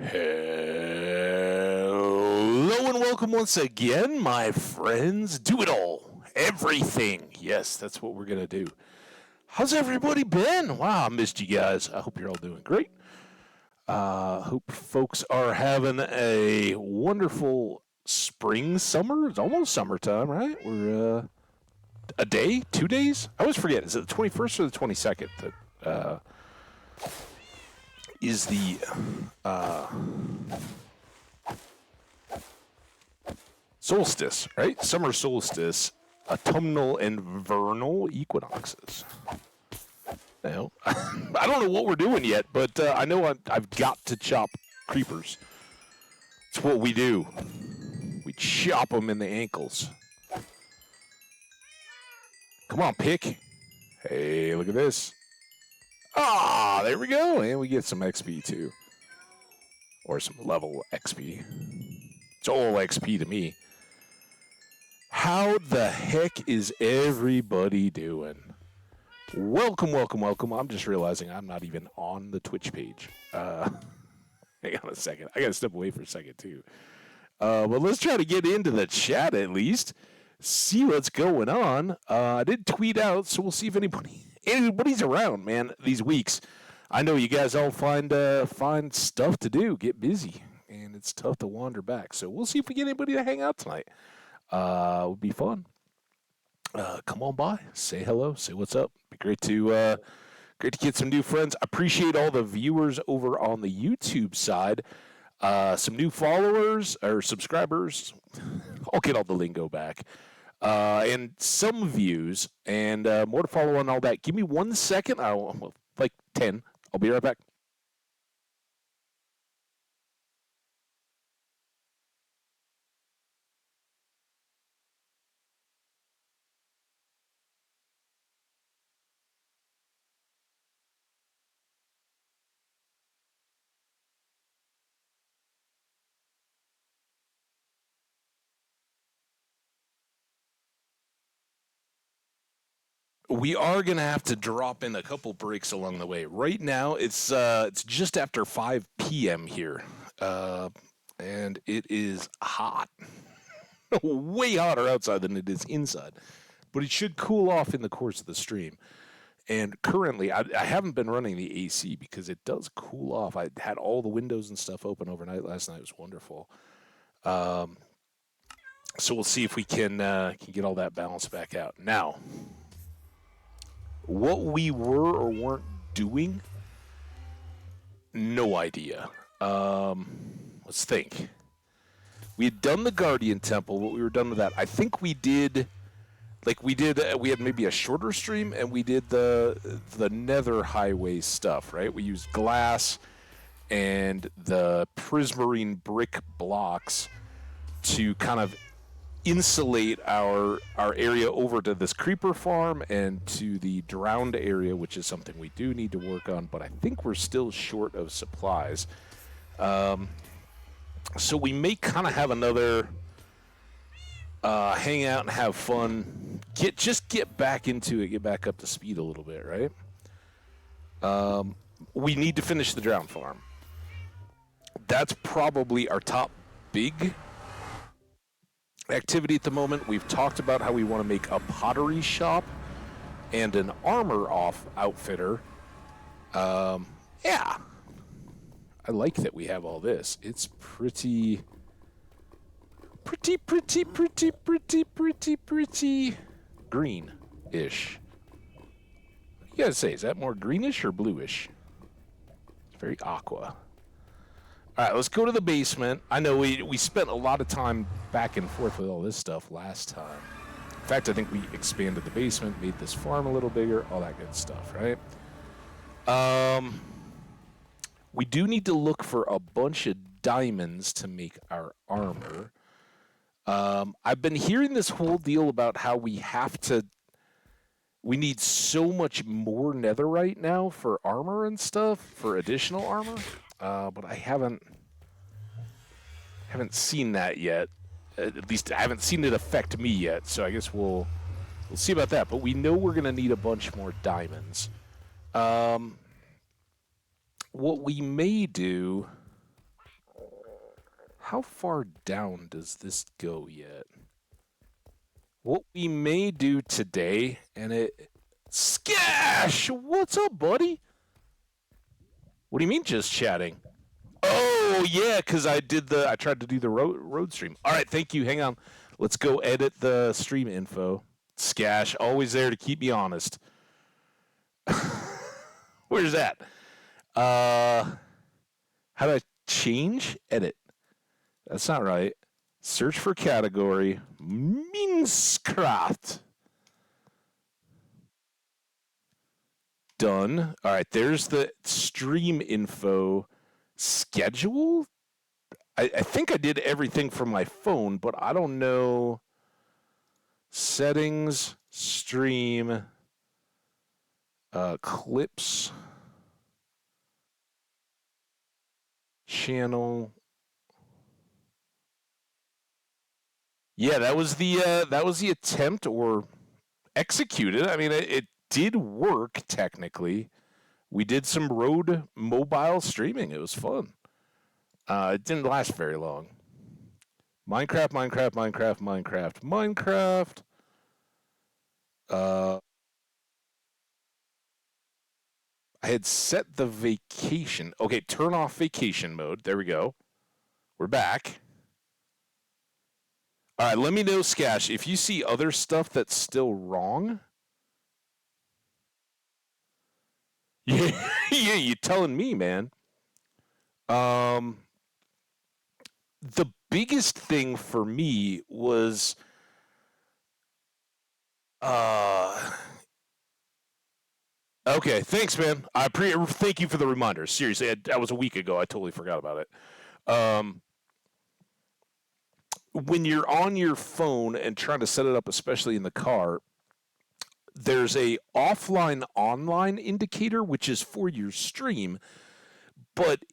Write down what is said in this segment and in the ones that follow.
Hello and welcome once again, my friends. Do it all. Everything. Yes, that's what we're going to do. How's everybody been? Wow, I missed you guys. I hope you're all doing great. Hope folks are having a wonderful spring, summer. It's almost summertime, right? We're a day, 2 days? I always forget. Is it the 21st or the 22nd that is the solstice, right? Summer solstice, autumnal and vernal equinoxes. Now, I don't know what we're doing yet, but I know I've got to chop creepers. It's what we do. We chop them in the ankles. Come on, pick. Hey, look at this. Ah, there we go. And we get some XP too. Or some level XP. It's all XP to me. How the heck is everybody doing? Welcome, welcome, welcome. I'm just realizing I'm not even on the Twitch page. Hang on a second. I got to step away for a second too. But let's try to get into the chat at least. See what's going on. I did tweet out, so we'll see if anybody's around, man, these weeks. I know you guys all find stuff to do, get busy, and it's tough to wander back. So we'll see if we get anybody to hang out tonight. It would be fun. Come on by, say hello, say what's up. Be great to get some new friends. Appreciate all the viewers over on the YouTube side. Some new followers or subscribers. I'll get all the lingo back. And some views and more to follow on all that. Give me 1 second. Like 10. I'll be right back. We are going to have to drop in a couple breaks along the way. Right now, it's just after 5 p.m. here, and it is hot. Way hotter outside than it is inside. But it should cool off in the course of the stream. And currently, I haven't been running the AC because it does cool off. I had all the windows and stuff open overnight last night. It was wonderful. So we'll see if we can get all that balanced back out. Now, what we were or weren't doing, no idea. Let's think. We had done the Guardian Temple. What we were done with that, I think we did. We had maybe a shorter stream, and we did the Nether Highway stuff, right? We used glass and the prismarine brick blocks to kind of insulate our area over to this creeper farm and to the drowned area, which is something we do need to work on, but I think we're still short of supplies. So we may kind of have another hang out and have fun. Get back into it, get back up to speed a little bit, right? We need to finish the drowned farm. That's probably our top big activity at the moment. We've talked about how we want to make a pottery shop and an armor outfitter. Yeah, I like that we have all this. It's pretty green-ish. What do you guys say? Is that more greenish or bluish? It's very aqua. All right, let's go to the basement. I know we spent a lot of time back and forth with all this stuff last time. In fact, I think we expanded the basement, made this farm a little bigger, all that good stuff, right? We do need to look for a bunch of diamonds to make our armor. I've been hearing this whole deal about how we need so much more netherite now for armor and stuff, for additional armor. But I haven't seen that yet. At least I haven't seen it affect me yet. So I guess we'll see about that. But we know we're gonna need a bunch more diamonds. What we may do How far down does this go yet? What we may do today, and it... Skash! What's up, buddy? What do you mean just chatting? Oh, yeah, because I tried to do the road stream. All right, thank you. Hang on. Let's go edit the stream info. Skash, always there to keep me honest. Where's that? How do I change? Edit. That's not right. Search for category. Minecraft. Done. All right, there's the stream info schedule. I think I did everything from my phone, but I don't know. Settings, stream, clips, channel. Yeah, that was the attempt or executed. I mean, it did work technically. We did some road mobile streaming. It was fun. It didn't last very long. Minecraft. I had set the vacation. Okay, turn off vacation mode. There we go. We're back. All right, let me know, Skash, if you see other stuff that's still wrong. Yeah, yeah, you telling me, man. The biggest thing for me was okay, thanks, man. Thank you for the reminder. Seriously, that was a week ago. I totally forgot about it. When you're on your phone and trying to set it up, especially in the car, there's a offline online indicator which is for your stream, but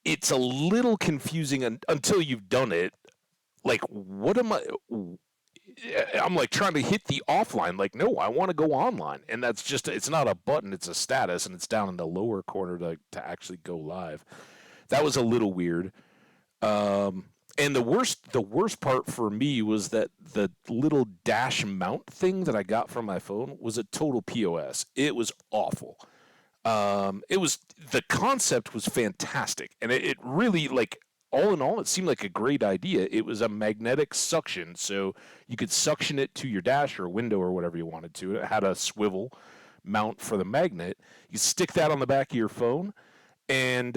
it's a little confusing until you've done it. Like, what am I? I'm like trying to hit the offline. Like, no, I want to go online, and that's just it's not a button; it's a status, and it's down in the lower corner to actually go live. That was a little weird. And the worst part for me was that the little dash mount thing that I got from my phone was a total POS. It was awful. It was the concept was fantastic, and it really like all in all, it seemed like a great idea. It was a magnetic suction, so you could suction it to your dash or window or whatever you wanted to. It had a swivel mount for the magnet. You stick that on the back of your phone and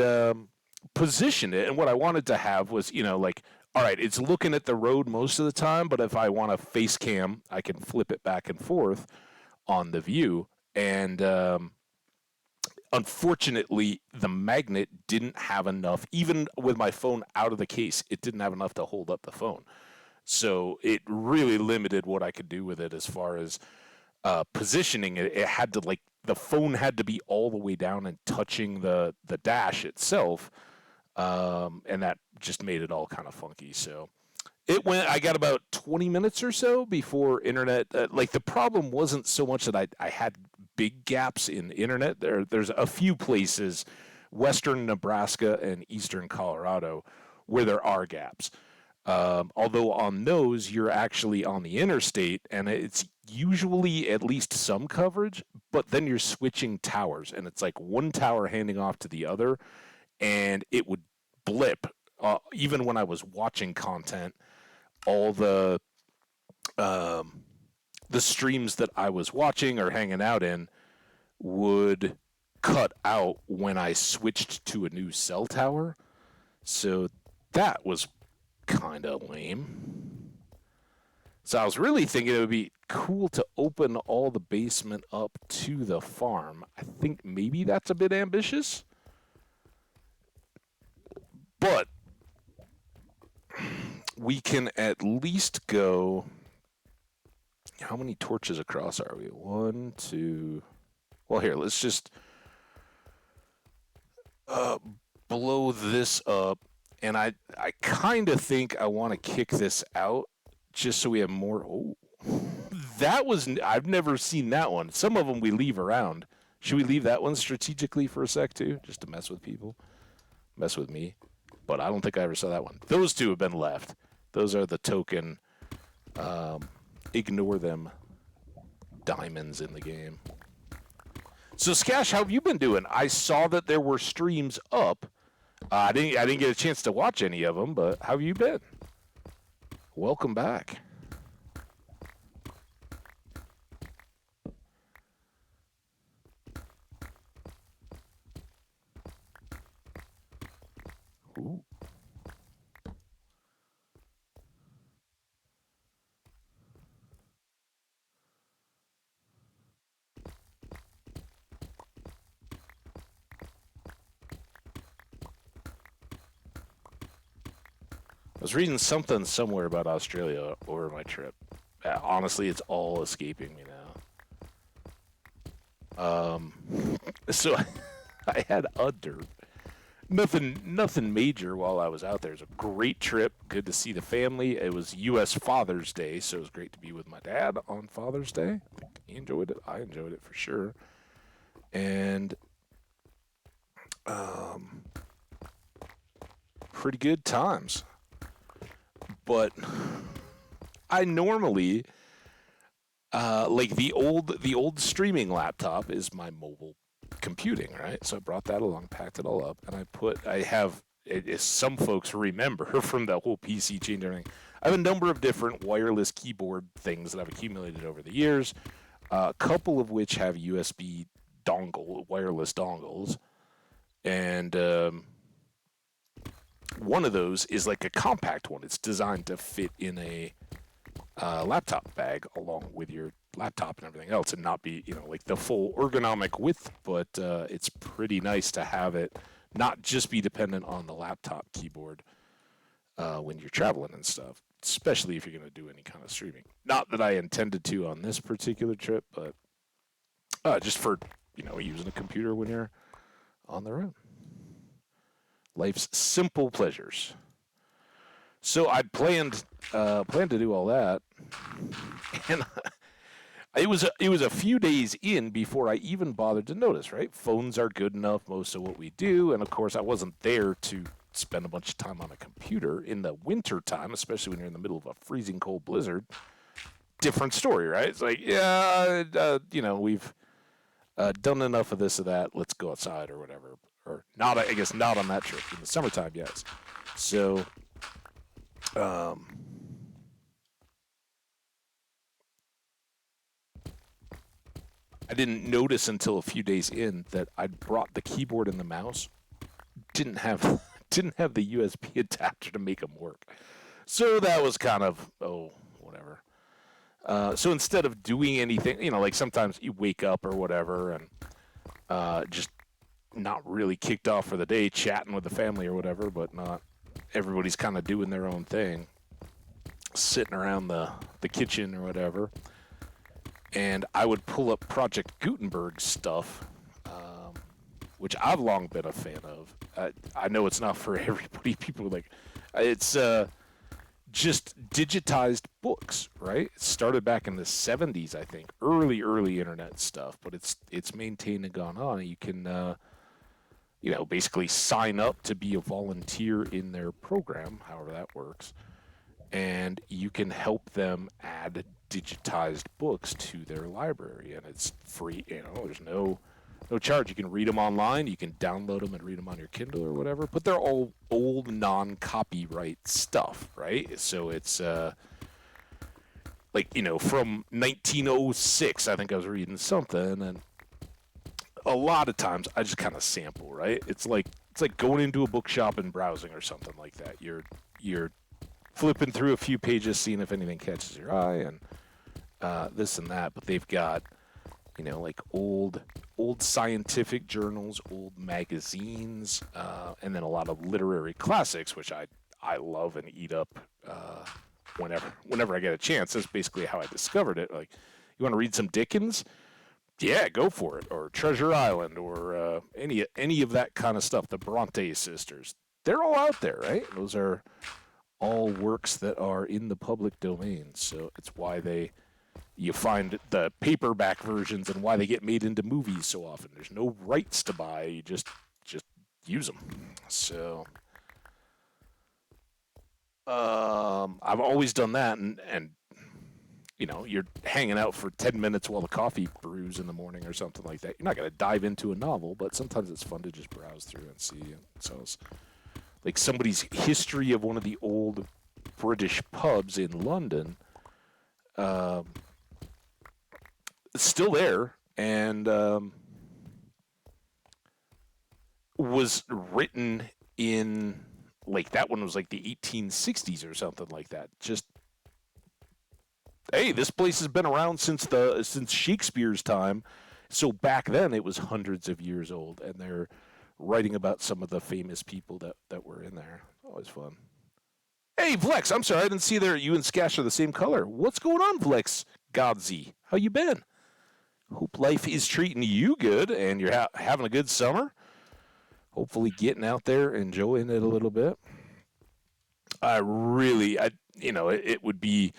position it. And what I wanted to have was, like, all right, it's looking at the road most of the time, but if I want a face cam, I can flip it back and forth on the view. And unfortunately, the magnet didn't have enough, even with my phone out of the case, it didn't have enough to hold up the phone. So it really limited what I could do with it as far as positioning it. It had to, like, the phone had to be all the way down and touching the dash itself. And that just made it all kind of funky. So I got about 20 minutes or so before internet. Like, the problem wasn't so much that I had big gaps in internet. There's a few places, western Nebraska and eastern Colorado, where there are gaps. Although on those, you're actually on the interstate, and it's usually at least some coverage, but then you're switching towers, and it's like one tower handing off to the other, and it would blip. Even when I was watching content, all the streams that I was watching or hanging out in would cut out when I switched to a new cell tower. So that was kind of lame. So I was really thinking it would be cool to open all the basement up to the farm. I think maybe that's a bit ambitious. But we can at least go... How many torches across are we? 1, 2... Well, here, let's just blow this up. And I kind of think I want to kick this out just so we have more... Oh, that was... I've never seen that one. Some of them we leave around. Should we leave that one strategically for a sec, too? Just to mess with people? Mess with me? but I don't think I ever saw that one. Those two have been left. Those are the token, ignore them diamonds in the game. So, Skash, how have you been doing? I saw that there were streams up. I didn't get a chance to watch any of them, but how have you been? Welcome back. Ooh. I was reading something somewhere about Australia over my trip. Honestly, it's all escaping me now. So I had a derp. Nothing major while I was out there. It was a great trip. Good to see the family. It was U.S. Father's Day, so it was great to be with my dad on Father's Day. He enjoyed it. I enjoyed it for sure. And pretty good times. But I normally like the old streaming laptop is my mobile computing, right? So I brought that along, packed it all up, and I have, as some folks remember from the whole PC change and everything, I have a number of different wireless keyboard things that I've accumulated over the years, a couple of which have USB wireless dongles, and one of those is like a compact one. It's designed to fit in a laptop bag along with your laptop and everything else, and not be, like the full ergonomic width, but it's pretty nice to have it not just be dependent on the laptop keyboard when you're traveling and stuff, especially if you're going to do any kind of streaming. Not that I intended to on this particular trip, but just for, using a computer when you're on the road. Life's simple pleasures. So I'd planned to do all that, and it was a few days in before I even bothered to notice. Right, phones are good enough, most of what we do, and of course I wasn't there to spend a bunch of time on a computer in the winter time, especially when you're in the middle of a freezing cold blizzard. Different story, right? It's like, yeah, we've done enough of this or that. Let's go outside or whatever. Or not, I guess not on that trip. In the summertime, yes. So, I didn't notice until a few days in that I'd brought the keyboard and the mouse. Didn't have the USB adapter to make them work. So that was kind of, whatever. So instead of doing anything, like sometimes you wake up or whatever and just not really kicked off for the day, chatting with the family or whatever, but not everybody's kind of doing their own thing, sitting around the kitchen or whatever. And I would pull up Project Gutenberg stuff, which I've long been a fan of. I know it's not for everybody. People are like, it's just digitized books, right? It started back in the 70s, I think, early internet stuff, but it's maintained and gone on. You can basically sign up to be a volunteer in their program, however that works, and you can help them add digitized books to their library, and it's free. There's no charge. You can read them online. You can download them and read them on your Kindle or whatever. But they're all old non-copyright stuff, right? So it's from 1906. I think I was reading something, and a lot of times I just kind of sample, right? It's like going into a bookshop and browsing or something like that. You're flipping through a few pages, seeing if anything catches your eye, and this and that. But they've got like old scientific journals, old magazines, and then a lot of literary classics, which I love and eat up whenever I get a chance. That's basically how I discovered it. Like, you want to read some Dickens? Yeah, go for it. Or Treasure Island, or any of that kind of stuff. The Bronte sisters, they're all out there, right? Those are all works that are in the public domain. So it's why you find the paperback versions and why they get made into movies so often. There's no rights to buy. You just use them. So I've always done that, and you're hanging out for 10 minutes while the coffee brews in the morning or something like that. You're not going to dive into a novel, but sometimes it's fun to just browse through and see. So it's like somebody's history of one of the old British pubs in London, um, still there, and was written in, like, that one was like the 1860s or something like that. Just, hey, this place has been around since Shakespeare's time. So back then it was hundreds of years old, and they're writing about some of the famous people that were in there. Always fun. Hey, Vlex, I'm sorry, I didn't see there you and Skash are the same color. What's going on, Vlex Godzi? How you been? Hope life is treating you good and you're having a good summer. Hopefully getting out there, enjoying it a little bit. It would be,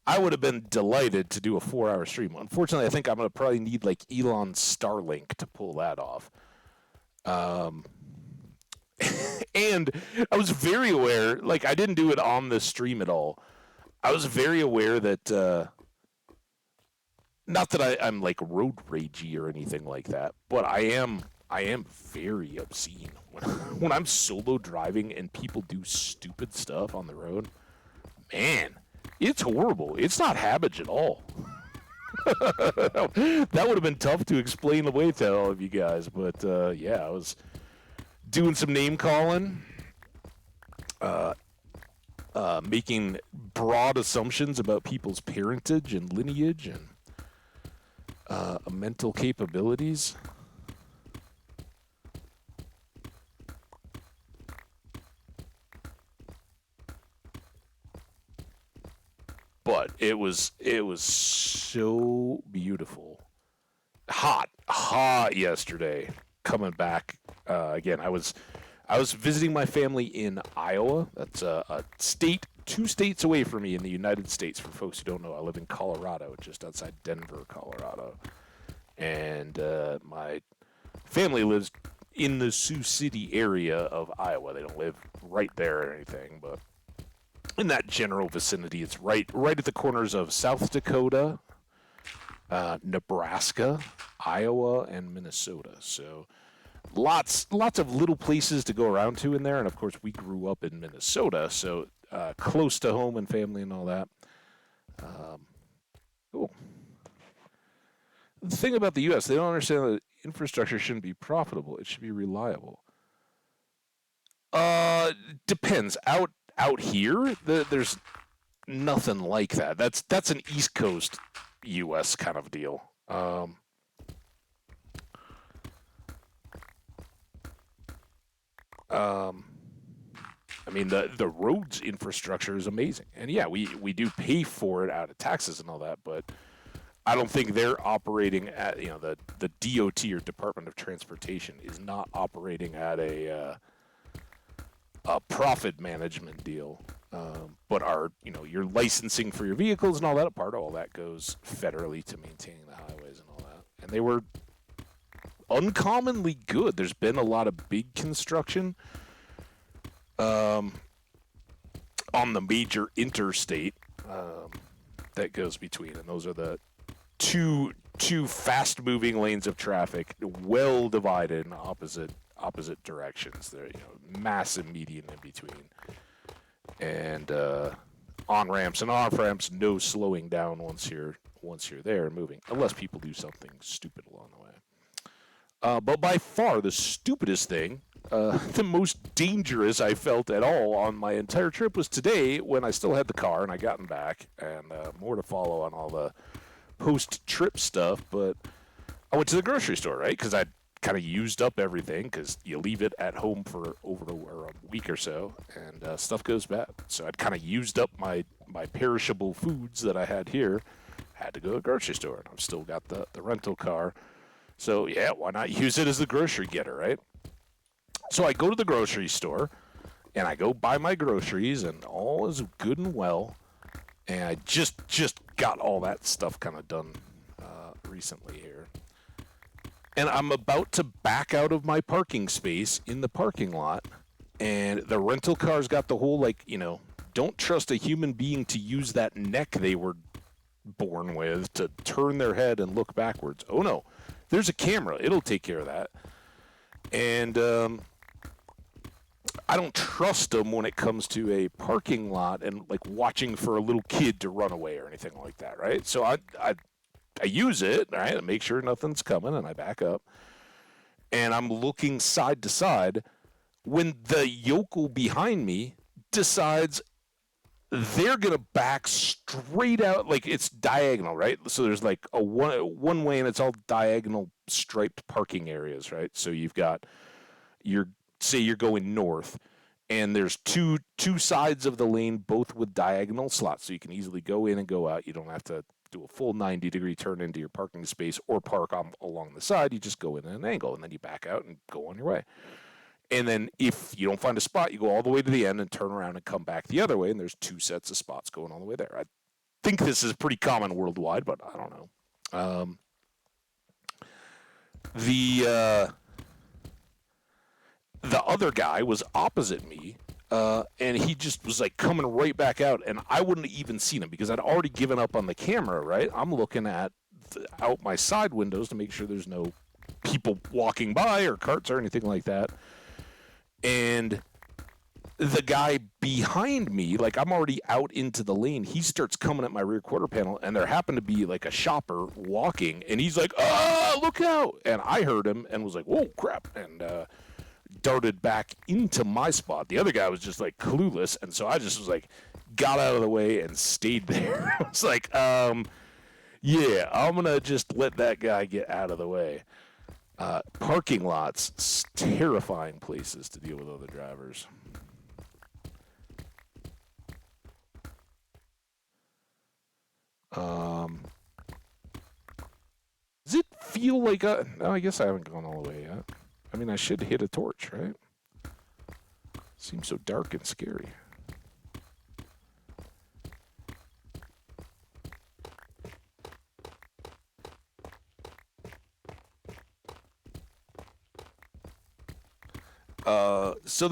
I would have been delighted to do a 4-hour stream. Unfortunately, I think I'm going to probably need like Elon Starlink to pull that off. And I was very aware, like, I didn't do it on the stream at all. I was very aware that, not that I'm like road ragey or anything like that, but I am very obscene when I'm solo driving and people do stupid stuff on the road. Man, it's horrible. It's not habits at all. That would have been tough to explain away to all of you guys, but yeah, I was doing some name calling, making broad assumptions about people's parentage and lineage and mental capabilities. But it was so beautiful. Hot yesterday. Coming back again, I was visiting my family in Iowa. That's a state, 2 states away from me in the United States. For folks who don't know, I live in Colorado, just outside Denver, Colorado. And my family lives in the Sioux City area of Iowa. They don't live right there or anything, but in that general vicinity. It's right at the corners of South Dakota, Nebraska, Iowa, and Minnesota. So lots of little places to go around to in there. And of course, we grew up in Minnesota, so close to home and family and all that. Cool. The thing about the U.S., they don't understand that infrastructure shouldn't be profitable; it should be reliable. Depends. Out here, there's nothing like that. That's an East Coast U.S. kind of deal. I mean, the roads infrastructure is amazing, and yeah, we do pay for it out of taxes and all that, but I don't think they're operating at, the DOT or Department of Transportation is not operating at a profit management deal. But your licensing for your vehicles and all that, part of all that goes federally to maintaining the highways and all that. And they were uncommonly good. There's been a lot of big construction on the major interstate that goes between, and those are the two fast-moving lanes of traffic, well divided in opposite directions. There, massive median in between, and on ramps and off ramps, no slowing down once you're there and moving, unless people do something stupid along the way. But by far the stupidest thing, the most dangerous I felt at all on my entire trip was today when I still had the car and I gotten back, and more to follow on all the post-trip stuff. But I went to the grocery store, right? Because I'd kind of used up everything, because you leave it at home for over a week or so, and stuff goes bad. So I'd kind of used up my perishable foods that I had here. Had to go to the grocery store, and I've still got the rental car. So yeah, why not use it as the grocery getter, right? So I go to the grocery store, and I go buy my groceries, and all is good and well. And I just got all that stuff kind of done recently here. And I'm about to back out of my parking space in the parking lot, and the rental car's got the whole, don't trust a human being to use that neck they were born with to turn their head and look backwards. Oh no, there's a camera. It'll take care of that. And I don't trust them when it comes to a parking lot and like watching for a little kid to run away or anything like that, right? So I use it, right, to make sure nothing's coming, and I back up. And I'm looking side to side when the yokel behind me decides they're going to back straight out, like it's diagonal, right? So there's like a one way, and it's all diagonal striped parking areas, right? So you've got say you're going north, and there's two sides of the lane, both with diagonal slots, so you can easily go in and go out. You don't have to do a full 90-degree turn into your parking space or park along the side. You just go in at an angle, and then you back out and go on your way. And then if you don't find a spot, you go all the way to the end and turn around and come back the other way, and there's two sets of spots going all the way there. I think this is pretty common worldwide, but I don't know. The other guy was opposite me, and he just was like coming right back out, and I wouldn't have even seen him because I'd already given up on the camera, right? I'm looking at out my side windows to make sure there's no people walking by or carts or anything like that. And the guy behind me, like I'm already out into the lane, he starts coming at my rear quarter panel, and there happened to be like a shopper walking, and he's like, "Ah, look out!" And I heard him and was like, "Whoa, crap!" And darted back into my spot. The other guy was just like clueless, and so I just was like, got out of the way and stayed there. I was like, yeah, I'm gonna just let that guy get out of the way. Parking lots, terrifying places to deal with other drivers. Does it feel like no, I guess I haven't gone all the way yet. I mean, I should hit a torch, right? Seems so dark and scary. So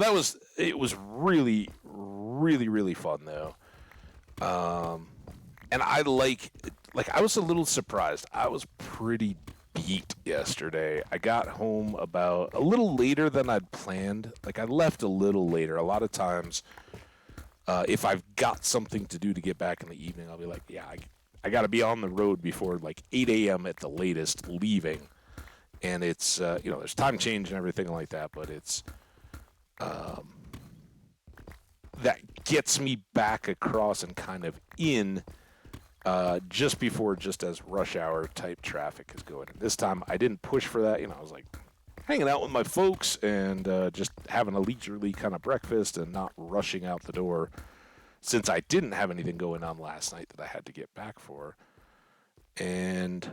it was really, really, really fun though. And I I was a little surprised. I was pretty beat yesterday. I got home about a little later than I'd planned. Like I left a little later. A lot of times, if I've got something to do to get back in the evening, I'll be like, yeah, I got to be on the road before like 8 a.m. at the latest leaving. And it's, there's time change and everything like that, but it's, that gets me back across and kind of in just before, just as rush hour type traffic is going. And this time I didn't push for that. I was like hanging out with my folks and just having a leisurely kind of breakfast and not rushing out the door since I didn't have anything going on last night that I had to get back for. And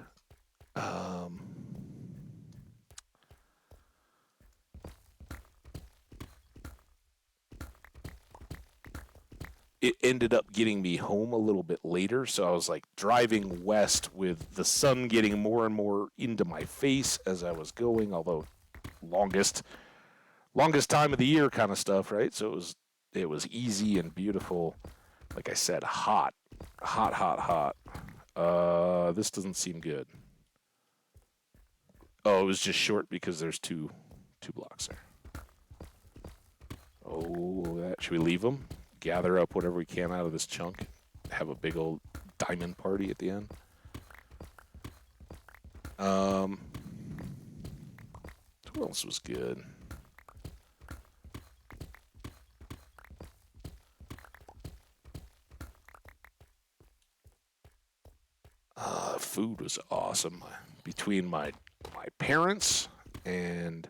it ended up getting me home a little bit later, so I was like driving west with the sun getting more and more into my face as I was going, although longest time of the year kind of stuff, right? So it was easy and beautiful. Like I said, hot. This doesn't seem good. Oh, it was just short because there's two blocks there. Oh, should we leave them? Gather up whatever we can out of this chunk, have a big old diamond party at the end. What else was good? Food was awesome. Between my parents and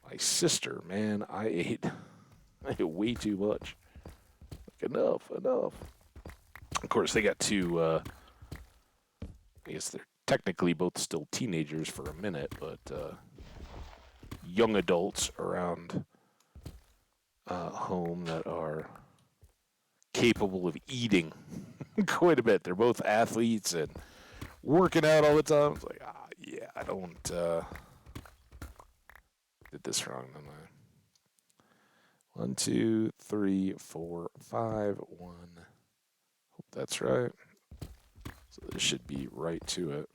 my sister, man, I ate way too much. Like, enough. Of course, they got two, I guess they're technically both still teenagers for a minute, but young adults around home that are capable of eating quite a bit. They're both athletes and working out all the time. It's like, yeah, I don't... did this wrong, didn't I? 1, 2, 3, 4, 5, 1. Hope that's right. So this should be right to it.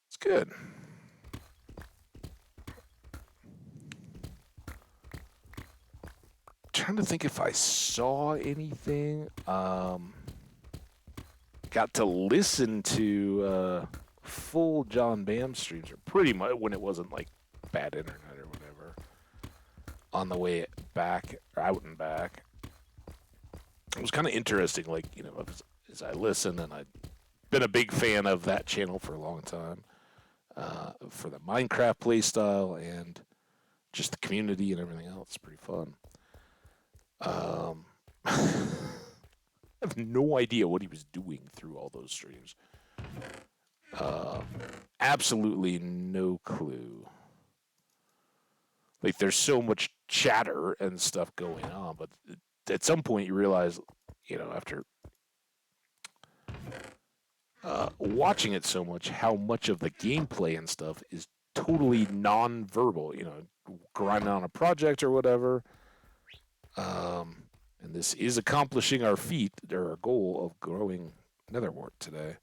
It's good. Trying to think if I saw anything. Got to listen to full John Bam streams, or pretty much when it wasn't like bad internet or whatever, on the way back, or out and back. It was kind of interesting, like, you know, as I listen, and I've been a big fan of that channel for a long time, for the Minecraft playstyle and just the community and everything else. It's pretty fun. I have no idea what he was doing through all those streams. Absolutely no clue. Like, there's so much chatter and stuff going on, but at some point you realize, you know, after watching it so much, how much of the gameplay and stuff is totally non-verbal. You know, grinding on a project or whatever. And this is accomplishing our feat, or our goal of growing netherwort today.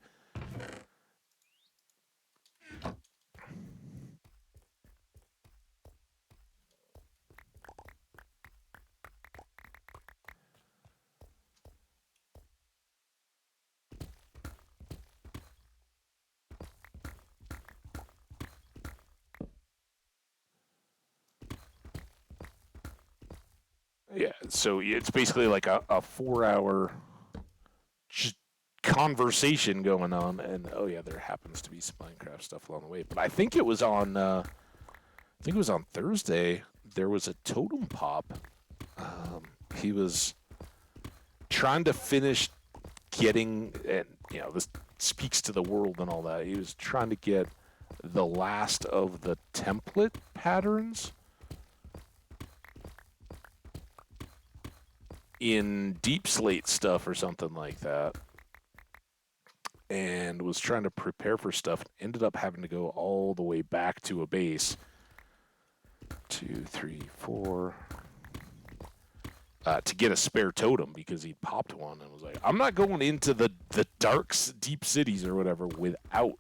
Yeah, so it's basically like a 4-hour conversation going on, and oh yeah, there happens to be some Minecraft stuff along the way. But I think it was on Thursday. There was a totem pop. He was trying to finish getting, and you know, this speaks to the world and all that. He was trying to get the last of the template patterns in Deep Slate stuff or something like that, and was trying to prepare for stuff. Ended up having to go all the way back to a base. 2, 3, 4. To get a spare totem because he'd popped one and was like, I'm not going into the dark deep cities or whatever without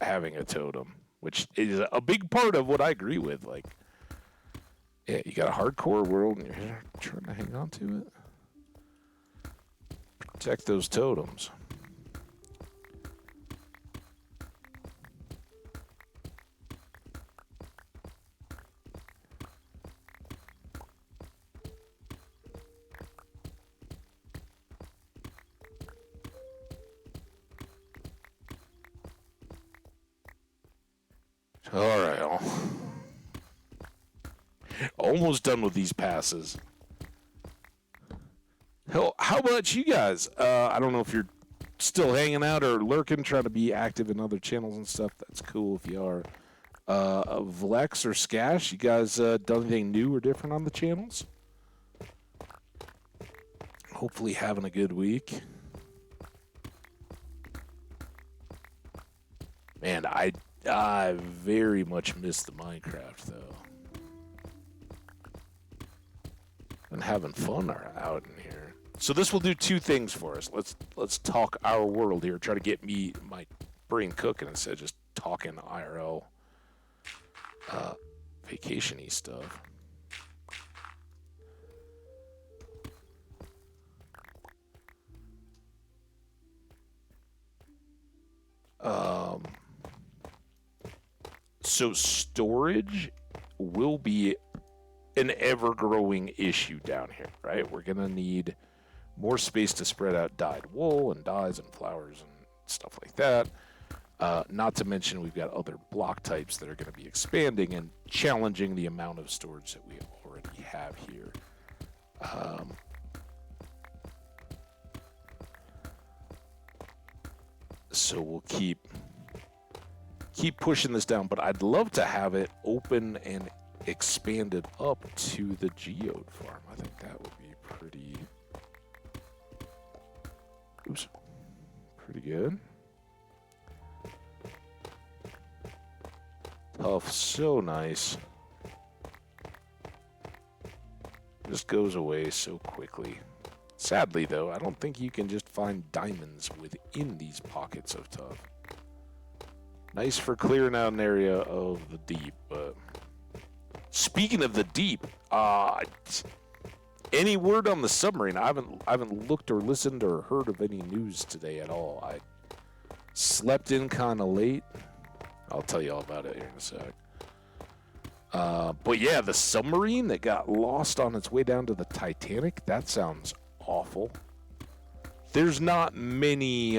having a totem, which is a big part of what I agree with. Like, yeah, you got a hardcore world and you're trying to hang on to it. Protect those totems. All right, almost done with these passes. Hell, how about you guys? I don't know if you're still hanging out or lurking, trying to be active in other channels and stuff. That's cool if you are. Vlex or Skash, you guys done anything new or different on the channels? Hopefully having a good week. Man, I very much miss the Minecraft, though. Been having fun out in here. So this will do two things for us. Let's talk our world here. Try to get my brain cooking instead of just talking IRL vacation-y stuff. So storage will be an ever-growing issue down here, right? We're gonna need more space to spread out dyed wool and dyes and flowers and stuff like that. Not to mention we've got other block types that are going to be expanding and challenging the amount of storage that we already have here. So we'll keep pushing this down, but I'd love to have it open and expanded up to the geode farm. I think that would be pretty good. tough, so nice. Just goes away so quickly. Sadly, though, I don't think you can just find diamonds within these pockets of tough. Nice for clearing out an area of the deep, but... Speaking of the deep, any word on the submarine? I haven't looked or listened or heard of any news today at all. I slept in kind of late. I'll tell you all about it here in a sec. But yeah, the submarine that got lost on its way down to the Titanic, that sounds awful. There's not many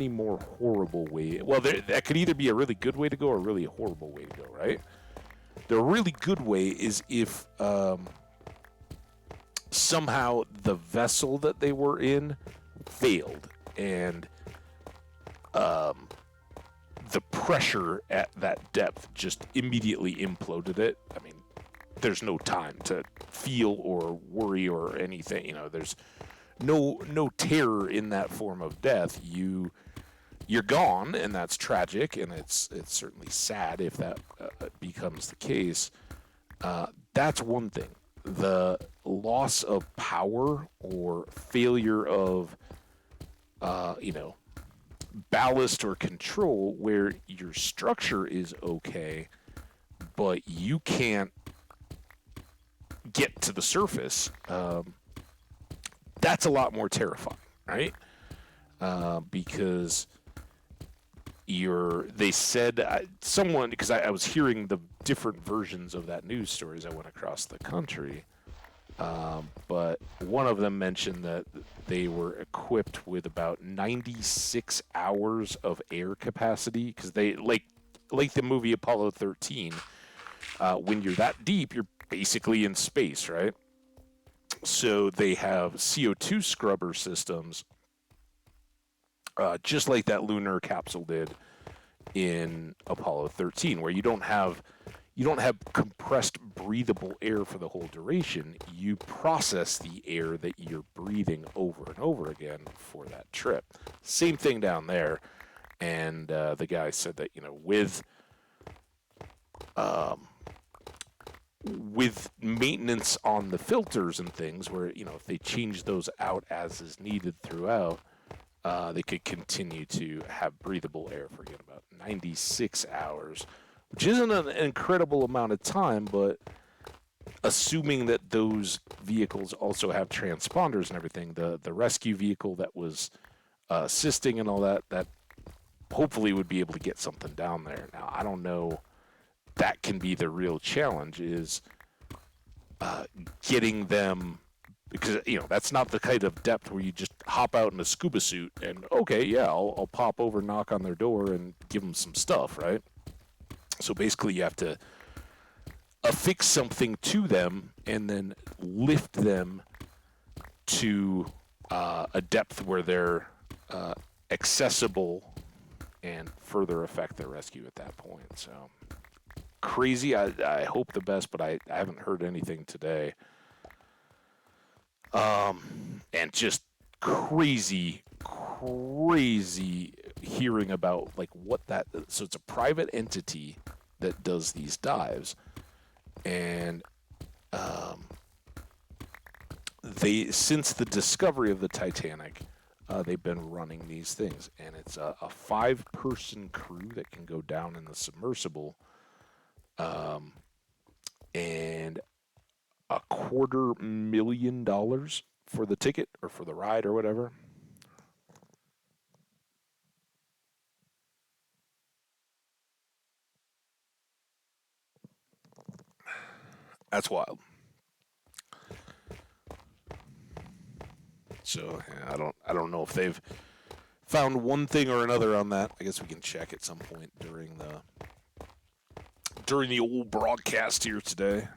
more horrible ways. Well, that could either be a really good way to go or a really horrible way to go, right? The really good way is if somehow the vessel that they were in failed and the pressure at that depth just immediately imploded it. I mean, there's no time to feel or worry or anything. You know, there's no terror in that form of death. You're gone, and that's tragic, and it's certainly sad if that becomes the case. That's one thing. The loss of power or failure of, ballast or control where your structure is okay, but you can't get to the surface. That's a lot more terrifying, right? Because they said someone, because I was hearing the different versions of that news story as I went across the country, but one of them mentioned that they were equipped with about 96 hours of air capacity, because they like the movie Apollo 13. When you're that deep, you're basically in space, right? So they have CO2 scrubber systems, just like that lunar capsule did in Apollo 13, where you don't have compressed breathable air for the whole duration. You process the air that you're breathing over and over again for that trip. Same thing down there. And the guy said that, with maintenance on the filters and things, where, if they change those out as is needed throughout, they could continue to have breathable air for, again, about 96 hours, which isn't an incredible amount of time, but assuming that those vehicles also have transponders and everything, the rescue vehicle that was assisting and all that hopefully would be able to get something down there. Now, I don't know. That can be the real challenge, is getting them, because that's not the kind of depth where you just hop out in a scuba suit and I'll pop over, knock on their door, and give them some stuff, right? So basically, you have to affix something to them and then lift them to a depth where they're accessible and further affect their rescue at that point. So crazy. I hope the best, but I haven't heard anything today. And just crazy hearing about so it's a private entity that does these dives, and since the discovery of the Titanic, they've been running these things, and it's a 5-person crew that can go down in the submersible, and $250,000 for the ticket or for the ride or whatever. That's wild. So yeah, I don't know if they've found one thing or another on that. I guess we can check at some point during the old broadcast here today.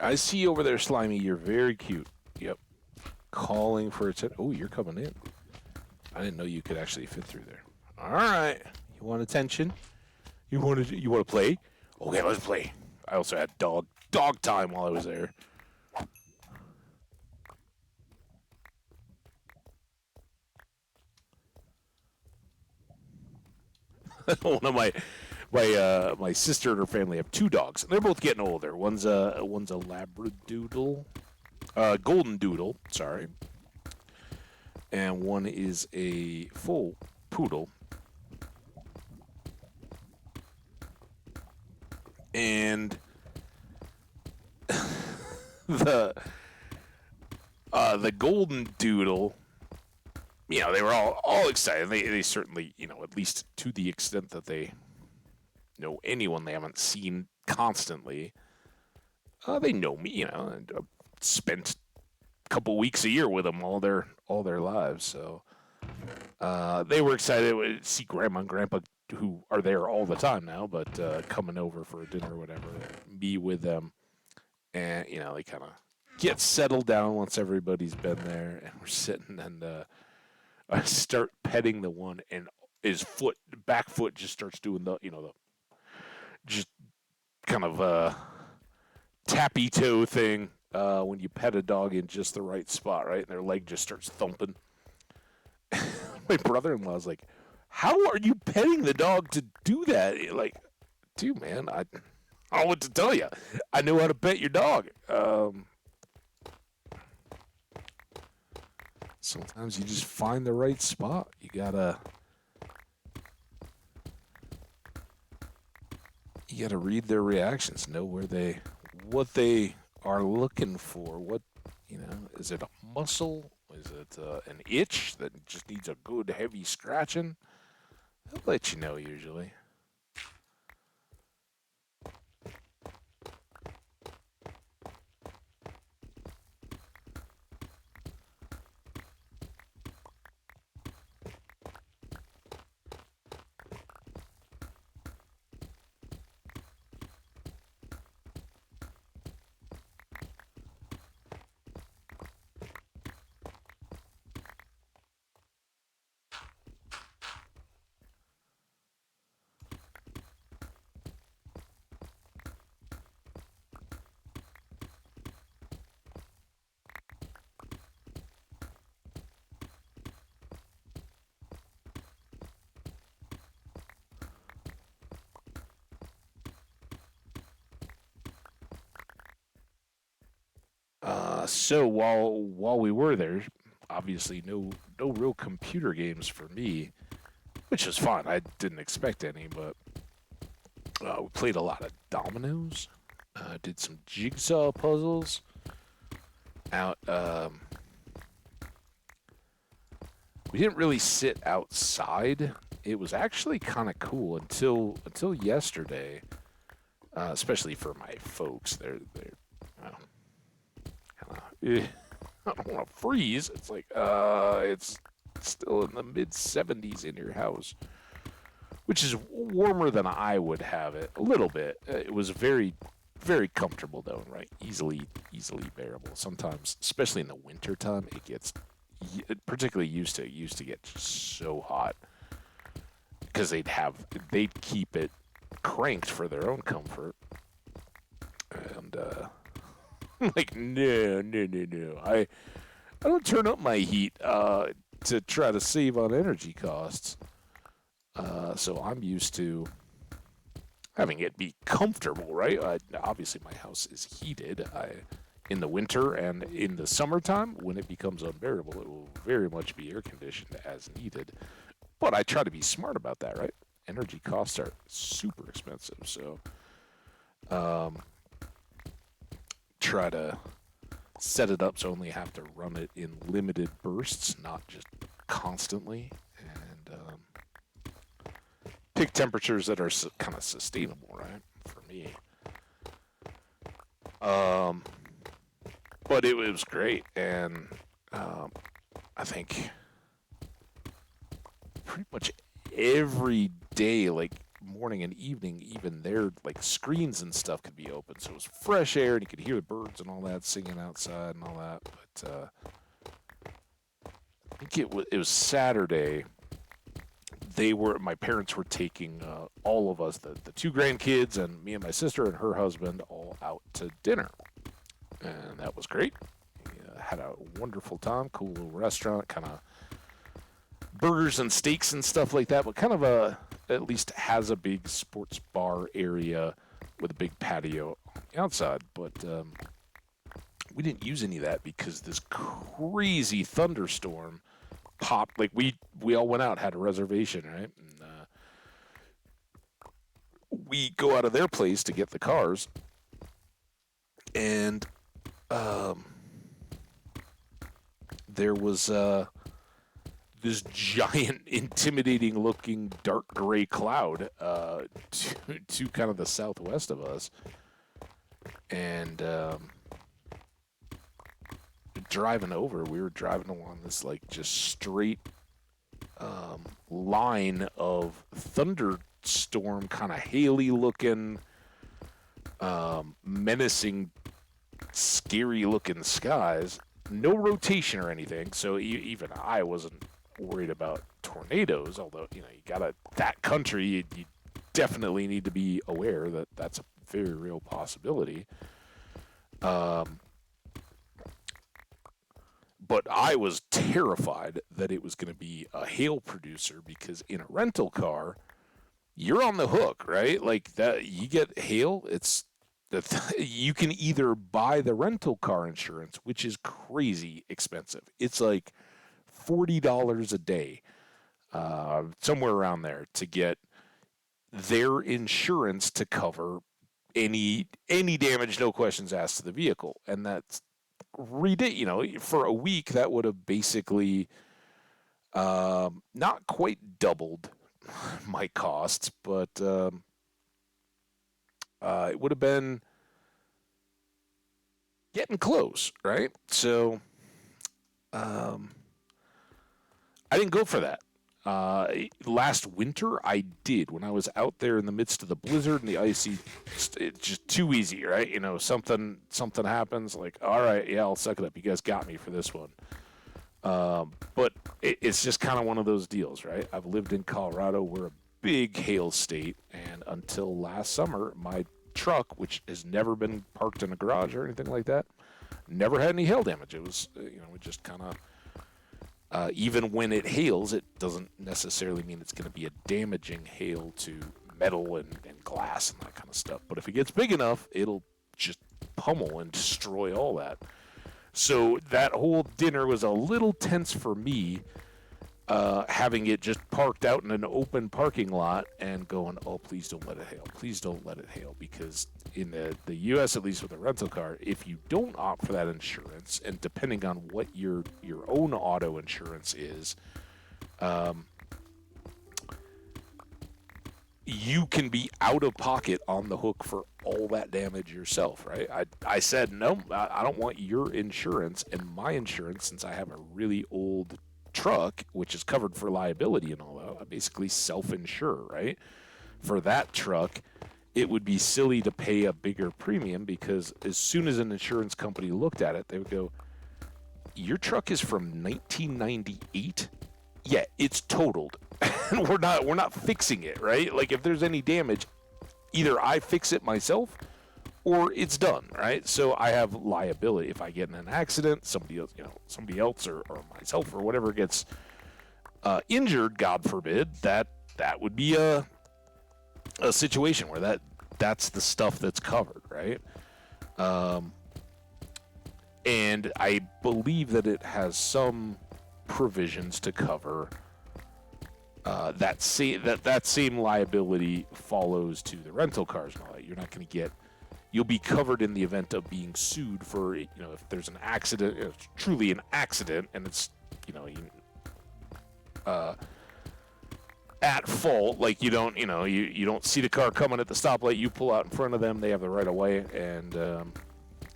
I see you over there, Slimy. You're very cute. Yep. Calling for attention. Oh, you're coming in. I didn't know you could actually fit through there. All right. You want attention? You want to play? Okay, let's play. I also had dog time while I was there. One of my sister and her family have two dogs. They're both getting older. One's a Labradoodle, Golden Doodle. Sorry, and one is a full poodle. And the Golden Doodle, they were all excited. They certainly, at least to the extent that they know anyone they haven't seen constantly, they know me. And spent a couple weeks a year with them all their lives. So they were excited to see Grandma and Grandpa, who are there all the time now, but coming over for a dinner or whatever, be with them, and they kind of get settled down once everybody's been there, and we're sitting, and I start petting the one, and his back foot just starts doing the just kind of tappy toe thing when you pet a dog in just the right spot, right, and their leg just starts thumping. My brother-in-law's like, "How are you petting the dog to do that?" Like, dude, man, I don't know what to tell you. I know how to pet your dog. Sometimes you just find the right spot. You gotta read their reactions, know what they are looking for. What, is it a muscle? Is it an itch that just needs a good heavy scratching? They'll let you know usually. So while we were there, obviously no real computer games for me, which was fun. I didn't expect any, but we played a lot of dominoes, did some jigsaw puzzles out. We didn't really sit outside. It was actually kind of cool until yesterday, especially for my folks. They're well, I don't want to freeze. It's like, it's still in the mid-70s in your house, which is warmer than I would have it. A little bit. It was very, very comfortable though, right? Easily bearable. Sometimes, especially in the winter time, it gets particularly used to get so hot because they'd keep it cranked for their own comfort, and like, no. I don't turn up my heat to try to save on energy costs. So I'm used to having it be comfortable, right? Obviously, my house is heated. In the winter and in the summertime, when it becomes unbearable, it will very much be air conditioned as needed. But I try to be smart about that, right? Energy costs are super expensive, so try to set it up so I only have to run it in limited bursts, not just constantly, and pick temperatures that are kind of sustainable, right, for me. But it was great, and I think pretty much every day, like morning and evening, even their like screens and stuff could be open, so it was fresh air and you could hear the birds and all that singing outside and all that. But I think it was Saturday. My parents were taking all of us, the two grandkids and me and my sister and her husband, all out to dinner, and that was great. We had a wonderful time, cool little restaurant, kind of burgers and steaks and stuff like that, but kind of at least has a big sports bar area with a big patio outside. But we didn't use any of that because this crazy thunderstorm popped. Like we all went out, had a reservation, right? And we go out of their place to get the cars, and there was this giant, intimidating-looking dark gray cloud to kind of the southwest of us, and driving over, we were driving along this like just straight line of thunderstorm, kind of haily-looking, menacing, scary-looking skies. No rotation or anything, so even I wasn't worried about tornadoes. Although you got that country, you definitely need to be aware that that's a very real possibility. But I was terrified that it was going to be a hail producer, because in a rental car, you're on the hook, right? Like that, you get hail, it's that you can either buy the rental car insurance, which is crazy expensive. It's like $40 a day, somewhere around there, to get their insurance to cover any damage, no questions asked to the vehicle, and that's ridiculous. For a week, that would have basically not quite doubled my costs, but it would have been getting close, right? So I didn't go for that. Last winter, I did. When I was out there in the midst of the blizzard and the icy, it's just too easy, right? Something happens, like, all right, yeah, I'll suck it up. You guys got me for this one. But it's just kind of one of those deals, right? I've lived in Colorado. We're a big hail state, and until last summer, my truck, which has never been parked in a garage or anything like that, never had any hail damage. It was, it just kind of, even when it hails, it doesn't necessarily mean it's going to be a damaging hail to metal and glass and that kind of stuff. But if it gets big enough, it'll just pummel and destroy all that. So that whole dinner was a little tense for me, having it just parked out in an open parking lot and going, oh, please don't let it hail. Please don't let it hail. Because in the U.S., at least with a rental car, if you don't opt for that insurance, and depending on what your own auto insurance is, you can be out of pocket on the hook for all that damage yourself, right? I said, no, I don't want your insurance, and my insurance, since I have a really old truck, which is covered for liability and all that, I basically self-insure, right? For that truck, it would be silly to pay a bigger premium, because as soon as an insurance company looked at it, they would go, your truck is from 1998? Yeah, it's totaled. we're not fixing it, right? Like, if there's any damage, either I fix it myself or it's done, right? So I have liability. If I get in an accident, somebody else or myself or whatever gets injured, God forbid, that would be a situation where that's the stuff that's covered, right? And I believe that it has some provisions to cover that same liability follows to the rental cars and all that. You're not going to get, you'll be covered in the event of being sued for, if there's an accident, if it's truly an accident, and it's, at fault, like you don't see the car coming at the stoplight, you pull out in front of them, they have the right of way, and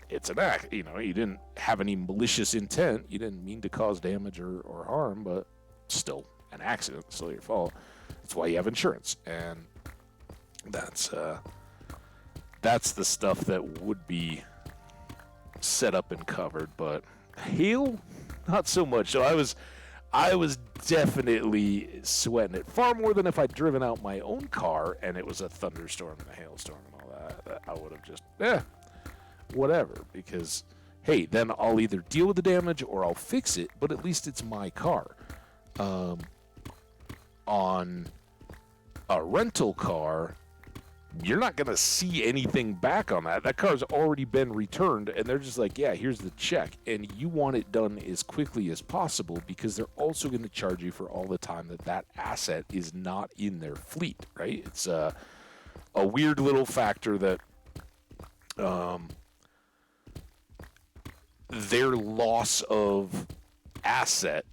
it's an act. You didn't have any malicious intent, you didn't mean to cause damage or harm, but still an accident, still your fault. That's why you have insurance. And That's the stuff that would be set up and covered, but hail, not so much. So I was definitely sweating it far more than if I'd driven out my own car and it was a thunderstorm and a hailstorm and all that. I would have just whatever, because hey, then I'll either deal with the damage or I'll fix it, but at least it's my car. On a rental car, you're not going to see anything back on that. That car's already been returned, and they're just like, yeah, here's the check. And you want it done as quickly as possible because they're also going to charge you for all the time that asset is not in their fleet, right? It's a weird little factor that their loss of asset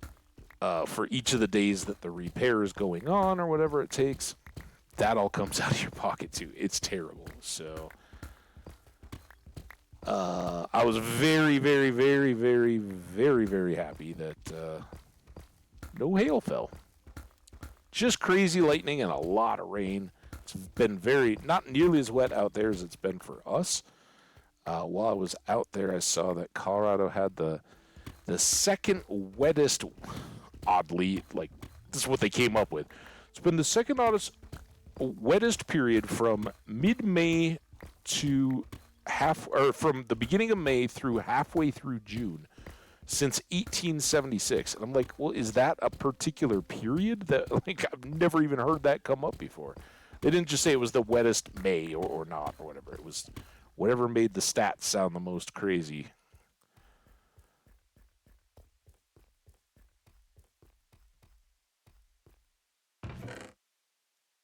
for each of the days that the repair is going on or whatever it takes, that all comes out of your pocket too. It's terrible. So I was very, very, very, very, very, very happy that no hail fell. Just crazy lightning and a lot of rain. It's been not nearly as wet out there as it's been for us. While I was out there, I saw that Colorado had the second wettest, oddly, like this is what they came up with. It's been the second wettest period from mid-May to from the beginning of May through halfway through June since 1876. And I'm like, well, is that a particular period that, like, I've never even heard that come up before. They didn't just say it was the wettest May or not or whatever. It was whatever made the stats sound the most crazy.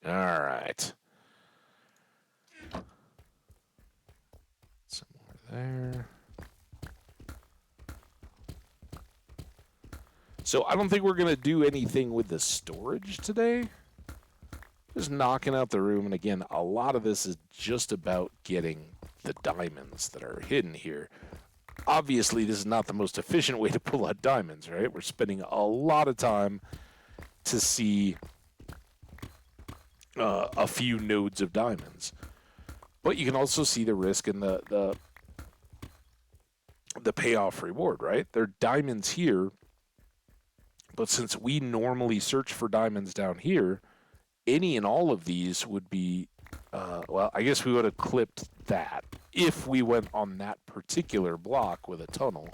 All right. Somewhere there. So I don't think we're going to do anything with the storage today. Just knocking out the room. And again, a lot of this is just about getting the diamonds that are hidden here. Obviously, this is not the most efficient way to pull out diamonds, right? We're spending a lot of time to see a few nodes of diamonds. But you can also see the risk and the payoff reward, right? There are diamonds here, but since we normally search for diamonds down here, any and all of these would be, well, I guess we would have clipped that if we went on that particular block with a tunnel.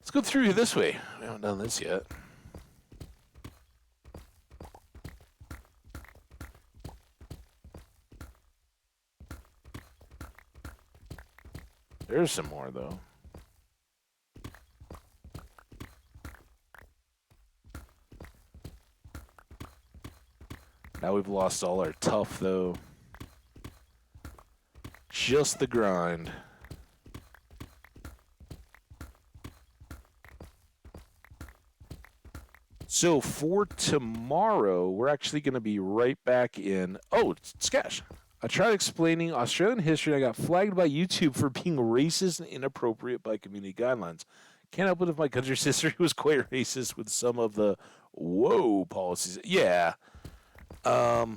Let's go through this way. We haven't done this yet. There's some more, though. Now we've lost all our tough, though. Just the grind. So for tomorrow, we're actually going to be right back in. Oh, Skash. I tried explaining Australian history and I got flagged by YouTube for being racist and inappropriate by community guidelines. Can't help it if my country's history was quite racist with some of the whoa policies. Yeah. Hey,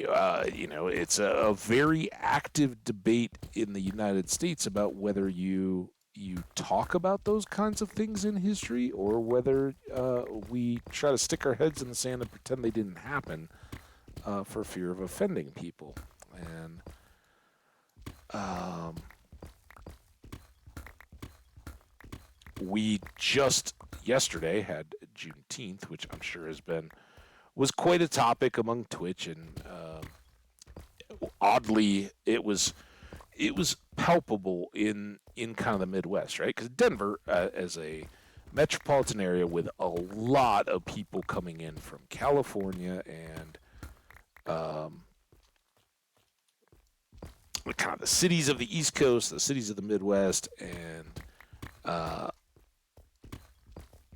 it's a very active debate in the United States about whether you talk about those kinds of things in history or whether we try to stick our heads in the sand and pretend they didn't happen for fear of offending people. And we just yesterday had Juneteenth, which I'm sure was quite a topic among Twitch, and oddly, it was palpable in kind of the Midwest, right? Because Denver, as a metropolitan area with a lot of people coming in from California and um, kind of the cities of the East Coast, the cities of the Midwest, and uh,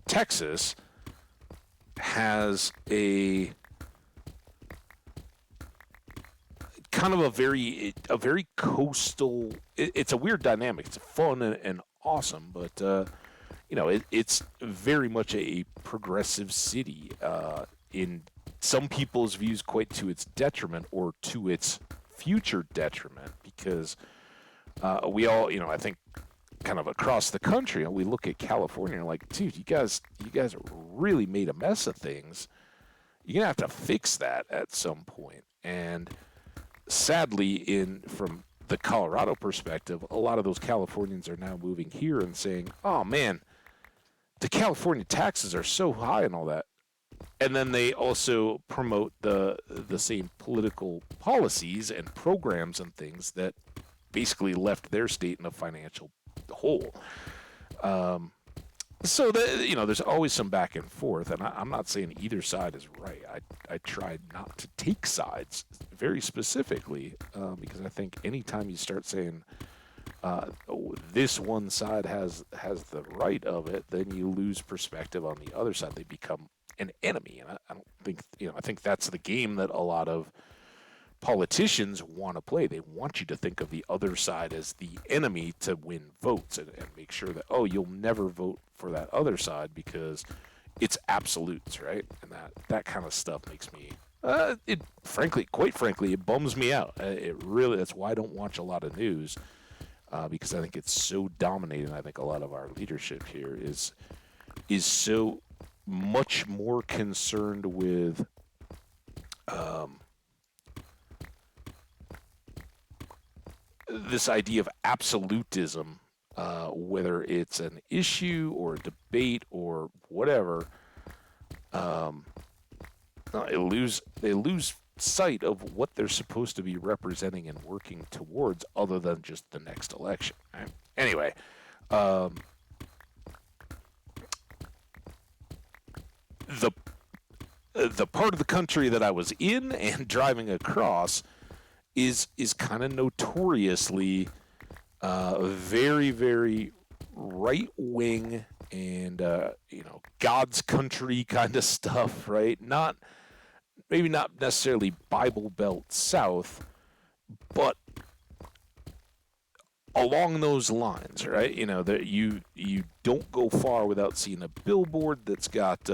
Texas has a kind of a very coastal. It's a weird dynamic. It's fun and awesome, but it's very much a progressive city. In some people's views, quite to its detriment or to its future detriment, because we all, I think, kind of across the country, we look at California and like, dude, you guys really made a mess of things. You're gonna have to fix that at some point. And sadly, from the Colorado perspective, a lot of those Californians are now moving here and saying, "Oh man, the California taxes are so high and all that." And then they also promote the same political policies and programs and things that basically left their state in a financial hole. Um, so there's always some back and forth, and I'm not saying either side is right. I tried not to take sides very specifically because I think anytime you start saying this one side has the right of it, then you lose perspective on the other side. They become an enemy, and I don't think I think that's the game that a lot of politicians want to play. They want you to think of the other side as the enemy to win votes and make sure that, oh, you'll never vote for that other side because it's absolutes, right? And that kind of stuff makes me, quite frankly, it bums me out. That's why I don't watch a lot of news because I think it's so dominating. I think a lot of our leadership here is so much more concerned with this idea of absolutism, whether it's an issue or a debate or whatever, they lose sight of what they're supposed to be representing and working towards, other than just the next election. Right? Anyway, the part of the country that I was in and driving across is kind of notoriously very, very right wing and God's country kind of stuff, right? Maybe not necessarily Bible Belt South, but along those lines, right? That you don't go far without seeing a billboard that's got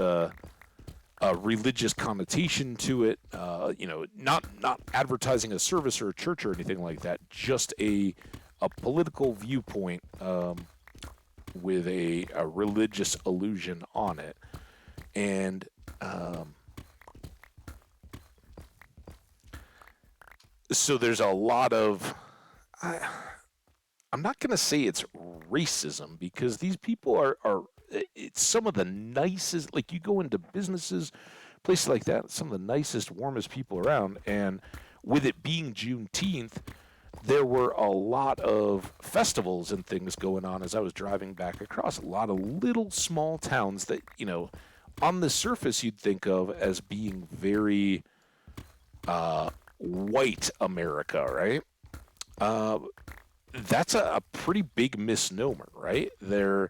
a religious connotation to it. Not advertising a service or a church or anything like that. Just a political viewpoint with a religious allusion on it, and so there's a lot of. I'm not going to say it's racism, because these people are it's some of the nicest, like you go into businesses, places like that, some of the nicest, warmest people around. And with it being Juneteenth, there were a lot of festivals and things going on as I was driving back across. A lot of little small towns that, on the surface you'd think of as being very white America, right? That's a pretty big misnomer, right? They're,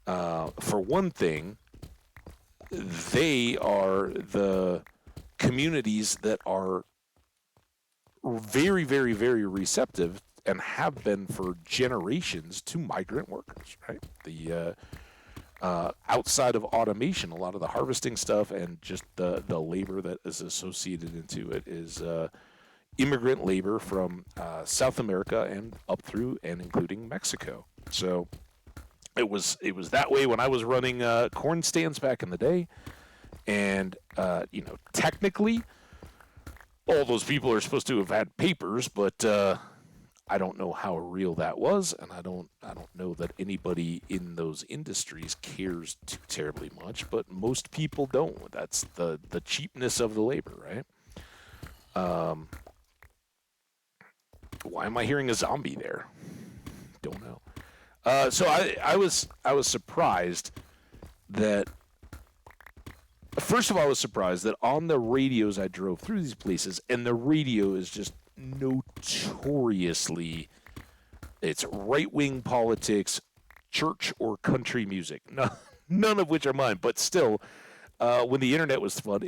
for one thing, they are the communities that are very, very, very receptive and have been for generations to migrant workers, right? The outside of automation, a lot of the harvesting stuff and just the labor that is associated into it is immigrant labor from South America and up through and including Mexico. So it was that way when I was running corn stands back in the day. And technically, all those people are supposed to have had papers, but I don't know how real that was, and I don't know that anybody in those industries cares too terribly much. But most people don't. That's the cheapness of the labor, right? Why am I hearing a zombie there? Don't know. So I was surprised that first of all, I was surprised that on the radios I drove through these places, and the radio is just notoriously, it's right-wing politics, church, or country music. No, none of which are mine, but still, when the internet was fun,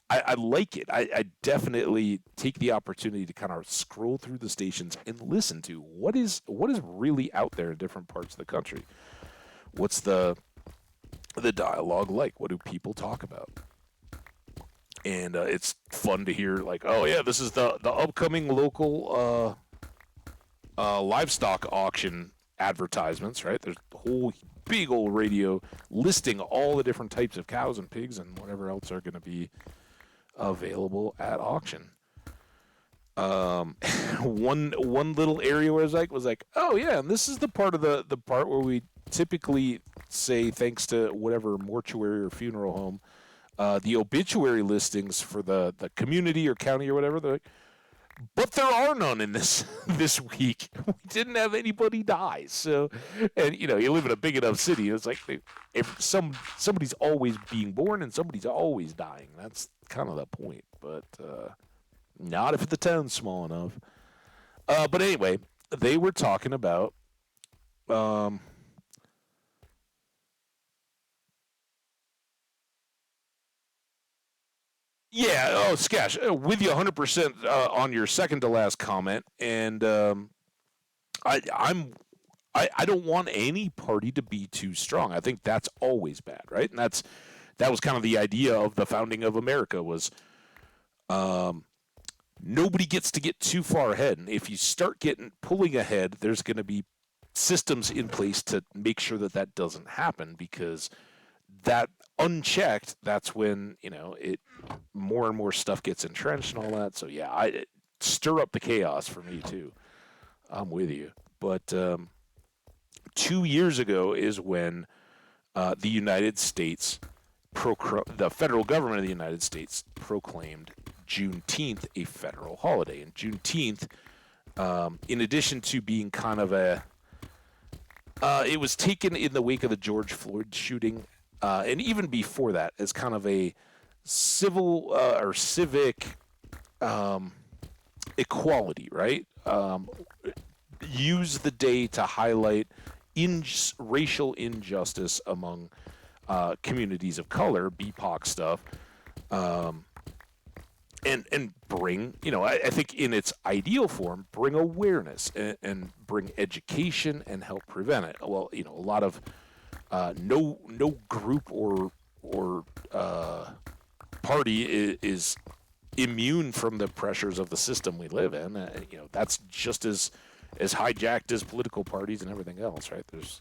I like it. I definitely take the opportunity to kind of scroll through the stations and listen to what is really out there in different parts of the country. What's the dialogue like? What do people talk about? And it's fun to hear, like, oh yeah, this is the upcoming local livestock auction advertisements, right? There's a whole big old radio listing all the different types of cows and pigs and whatever else are going to be available at auction. One little area where I was like, oh yeah, and this is the part of the part where we typically say thanks to whatever mortuary or funeral home, the obituary listings for the community or county or whatever. They're like, but there are none in this week. We didn't have anybody die. So, and you live in a big enough city. It's like somebody's always being born and somebody's always dying. That's kind of the point. But not if the town's small enough. But anyway, they were talking about yeah, oh, Skash, with you 100% on your second to last comment, and I'm I don't want any party to be too strong. I think that's always bad, right? And that was kind of the idea of the founding of America was nobody gets to get too far ahead, and if you start pulling ahead, there's going to be systems in place to make sure that doesn't happen, because that unchecked, that's when it more and more stuff gets entrenched and all that. So yeah, I stir up the chaos for me too. I'm with you. But 2 years ago is when the United States, the federal government of the United States proclaimed Juneteenth a federal holiday. And Juneteenth, in addition to being kind of it was taken in the wake of the George Floyd shooting. And even before that, as kind of a civil or civic equality, right? Use the day to highlight racial injustice among communities of color, BIPOC stuff, and bring, I think in its ideal form, bring awareness and bring education and help prevent it. Well, a lot of no group or party is immune from the pressures of the system we live in. That's just as hijacked as political parties and everything else, right? There's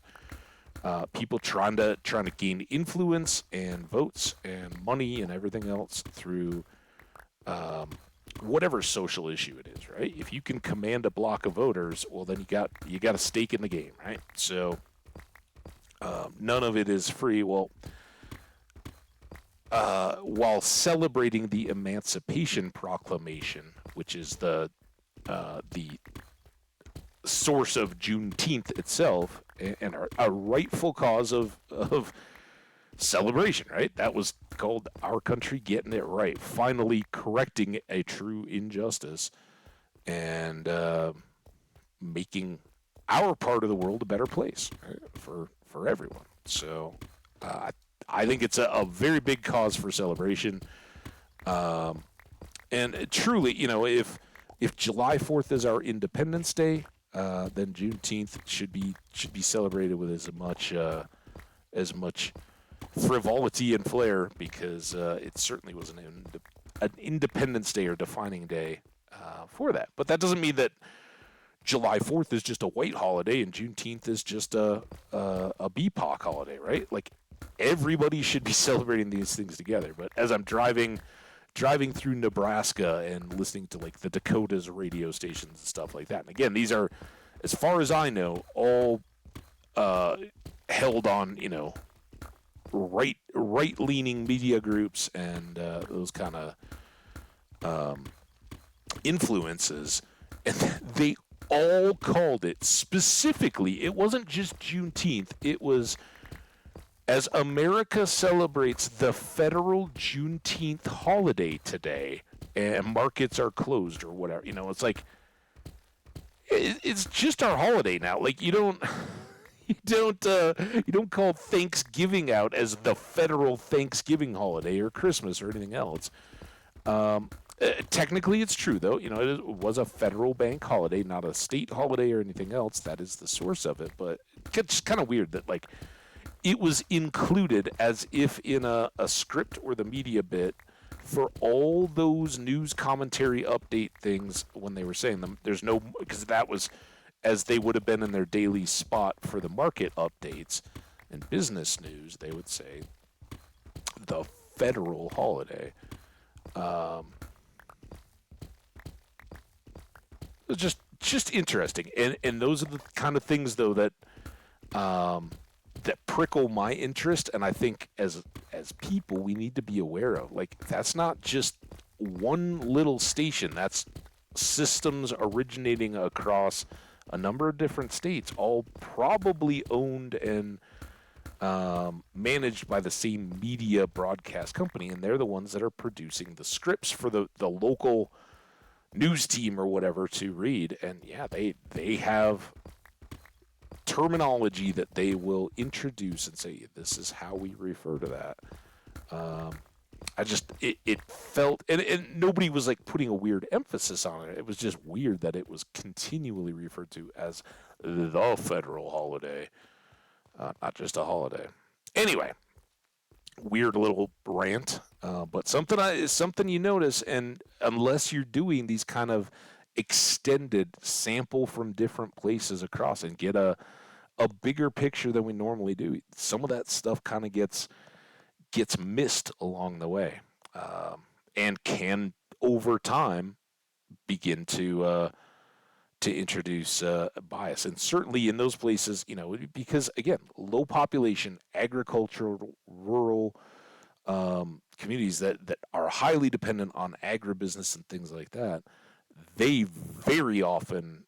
people trying to gain influence and votes and money and everything else through whatever social issue it is, right? If you can command a block of voters, well, then you got a stake in the game, right? So none of it is free. Well, while celebrating the Emancipation Proclamation, which is the source of Juneteenth itself, and a rightful cause of celebration, right? That was called our country getting it right, finally correcting a true injustice, and making our part of the world a better place, right? for everyone. So I think it's a very big cause for celebration. And truly, if July 4th is our Independence Day, then Juneteenth should be celebrated with as much frivolity and flair, because it certainly was an Independence Day or defining day for that. But that doesn't mean that July 4th is just a white holiday and Juneteenth is just a BIPOC holiday, right? Like, everybody should be celebrating these things together. But as I'm driving through Nebraska and listening to like the Dakotas radio stations and stuff like that, and again, these are, as far as I know, all held on right-leaning media groups and those kind of influences, and they all called it specifically. It wasn't just Juneteenth. It was As America celebrates the federal Juneteenth holiday today, and markets are closed or whatever, it's like it's just our holiday now. Like you don't call Thanksgiving out as the federal Thanksgiving holiday or Christmas or anything else. Technically, it's true though. It was a federal bank holiday, not a state holiday or anything else. That is the source of it. But it's kind of weird that like it was included as if in a script or the media bit for all those news commentary update things when they were saying them. There's no, because that was as they would have been in their daily spot for the market updates and business news. They would say the federal holiday. It's just interesting, and those are the kind of things though that that prickle my interest, and I think as people we need to be aware of. Like that's not just one little station. That's systems originating across a number of different states, all probably owned and managed by the same media broadcast company, and they're the ones that are producing the scripts for the local news team or whatever to read. And yeah, they have terminology that they will introduce and say, this is how we refer to that. It felt, and nobody was like putting a weird emphasis on it. It was just weird that it was continually referred to as the federal holiday, not just a holiday. Anyway, weird little rant, but something you notice, and unless you're doing these kind of extended sample from different places across and get a bigger picture than we normally do, some of that stuff kind of gets missed along the way, and can over time begin to introduce bias. And certainly in those places, because again, low population, agricultural, rural communities that are highly dependent on agribusiness and things like that, they very often,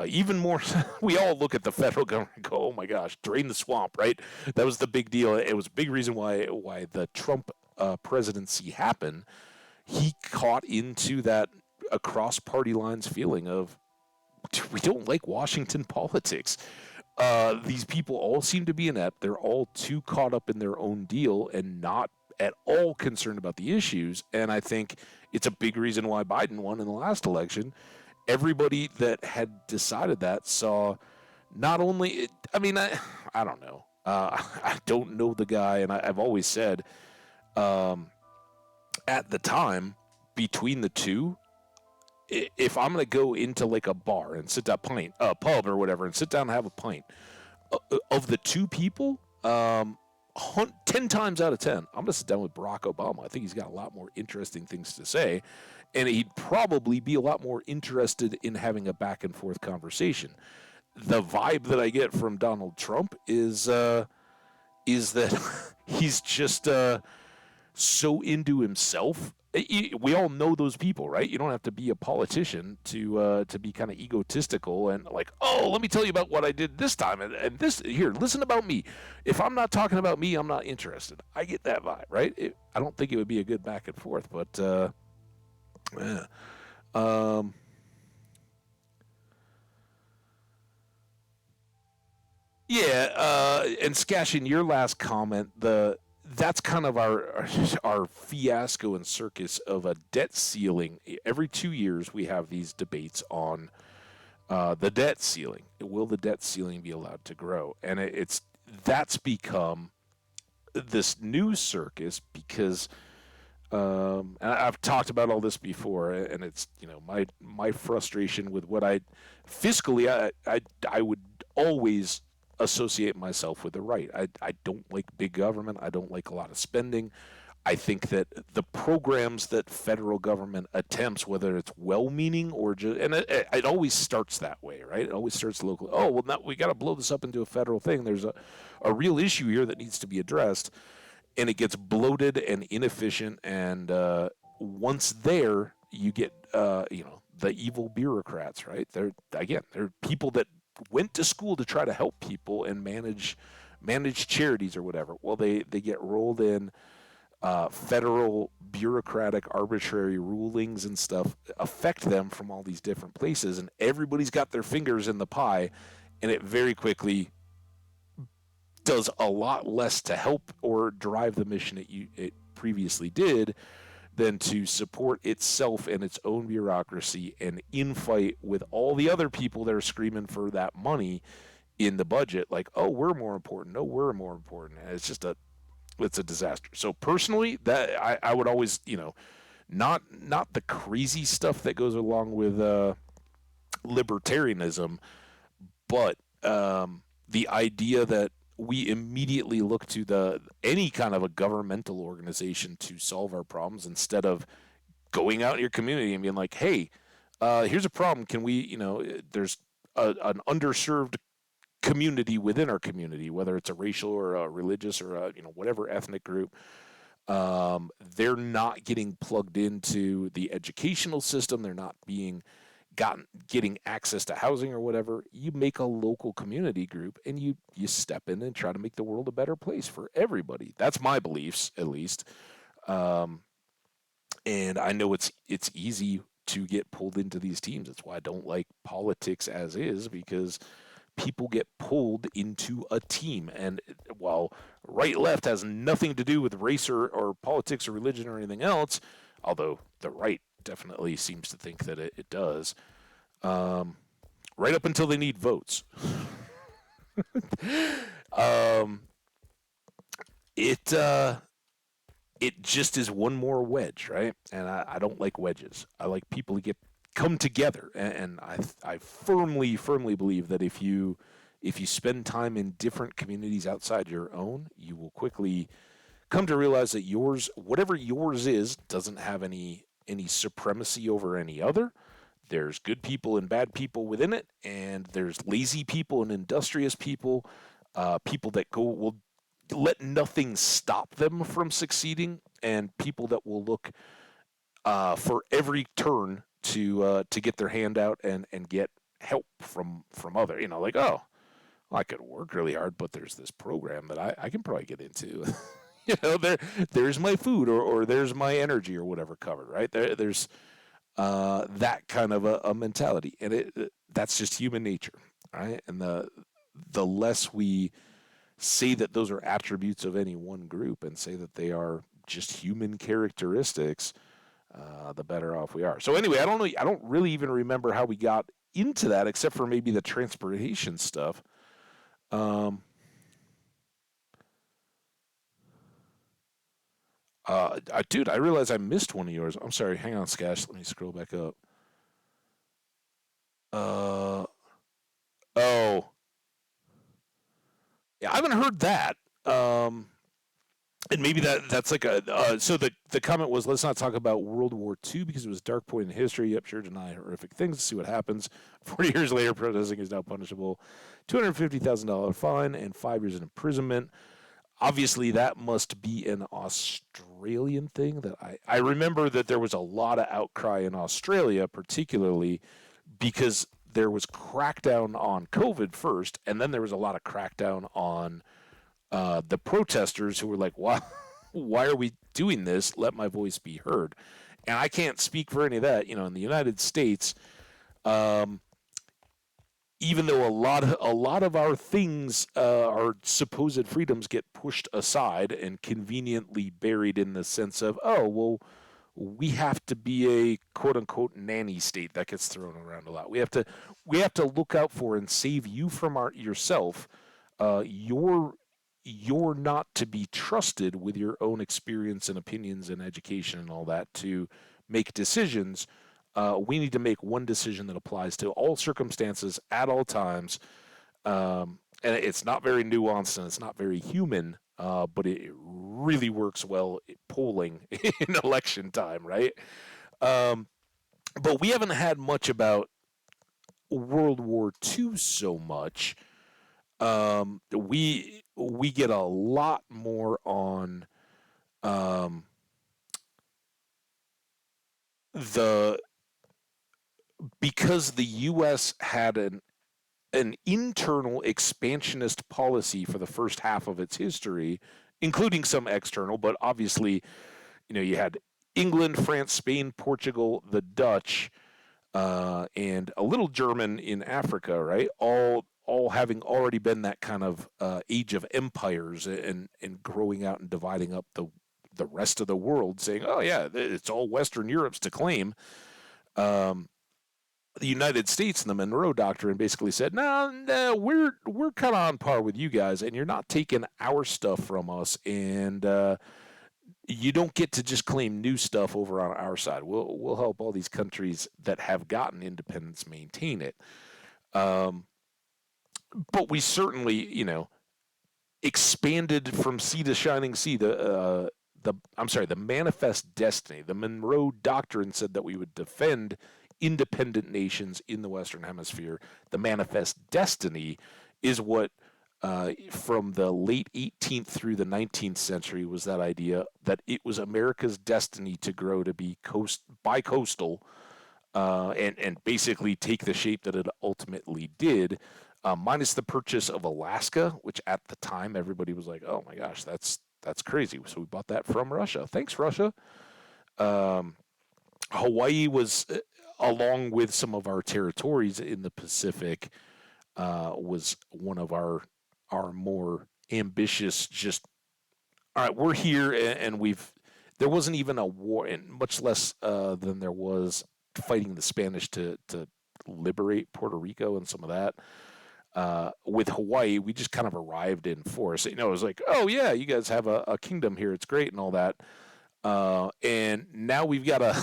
even more, we all look at the federal government and go, oh my gosh, drain the swamp, right? That was the big deal. It was a big reason why the Trump presidency happened. He caught into that across party lines feeling of, we don't like Washington politics. These people all seem to be inept. They're all too caught up in their own deal and not at all concerned about the issues. And I think it's a big reason why Biden won in the last election. Everybody that had decided that saw not only, I don't know. I don't know the guy, and I've always said, at the time, between the two, if I'm going to go into like a bar and sit down, pub or whatever, and sit down and have a pint, of the two people, 10 times out of 10, I'm going to sit down with Barack Obama. I think he's got a lot more interesting things to say, and he'd probably be a lot more interested in having a back and forth conversation. The vibe that I get from Donald Trump is that he's just so into himself. We all know those people, right? You don't have to be a politician to be kind of egotistical and like, oh, let me tell you about what I did this time and this here. Listen about me. If I'm not talking about me, I'm not interested. I get that vibe, right? I don't think it would be a good back and forth, but yeah. And Skash, in your last comment, that's kind of our fiasco and circus of a debt ceiling. Every 2 years, we have these debates on the debt ceiling. Will the debt ceiling be allowed to grow? And that's become this news circus because, and I've talked about all this before, and it's my frustration with what fiscally I would always associate myself with the right. I don't like big government. I don't like a lot of spending. I think that the programs that federal government attempts, whether it's well-meaning or just, and it always starts that way, right? It always starts locally. Oh, well, now we got to blow this up into a federal thing. There's a real issue here that needs to be addressed, and it gets bloated and inefficient. And once there, you get the evil bureaucrats, right? They're people that went to school to try to help people and manage managed charities or whatever. Well, they get rolled in. Federal bureaucratic arbitrary rulings and stuff affect them from all these different places, and everybody's got their fingers in the pie, and it very quickly does a lot less to help or drive the mission it previously did than to support itself and its own bureaucracy and infight with all the other people that are screaming for that money in the budget. Like, oh, we're more important. No, we're more important. And it's a disaster. So personally, that I would always, not the crazy stuff that goes along with libertarianism, but the idea that we immediately look to any kind of a governmental organization to solve our problems instead of going out in your community and being like, hey, here's a problem. Can we, there's an underserved community within our community, whether it's a racial or a religious or a, whatever ethnic group. They're not getting plugged into the educational system. They're not getting access to housing or whatever. You make a local community group and you step in and try to make the world a better place for everybody. That's my beliefs, at least. And I know it's easy to get pulled into these teams. That's why I don't like politics as is, because people get pulled into a team. And while right left has nothing to do with race or politics or religion or anything else, although the right definitely seems to think that it does, right up until they need votes. um, it just is one more wedge, right? And I don't like wedges. I like people to come together, and I firmly believe that if you spend time in different communities outside your own, you will quickly come to realize that whatever yours is, doesn't have any supremacy over any other. There's good people and bad people within it, and there's lazy people and industrious people, people that will let nothing stop them from succeeding, and people that will look for every turn to get their hand out and get help from other. Like, oh, I could work really hard, but there's this program that I can probably get into. There's my food or there's my energy or whatever covered, right? There's that kind of a mentality, and that's just human nature, right? And the less we say that those are attributes of any one group and say that they are just human characteristics, the better off we are. So anyway, I don't really even remember how we got into that, except for maybe the transportation stuff. Dude, I realize I missed one of yours. I'm sorry. Hang on, Skash. Let me scroll back up. Oh, yeah, I haven't heard that. And maybe that's like so the comment was, let's not talk about World War II because it was a dark point in history. Yep, sure, deny horrific things, see what happens. 40 years later, protesting is now punishable. $250,000 fine and 5 years in imprisonment. Obviously, that must be an Australian thing. That I remember that there was a lot of outcry in Australia, particularly because there was crackdown on COVID first, and then there was a lot of crackdown on the protesters who were like, why are we doing this? Let my voice be heard. And I can't speak for any of that. In the United States, even though a lot of our things, our supposed freedoms, get pushed aside and conveniently buried in the sense of, oh, well, we have to be a quote unquote nanny state. That gets thrown around a lot. We have to look out for and save you from yourself. You're not to be trusted with your own experience and opinions and education and all that to make decisions. We need to make one decision that applies to all circumstances at all times. And it's not very nuanced and it's not very human, but it really works well polling in election time, right? But we haven't had much about World War II so much. We get a lot more on the because the U.S. had an internal expansionist policy for the first half of its history, including some external, but obviously, you had England, France, Spain, Portugal, the Dutch, and a little German in Africa, right? All having already been that kind of age of empires and growing out and dividing up the rest of the world, saying, "Oh yeah, it's all Western Europe's to claim." Um, the United States and the Monroe Doctrine basically said, "No, we're kind of on par with you guys, and you're not taking our stuff from us, and you don't get to just claim new stuff over on our side. We'll help all these countries that have gotten independence maintain it." But we certainly, expanded from sea to shining sea. The manifest destiny. The Monroe Doctrine said that we would defend independent nations in the Western Hemisphere. The manifest destiny is what, from the late 18th through the 19th century, was that idea that it was America's destiny to grow to be bi-coastal, and basically take the shape that it ultimately did, minus the purchase of Alaska, which at the time everybody was like, "Oh my gosh, that's crazy." So we bought that from Russia. Thanks, Russia. Hawaii was, along with some of our territories in the Pacific, was one of our more ambitious. Just, all right, we're here, and there wasn't even a war, and much less than there was fighting the Spanish to liberate Puerto Rico and some of that. With Hawaii, we just kind of arrived in force. It was like, "Oh yeah, you guys have a kingdom here. It's great and all that." And now we've got a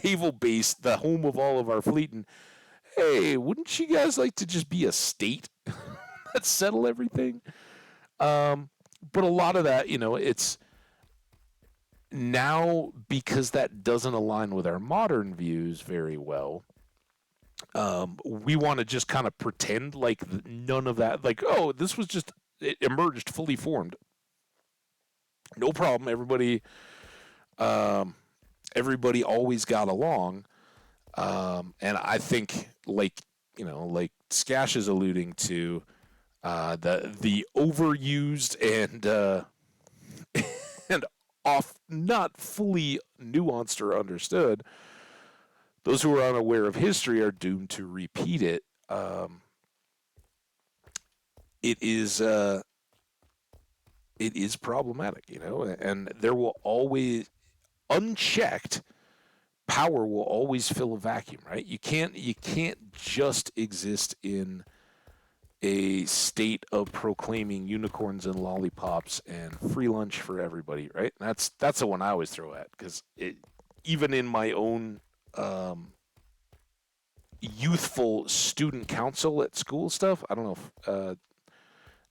naval base, the home of all of our fleet. And hey, wouldn't you guys like to just be a state that settle everything? But a lot of that, it's now, because that doesn't align with our modern views very well. We want to just kind of pretend like none of that, like, "Oh, this was just, it emerged fully formed. No problem. Everybody always got along." And I think, like Skash is alluding to, the overused and and off not fully nuanced or understood. Those who are unaware of history are doomed to repeat it. It is problematic, and there will always, unchecked, power will always fill a vacuum, right? You can't just exist in a state of proclaiming unicorns and lollipops and free lunch for everybody, right? And that's the one I always throw at, because even in my own youthful student council at school stuff, I don't know if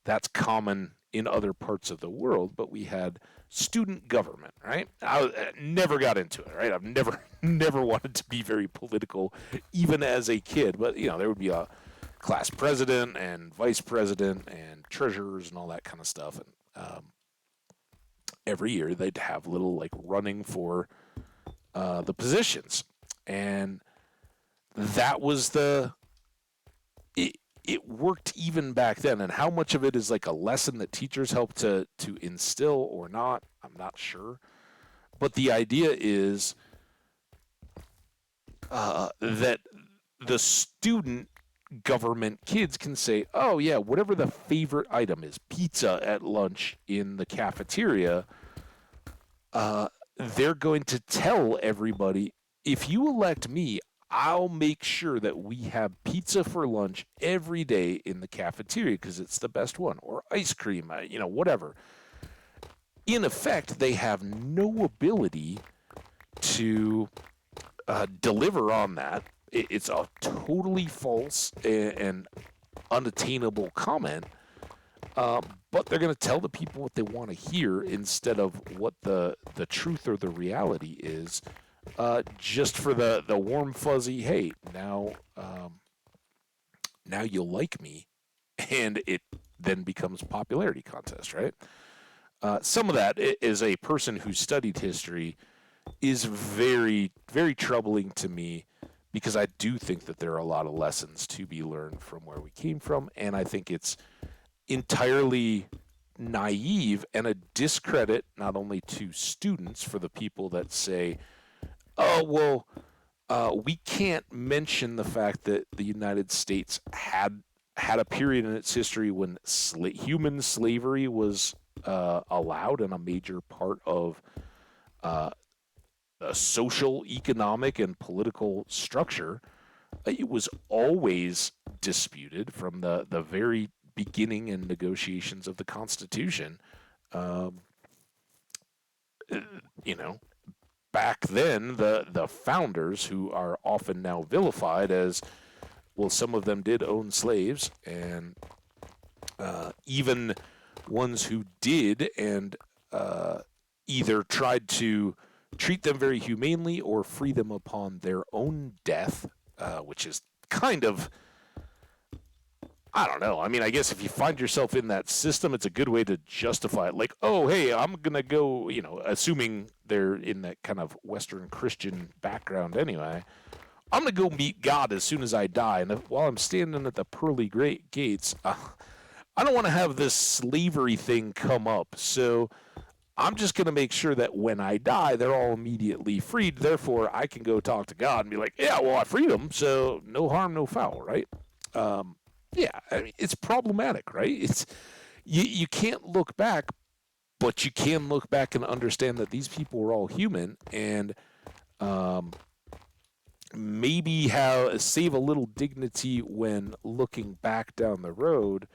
that's common in other parts of the world, but we had student government, right? I never got into it, right? I've never wanted to be very political, even as a kid. But there would be a class president and vice president and treasurers and all that kind of stuff, and every year they'd have little, like, running for the positions, and that was it worked even back then. And how much of it is like a lesson that teachers help to instill or not, I'm not sure. But the idea is that the student government kids can say, "Oh yeah, whatever the favorite item is, pizza at lunch in the cafeteria," they're going to tell everybody, "If you elect me, I'll make sure that we have pizza for lunch every day in the cafeteria because it's the best one," or ice cream, whatever. In effect, they have no ability to deliver on that. It's a totally false and unattainable comment, but they're going to tell the people what they want to hear instead of what the truth or the reality is. Just for the warm fuzzy, hey, now you'll like me, and it then becomes a popularity contest, right? Some of that, as a person who studied history, is very, very troubling to me, because I do think that there are a lot of lessons to be learned from where we came from, and I think it's entirely naive and a discredit not only to students for the people that say, oh, well, we can't mention the fact that the United States had a period in its history when human slavery was allowed and a major part of uh, a social, economic, and political structure. It was always disputed from the very beginning and negotiations of the Constitution. Um, you know, back then, the founders, who are often now vilified as, well, some of them did own slaves, and even ones who did and either tried to treat them very humanely or free them upon their own death, which is kind of, I don't know. I mean, I guess if you find yourself in that system, it's a good way to justify it. Like, oh, hey, I'm going to go, assuming they're in that kind of Western Christian background anyway, I'm going to go meet God as soon as I die. And while I'm standing at the pearly great gates, I don't want to have this slavery thing come up. So I'm just going to make sure that when I die, they're all immediately freed. Therefore, I can go talk to God and be like, yeah, well, I freed them. So no harm, no foul, right? Yeah, I mean, it's problematic, right? It's you can't look back, but you can look back and understand that these people were all human, and maybe save a little dignity when looking back down the road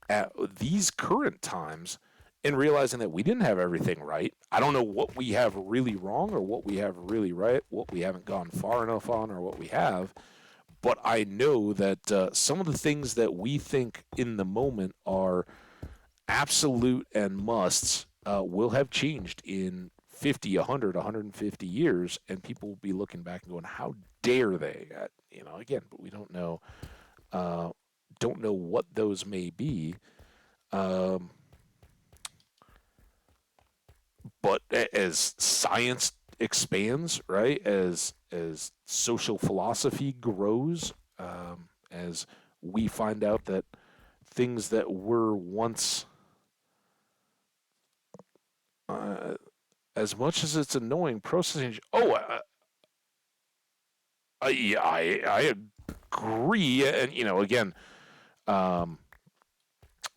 at these current times and realizing that we didn't have everything right. I don't know what we have really wrong or what we have really right, what we haven't gone far enough on or what we have. But I know that some of the things that we think in the moment are absolute and musts will have changed in 50, 100, 150 years, and people will be looking back and going, how dare they? Again, but we don't know what those may be. But as science expands, right, as social philosophy grows, as we find out that things that were once, as much as it's annoying, processing. Oh, I agree, and again,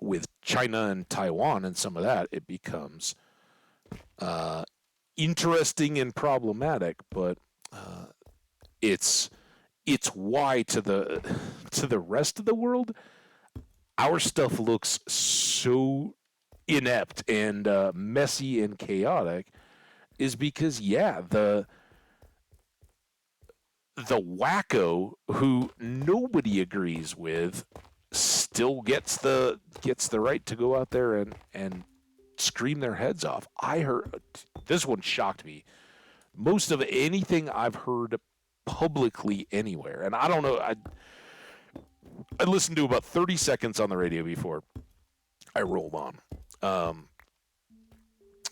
with China and Taiwan and some of that, it becomes interesting and problematic, but it's why to the rest of the world, our stuff looks so inept and messy and chaotic, is because the wacko who nobody agrees with still gets the right to go out there and scream their heads off. I heard this one shocked me. Most of anything I've heard publicly anywhere, and I don't know. I listened to about 30 seconds on the radio before I rolled on.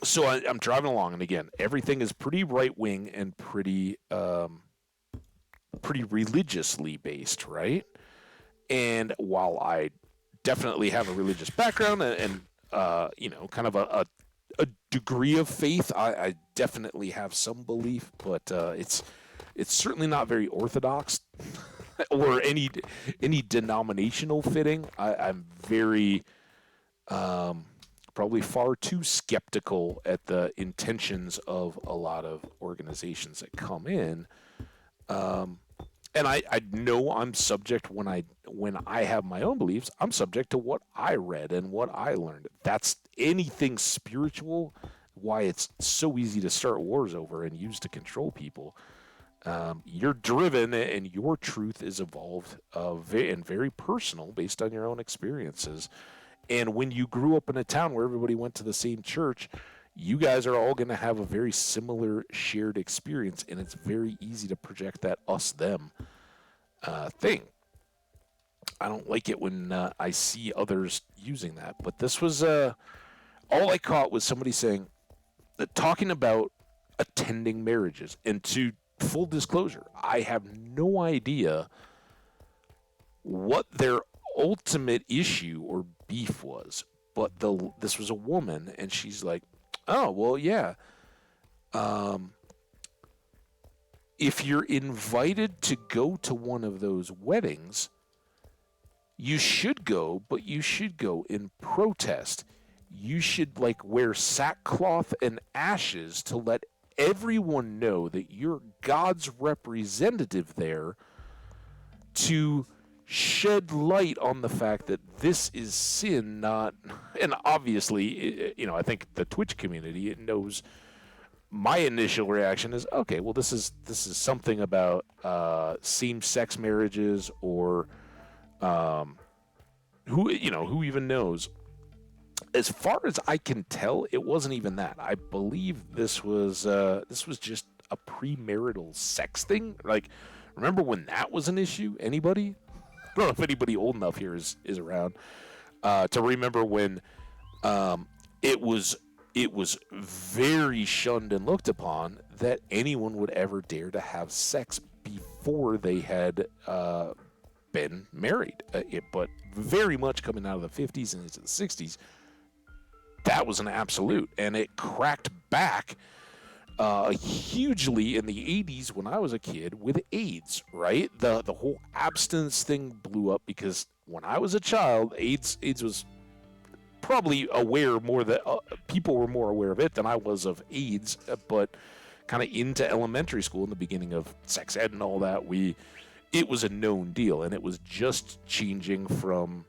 So I'm driving along, and again, everything is pretty right wing and pretty religiously based, right? And while I definitely have a religious background and kind of a degree of faith, I definitely have some belief, but it's certainly not very orthodox or any denominational fitting. I'm very probably far too skeptical at the intentions of a lot of organizations that come in. And I know I'm subject when I have my own beliefs. I'm subject to what I read and what I learned. That's anything spiritual. Why it's so easy to start wars over and use to control people. You're driven, and your truth is evolved and very personal based on your own experiences. And when you grew up in a town where everybody went to the same church, you guys are all going to have a very similar shared experience, and it's very easy to project that us-them thing. I don't like it when I see others using that, but this was all I caught was somebody saying, talking about attending marriages, and to full disclosure, I have no idea what their ultimate issue or beef was. But this was a woman, and she's like, "Oh, well, yeah. Um, if you're invited to go to one of those weddings, you should go, but you should go in protest. You should like wear sackcloth and ashes to let everyone know that you're God's representative there, to shed light on the fact that this is sin, not..." And obviously, I think the Twitch community, it knows my initial reaction is, okay, well, this is something about same-sex marriages, or who even knows. As far as I can tell, it wasn't even that. I believe this was just a premarital sex thing. Like, remember when that was an issue? Anybody? I don't know if anybody old enough here is around to remember when it was very shunned and looked upon that anyone would ever dare to have sex before they had been married. But very much coming out of the 50s and into the 60s, that was an absolute, and it cracked back hugely in the 80s when I was a kid with AIDS, right? The whole abstinence thing blew up because when I was a child, AIDS was probably aware more that people were more aware of it than I was of AIDS, but kind of into elementary school in the beginning of sex ed and all that, it was a known deal, and it was just changing from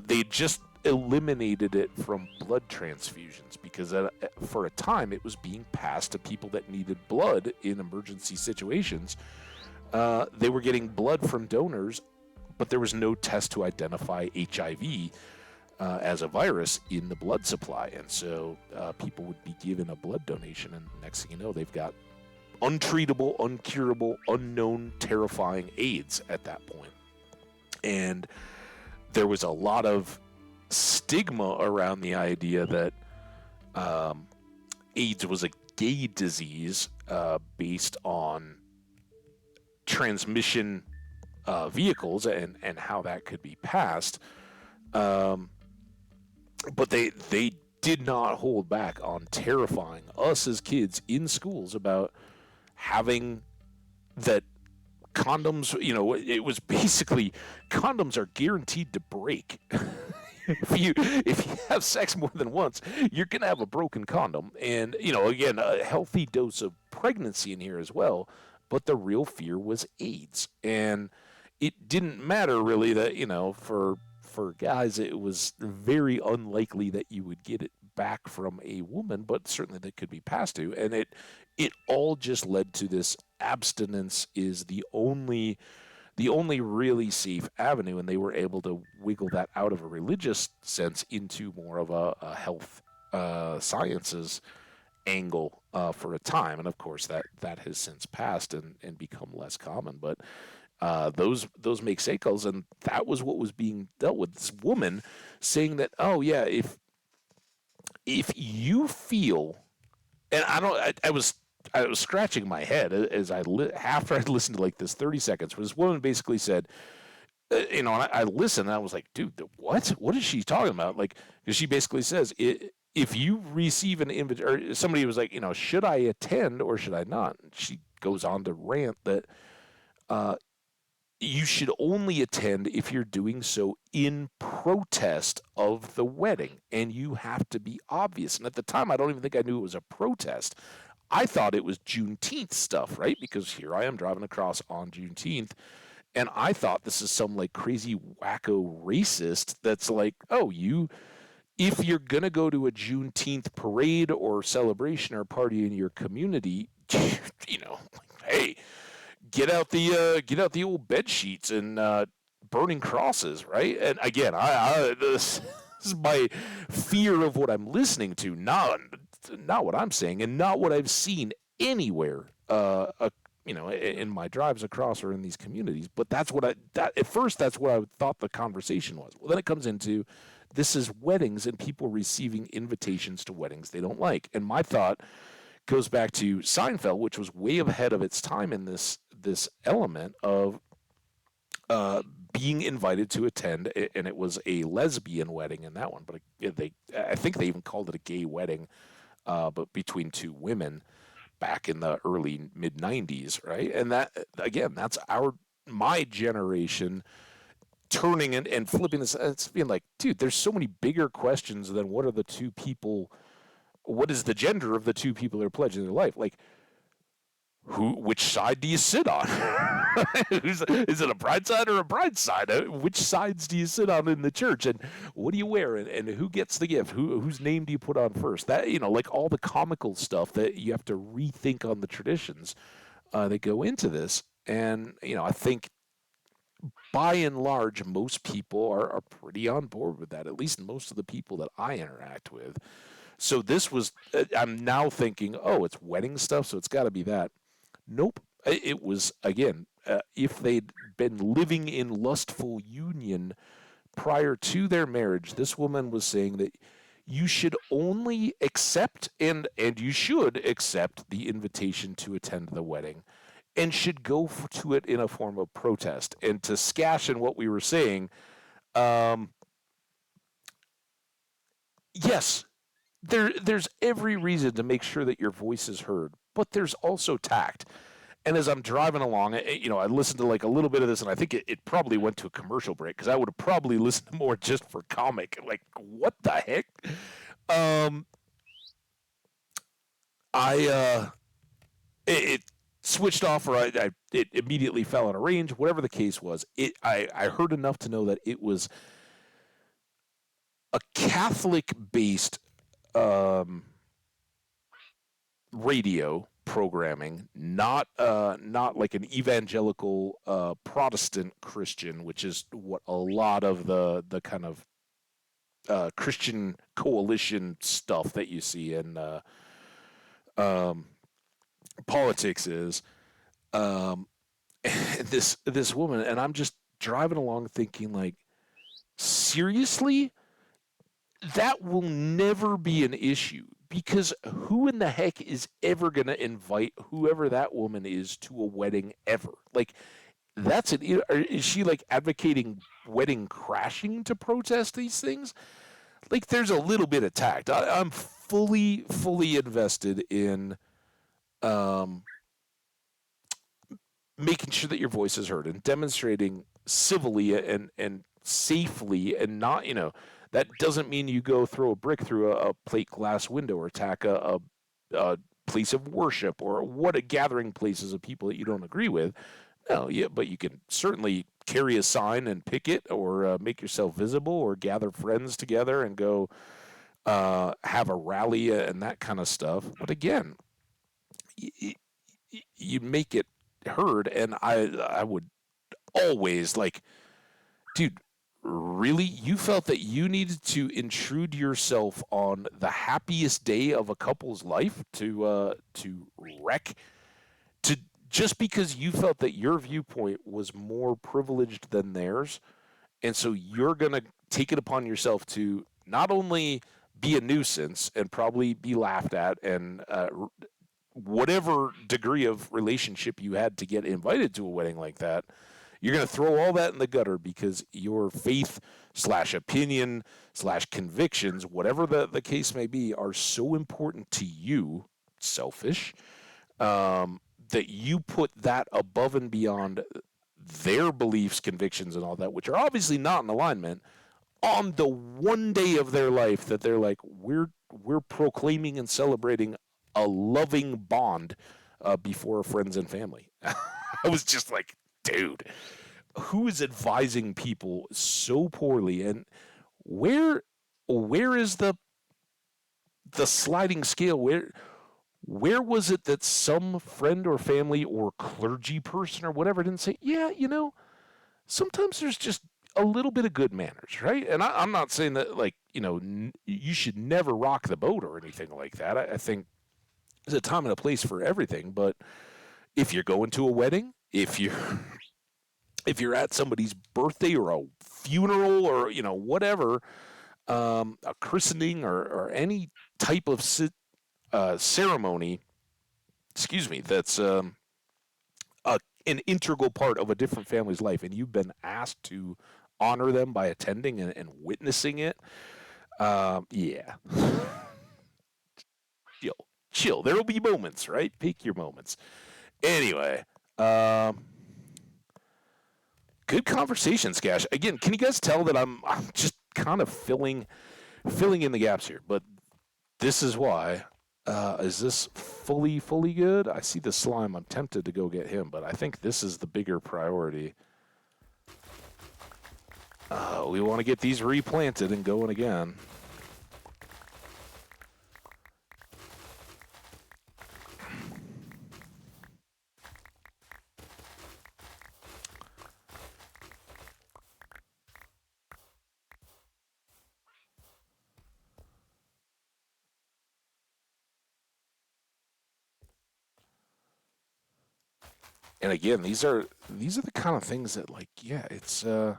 they just eliminated it from blood transfusions, because for a time it was being passed to people that needed blood in emergency situations. They were getting blood from donors, but there was no test to identify HIV as a virus in the blood supply, and so people would be given a blood donation, and next thing you know, they've got untreatable, uncurable, unknown, terrifying AIDS at that point. And there was a lot of stigma around the idea that AIDS was a gay disease based on transmission vehicles and how that could be passed. But they did not hold back on terrifying us as kids in schools about having that condoms, it was basically condoms are guaranteed to break. If you have sex more than once, you're going to have a broken condom. And, again, a healthy dose of pregnancy in here as well. But the real fear was AIDS. And it didn't matter really that, for guys, it was very unlikely that you would get it back from a woman, but certainly that could be passed to. And it all just led to this abstinence is the only really safe avenue, and they were able to wiggle that out of a religious sense into more of a health sciences angle for a time. And of course that has since passed and become less common. But those make cycles, and that was what was being dealt with. This woman saying that, oh yeah, if you feel, and I was scratching my head as after I'd listened to like this 30 seconds, where this woman basically said, and I listened, and I was like, dude, what is she talking about? Like, because she basically says, if you receive an invitation, or somebody was like, should I attend or should I not? And she goes on to rant that you should only attend if you're doing so in protest of the wedding, and you have to be obvious. And at the time, I don't even think I knew it was a protest. I thought it was Juneteenth stuff, right? Because here I am driving across on Juneteenth, and I thought this is some like crazy wacko racist that's like, oh, if you're gonna go to a Juneteenth parade or celebration or party in your community, hey, get out the old bed sheets and burning crosses, right? And again, this is my fear of what I'm listening to, not what I'm saying, and not what I've seen anywhere, in my drives across or in these communities. But at first that's what I thought the conversation was. Well, then it comes into, this is weddings and people receiving invitations to weddings they don't like. And my thought goes back to Seinfeld, which was way ahead of its time in this element of uh, being invited to attend, and it was a lesbian wedding in that one, but I think they even called it a gay wedding, but between two women back in the early mid '90s, right? And that again, that's my generation turning and flipping this. It's being like, dude, there's so many bigger questions than what are the two people, what is the gender of the two people that are pledging their life? Like, which side do you sit on? Is it a bride side or a bride side? Which sides do you sit on in the church? And what do you wear? And who gets the gift? Whose name do you put on first? That, like all the comical stuff that you have to rethink on the traditions that go into this. And, I think by and large, most people are pretty on board with that, at least most of the people that I interact with. So this was, I'm now thinking, oh, it's wedding stuff, so it's got to be that. Nope. It was, again, if they'd been living in lustful union prior to their marriage, this woman was saying that you should only accept and you should accept the invitation to attend the wedding and should go to it in a form of protest. And to scash in what we were saying, um, yes, there's every reason to make sure that your voice is heard, but there's also tact. And as I'm driving along, I listened to like a little bit of this, and I think it probably went to a commercial break because I would have probably listened more just for comic. Like, what the heck? Um, I it switched off, or it immediately fell out of range. Whatever the case was, I heard enough to know that it was a Catholic-based um, radio programming, not like an evangelical Protestant Christian, which is what a lot of the kind of Christian coalition stuff that you see in um, politics is. Um, this woman, and I'm just driving along thinking like, seriously, that will never be an issue because who in the heck is ever going to invite whoever that woman is to a wedding ever? Like, is she like advocating wedding crashing to protest these things? Like, there's a little bit of tact. I'm fully invested in um, making sure that your voice is heard and demonstrating civilly and safely and not, that doesn't mean you go throw a brick through a plate glass window or attack a place of worship or what a gathering places of people that you don't agree with. No, yeah, but you can certainly carry a sign and picket or make yourself visible or gather friends together and go have a rally and that kind of stuff. But again, you make it heard, and I would always like, dude, really? You felt that you needed to intrude yourself on the happiest day of a couple's life to wreck to just because you felt that your viewpoint was more privileged than theirs, and so you're gonna take it upon yourself to not only be a nuisance and probably be laughed at and whatever degree of relationship you had to get invited to a wedding like that, you're going to throw all that in the gutter because your faith slash opinion slash convictions, whatever the case may be, are so important to you, selfish, that you put that above and beyond their beliefs, convictions, and all that, which are obviously not in alignment, on the one day of their life that they're like, we're proclaiming and celebrating a loving bond before friends and family. I was just like, dude, who is advising people so poorly, and where is the sliding scale? Where was it that some friend or family or clergy person or whatever didn't say, yeah, sometimes there's just a little bit of good manners, right? And I'm not saying that like, you should never rock the boat or anything like that. I think there's a time and a place for everything, but if you're going to a wedding, if you're at somebody's birthday or a funeral or whatever, a christening or any type of ceremony, excuse me, that's a, an integral part of a different family's life, and you've been asked to honor them by attending and witnessing it. Yeah, chill, chill. There will be moments, right? Pick your moments. Anyway, um, good conversation, Skash. Again, can you guys tell that I'm just kind of filling in the gaps here? But this is why. Is this fully good? I see the slime. I'm tempted to go get him, but I think this is the bigger priority. We want to get these replanted and going again. And again, these are the kind of things that, like, yeah, it's the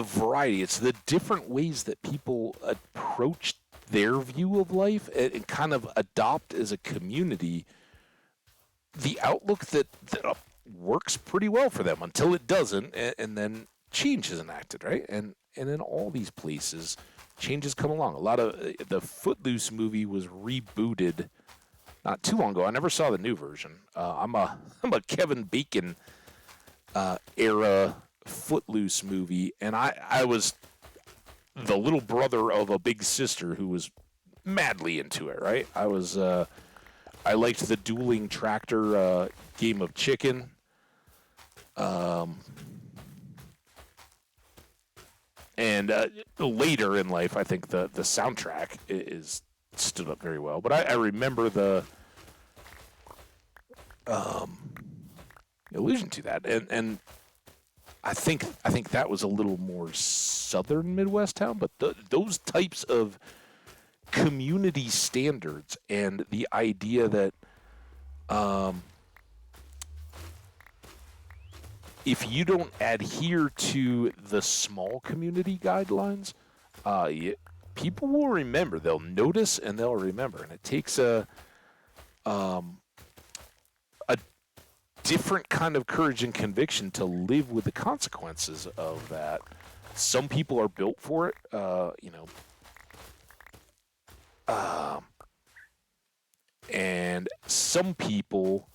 variety, it's the different ways that people approach their view of life and kind of adopt as a community the outlook that works pretty well for them until it doesn't, and then change is enacted, right? And in all these places, changes come along. A lot of the Footloose movie was rebooted not too long ago. I never saw the new version. I'm a Kevin Bacon era Footloose movie, and I was the little brother of a big sister who was madly into it. Right? I liked the dueling tractor game of chicken. And later in life, I think the soundtrack is stood up very well. But I remember the allusion to that, and I think that was a little more southern Midwest town. But those types of community standards and the idea that if you don't adhere to the small community guidelines, people will remember. They'll notice and they'll remember. And it takes a different kind of courage and conviction to live with the consequences of that. Some people are built for it, and some people,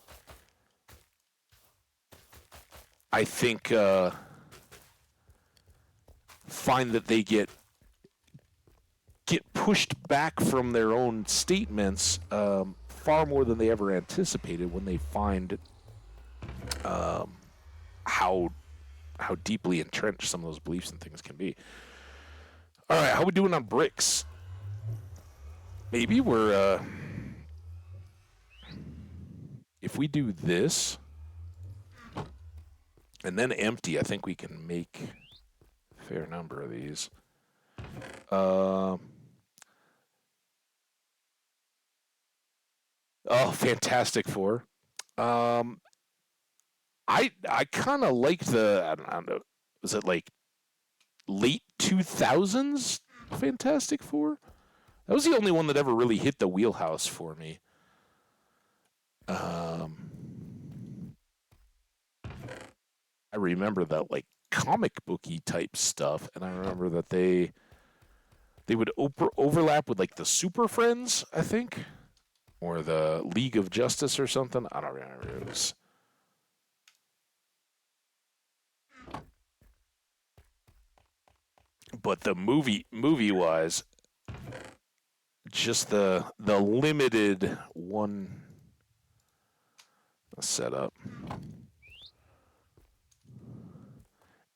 I think, find that they get pushed back from their own statements far more than they ever anticipated when they find how deeply entrenched some of those beliefs and things can be. All right, how we doing on bricks? Maybe we're if we do this and then empty, I think we can make a fair number of these. Oh, Fantastic Four. I kind of liked I don't know, was it like late 2000s Fantastic Four? That was the only one that ever really hit the wheelhouse for me. I remember that, like, comic booky type stuff, and I remember that they would overlap with, like, the Super Friends, I think, or the League of Justice or something. I don't remember. It was. But the movie wise, just the limited one setup,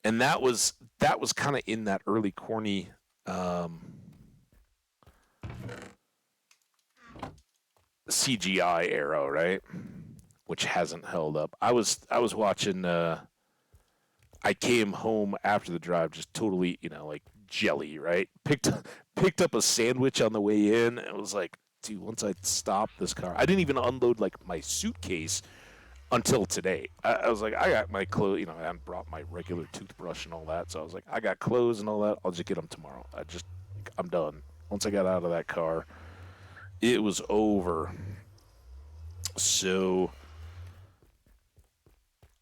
and that was kind of in that early corny CGI era, right? Which hasn't held up. I was watching. I came home after the drive, just totally, like jelly, right? Picked up a sandwich on the way in, and it was like, dude, once I stopped this car, I didn't even unload like my suitcase until today. I was like, I got my clothes, I hadn't brought my regular toothbrush and all that. So I was like, I got clothes and all that. I'll just get them tomorrow. I'm done. Once I got out of that car, it was over. So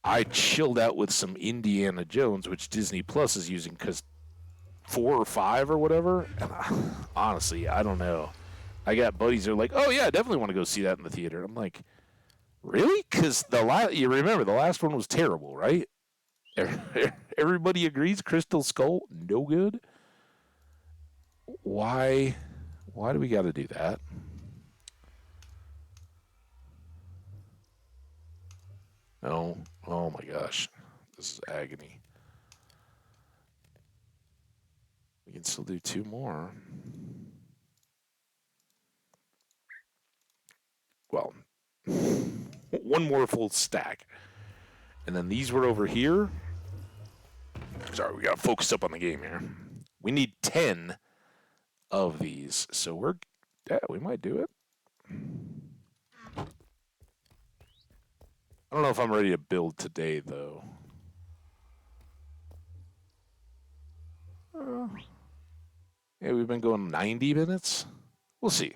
I chilled out with some Indiana Jones, which Disney Plus is using because 4 or 5 or whatever. And honestly, I don't know. I got buddies that are like, oh, yeah, I definitely want to go see that in the theater. I'm like, really? Because you remember the last one was terrible, right? Everybody agrees Crystal Skull, no good. Why do we got to do that? Oh my gosh. This is agony. We can still do 2 more. Well, 1 more full stack. And then these were over here. Sorry, we got to focus up on the game here. We need 10 of these. So we might do it. I don't know if I'm ready to build today, though. Yeah, we've been going 90 minutes. We'll see.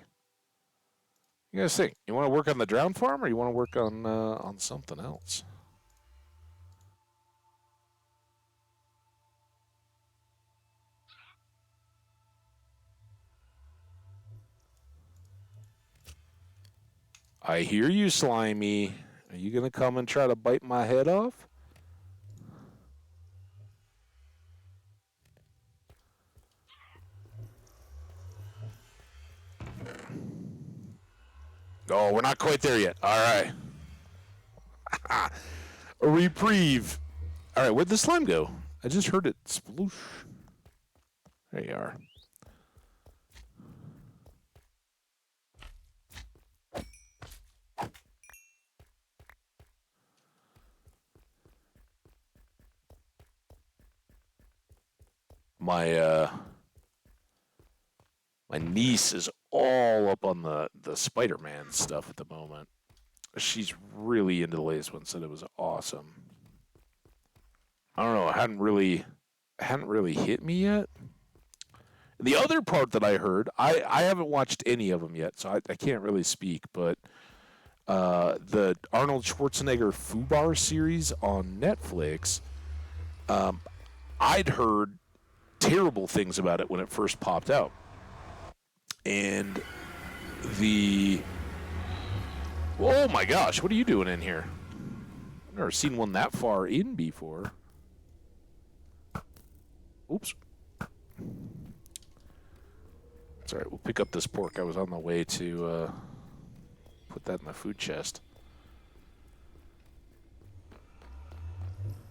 You guys think? You want to work on the drown farm, or you want to work on something else? I hear you, Slimy. Are you gonna come and try to bite my head off? Oh, we're not quite there yet. All right. A reprieve. All right, where'd the slime go? I just heard it sploosh. There you are. My niece is all up on the Spider-Man stuff at the moment. She's really into the latest one. Said it was awesome. I don't know. It hadn't really hit me yet. The other part that I heard, I haven't watched any of them yet, so I can't really speak. But the Arnold Schwarzenegger Fubar series on Netflix, I'd heard terrible things about it when it first popped out, and oh my gosh, what are you doing in here? I've never seen one that far in before. Oops. It's all right. We'll pick up this pork. I was on the way to put that in the food chest.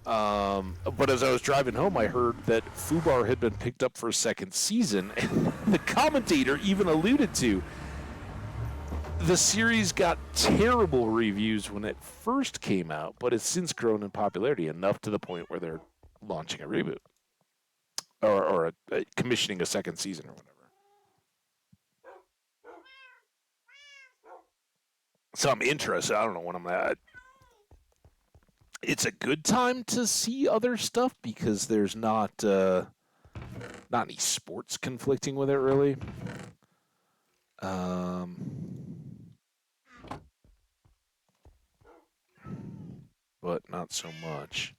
But as I was driving home, I heard that Fubar had been picked up for a second season, and the commentator even alluded to the series got terrible reviews when it first came out, but it's since grown in popularity enough to the point where they're launching a reboot or commissioning a second season or whatever. So I'm interested. I don't know when I'm at. It's a good time to see other stuff because there's not any sports conflicting with it really. But not so much.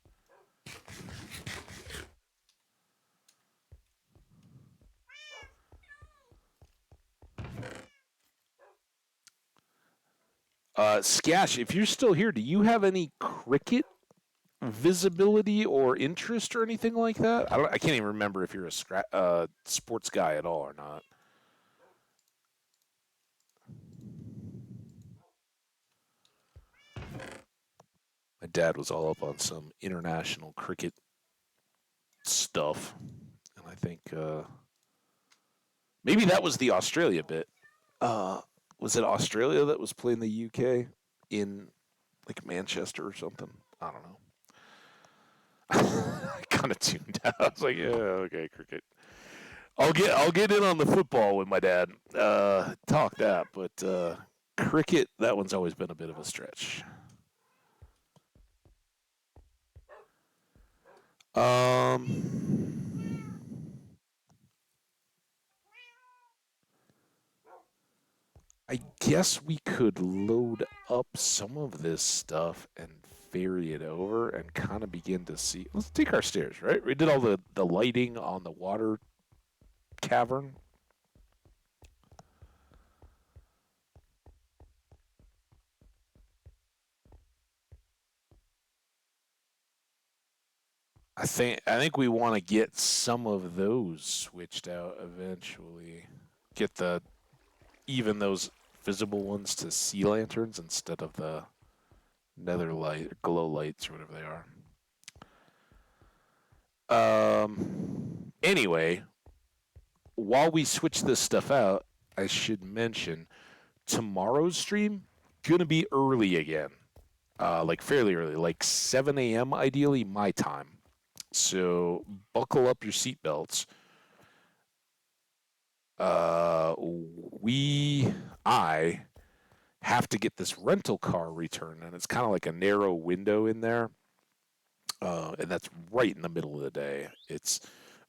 Skash, if you're still here, do you have any cricket visibility or interest or anything like that? I can't even remember if you're a sports guy at all or not. My dad was all up on some international cricket stuff, and I think maybe that was the Australia bit. Was it Australia that was playing the UK in like Manchester or something? I don't know. I kind of tuned out. I was like, yeah, okay, cricket. I'll get in on the football with my dad. Talk that, but cricket, that one's always been a bit of a stretch. Um, I guess we could load up some of this stuff and ferry it over and kind of begin to see. Let's take our stairs, right? We did all the lighting on the water cavern. I think we want to get some of those switched out eventually. Get the even those visible ones to sea lanterns instead of the nether light glow lights or whatever they are. Anyway, while we switch this stuff out, I should mention tomorrow's stream gonna be early again. Like fairly early, like 7 a.m. ideally my time. So buckle up your seatbelts. I have to get this rental car returned, and it's kind of like a narrow window in there, and that's right in the middle of the day. It's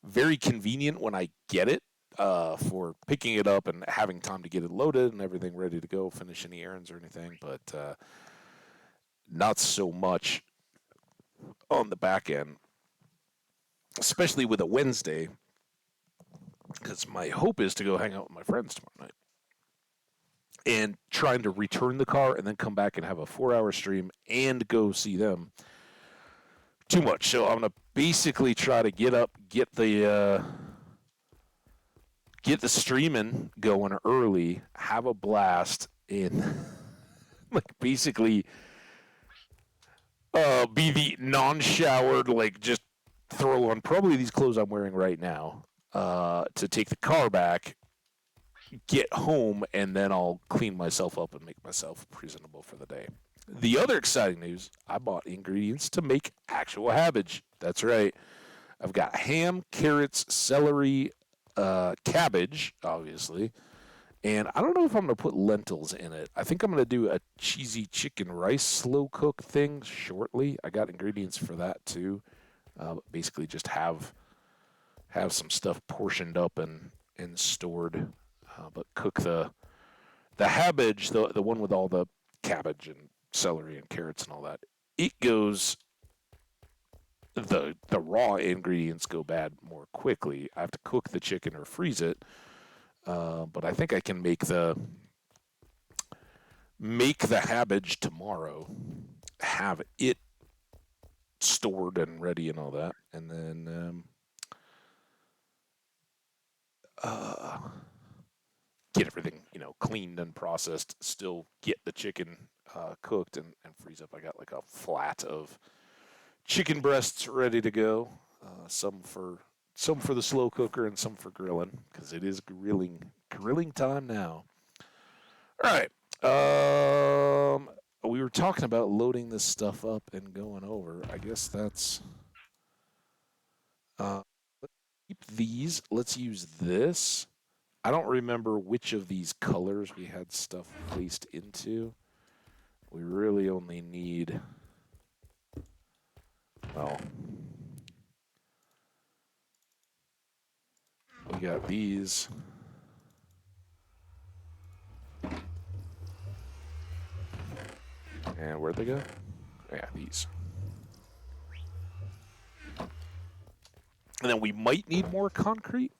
very convenient when I get it for picking it up and having time to get it loaded and everything ready to go, finish any errands or anything, but not so much on the back end, especially with a Wednesday, because my hope is to go hang out with my friends tomorrow night. And trying to return the car and then come back and have a 4 hour stream and go see them. Too much. So I'm gonna basically try to get the streaming going early, have a blast, and like basically be the non-showered, like just throw on probably these clothes I'm wearing right now to take the car back, get home, and then I'll clean myself up and make myself presentable for the day. The other exciting news, I bought ingredients to make actual cabbage. That's right. I've got ham, carrots, celery, cabbage, obviously. And I don't know if I'm going to put lentils in it. I think I'm going to do a cheesy chicken rice slow cook thing shortly. I got ingredients for that too. Basically, just have some stuff portioned up and stored. But cook the cabbage, the one with all the cabbage and celery and carrots and all that. It goes the raw ingredients go bad more quickly. I have to cook the chicken or freeze it. But I think I can make the cabbage tomorrow, have it stored and ready and all that, and then get everything cleaned and processed. Still get the chicken cooked and freeze up. I got like a flat of chicken breasts ready to go. Some for the slow cooker and some for grilling because it is grilling time now. All right. We were talking about loading this stuff up and going over. I guess that's. Let's keep these. Let's use this. I don't remember which of these colors we had stuff placed into. We really only need. Well, we got these. And where'd they go? Yeah, these. And then we might need more concrete.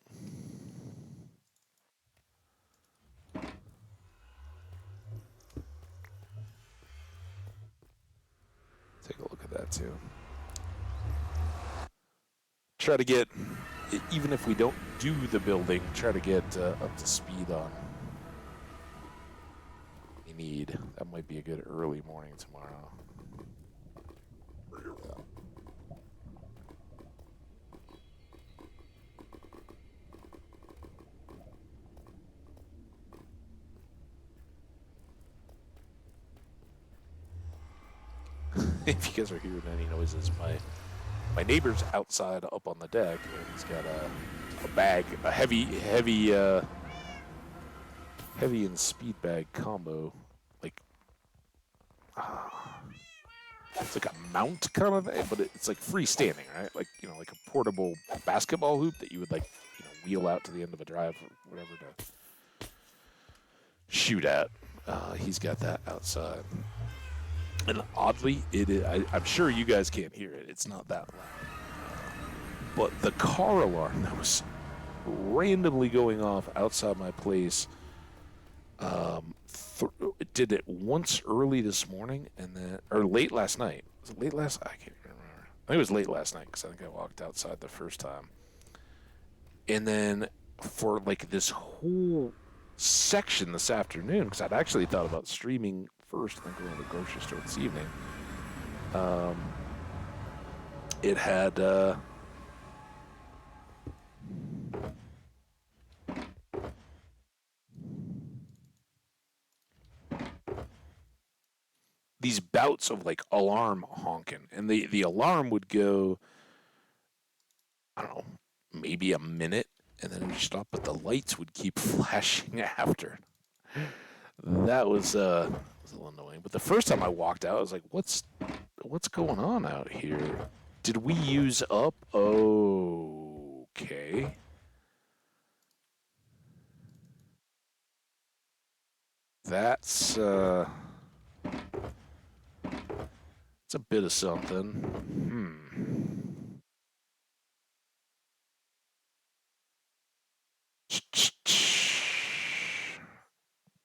Take a look at that too. Try to get, even if we don't do the building, try to get up to speed on what we need. That might be a good early morning tomorrow. If you guys are hearing any noises, my neighbor's outside up on the deck, and he's got a bag, a heavy and speed bag combo, like it's like a mount kind of thing, but it's like freestanding, right? Like, you know, like a portable basketball hoop that you would like, you know, wheel out to the end of a drive or whatever to shoot at. He's got that outside. And oddly, it is, I'm sure you guys can't hear it. It's not that loud. But the car alarm that was randomly going off outside my place, it did it once early this morning and then, or late last night. Was it late last? I can't remember. I think it was late last night because I think I walked outside the first time. And then for like this whole section this afternoon, because I'd actually thought about streaming first and then going to the grocery store this evening. It had these bouts of like alarm honking, and the alarm would go, I don't know, maybe a minute, and then it would stop, but the lights would keep flashing after. That was a little annoying. But the first time I walked out, I was like, what's going on out here? Did we use up? Okay. That's it's a bit of something.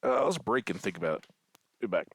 Let's break and think about it. Be back.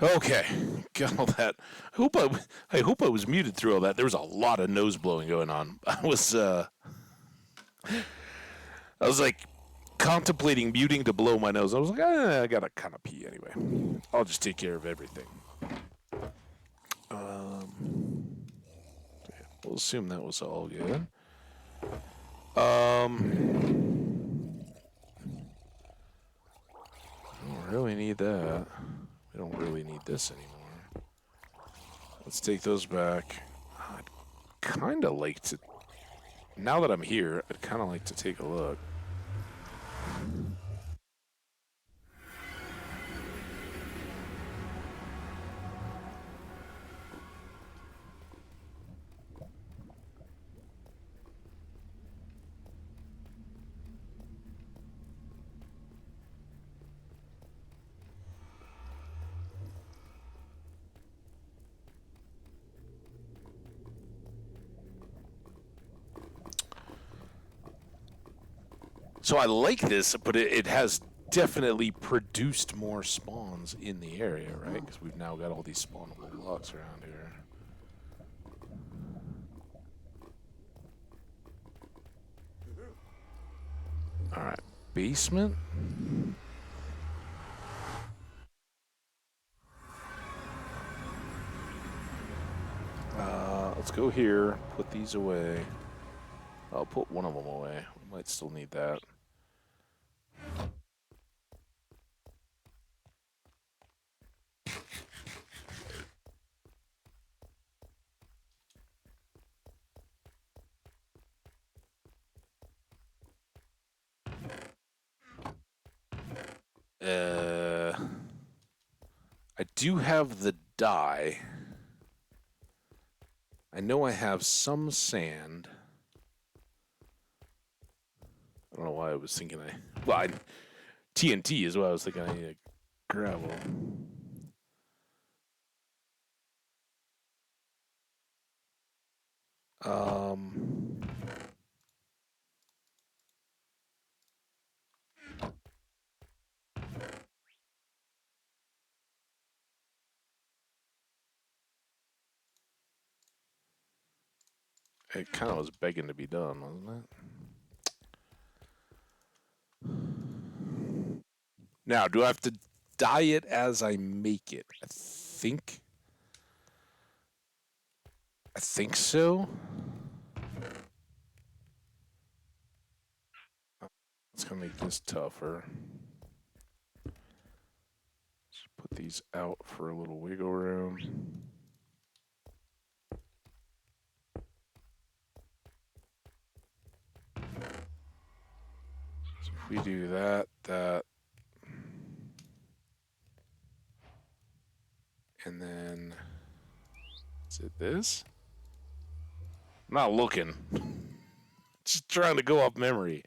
Okay, got all that. I hope I was muted through all that. There was a lot of nose blowing going on. I was like contemplating muting to blow my nose. I was like, I gotta kind of pee anyway. I'll just take care of everything. We'll assume that was all good. I don't really need that. We don't really need this anymore. Let's take those back. I'd kind of like to, now that I'm here, I'd kind of like to take a look. So I like this, but it has definitely produced more spawns in the area, right? Because we've now got all these spawnable blocks around here. All right, basement. Let's go here. Put these away. I'll put one of them away. We might still need that. I do have the dye. I know I have some sand. I don't know why I was thinking TNT is what I was thinking I need gravel. Um, it kind of was begging to be done, wasn't it? Now, do I have to dye it as I make it? I think so. It's gonna make this tougher. Just put these out for a little wiggle room. So if we do that, and then is it this? I'm not looking. Just trying to go off memory.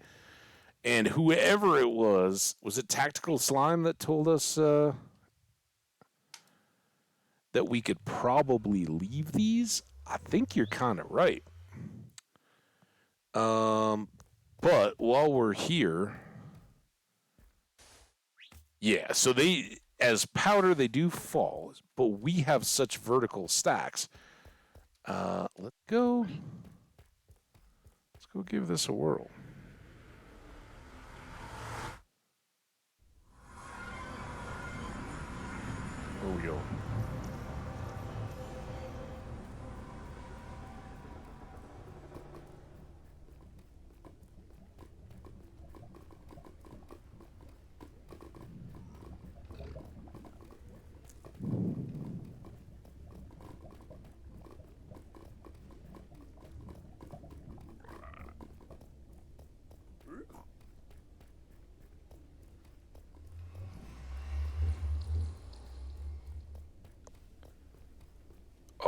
And whoever it was it Tactical Slime that told us that we could probably leave these? I think you're kind of right. But while we're here, yeah, so they, as powder, they do fall, but we have such vertical stacks. Let's go give this a whirl. Where we go?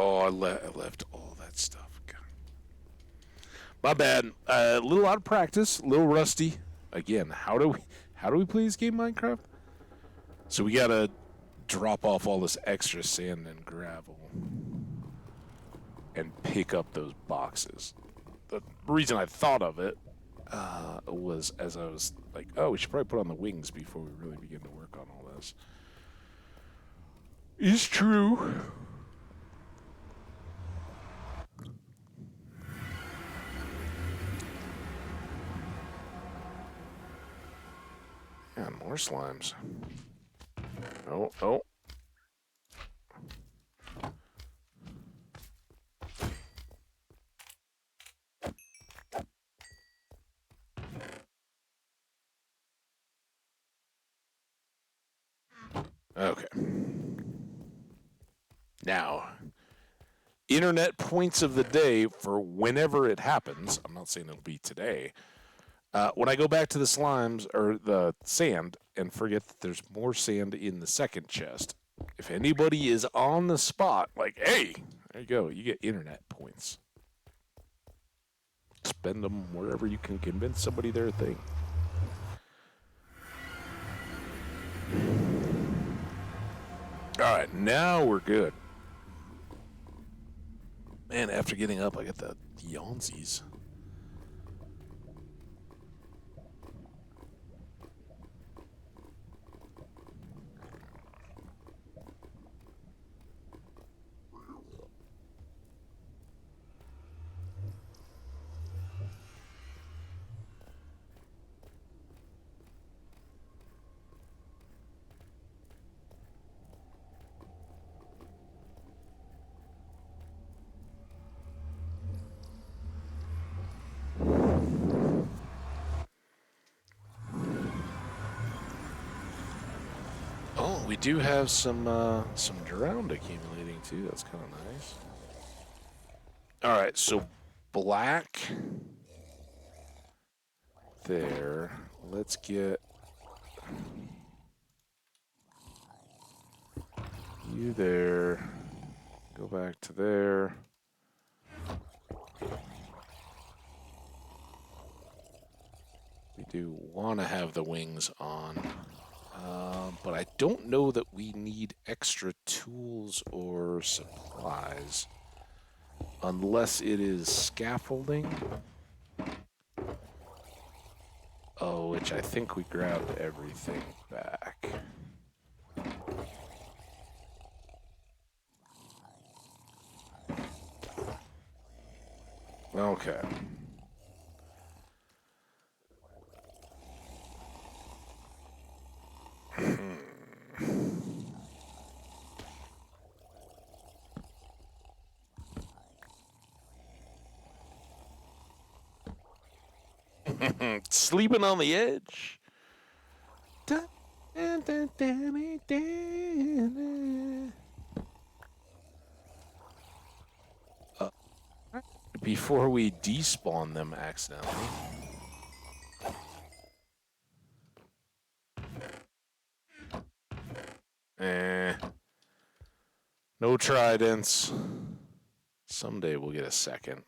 Oh, I left all that stuff. God. My bad. A little out of practice, a little rusty. Again, how do we play this game, Minecraft? So we gotta drop off all this extra sand and gravel and pick up those boxes. The reason I thought of it was as I was like, oh, we should probably put on the wings before we really begin to work on all this. Is true. And more slimes. Oh. Okay. Now, internet points of the day for whenever it happens. I'm not saying it'll be today. When I go back to the slimes or the sand and forget that there's more sand in the second chest, if anybody is on the spot, like, hey, there you go, you get internet points. Spend them wherever you can convince somebody they're a thing. All right, now we're good. Man, after getting up, I got the yawnsies. We do have some drowned accumulating too. That's kind of nice. All right, so black there. Let's get you there. Go back to there. We do want to have the wings on. But I don't know that we need extra tools or supplies. Unless it is scaffolding. Oh, which I think we grabbed everything back. Okay. Sleeping on the edge. Before we despawn them accidentally. No tridents. Someday we'll get a second.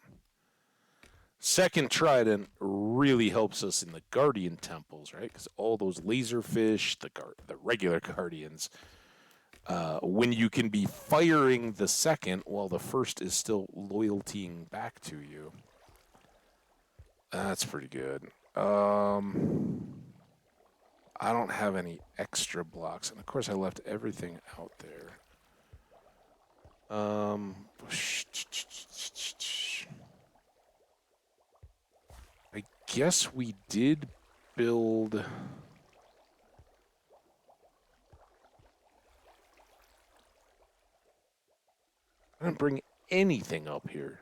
Second trident really helps us in the guardian temples, right? Because all those laserfish, the regular guardians, when you can be firing the second while the first is still loyaltying back to you. That's pretty good. I don't have any extra blocks, and of course I left everything out there. I guess we did build. I didn't bring anything up here.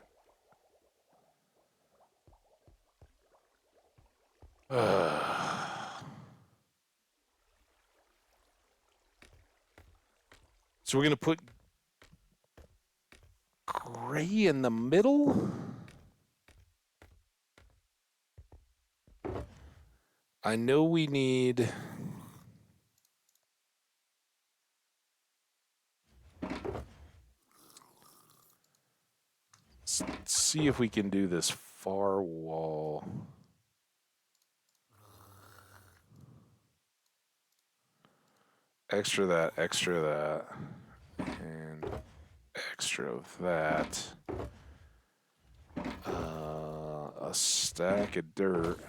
So we're going to put gray in the middle? I know we need... Let's see if we can do this far wall. Extra that, and extra of that. A stack of dirt.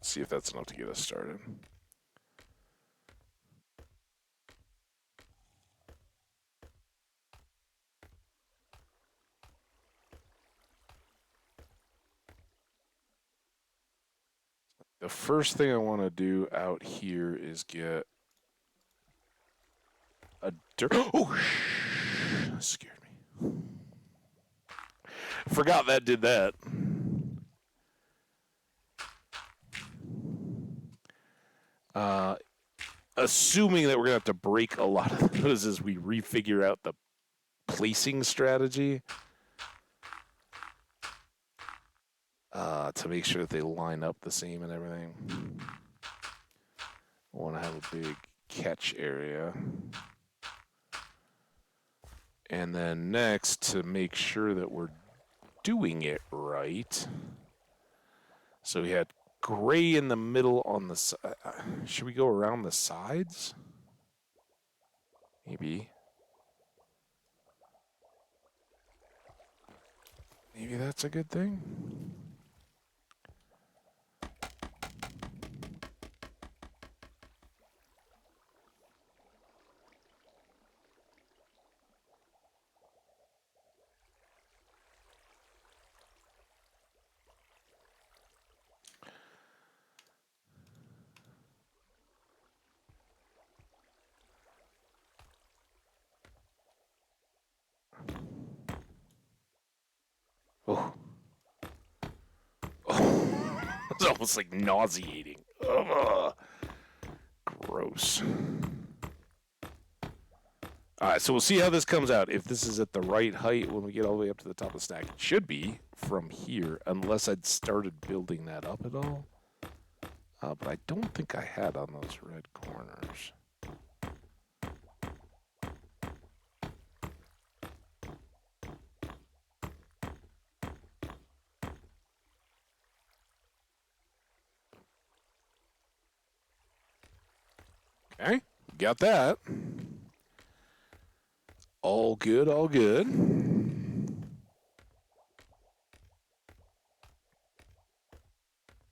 See if that's enough to get us started. The first thing I want to do out here is get a dirt. Oh, that scared me. Forgot that did that. Assuming that we're going to have to break a lot of those as we refigure out the placing strategy. To make sure that they line up the same and everything. I want to have a big catch area. And then next, to make sure that we're doing it right. So we had gray in the middle on the side. Should we go around the sides? Maybe. Maybe that's a good thing. It's almost like nauseating. Ugh. Gross. All right, so we'll see how this comes out. If this is at the right height when we get all the way up to the top of the stack. It should be from here, unless I'd started building that up at all. But I don't think I had on those red corners. Okay, got that. All good, all good.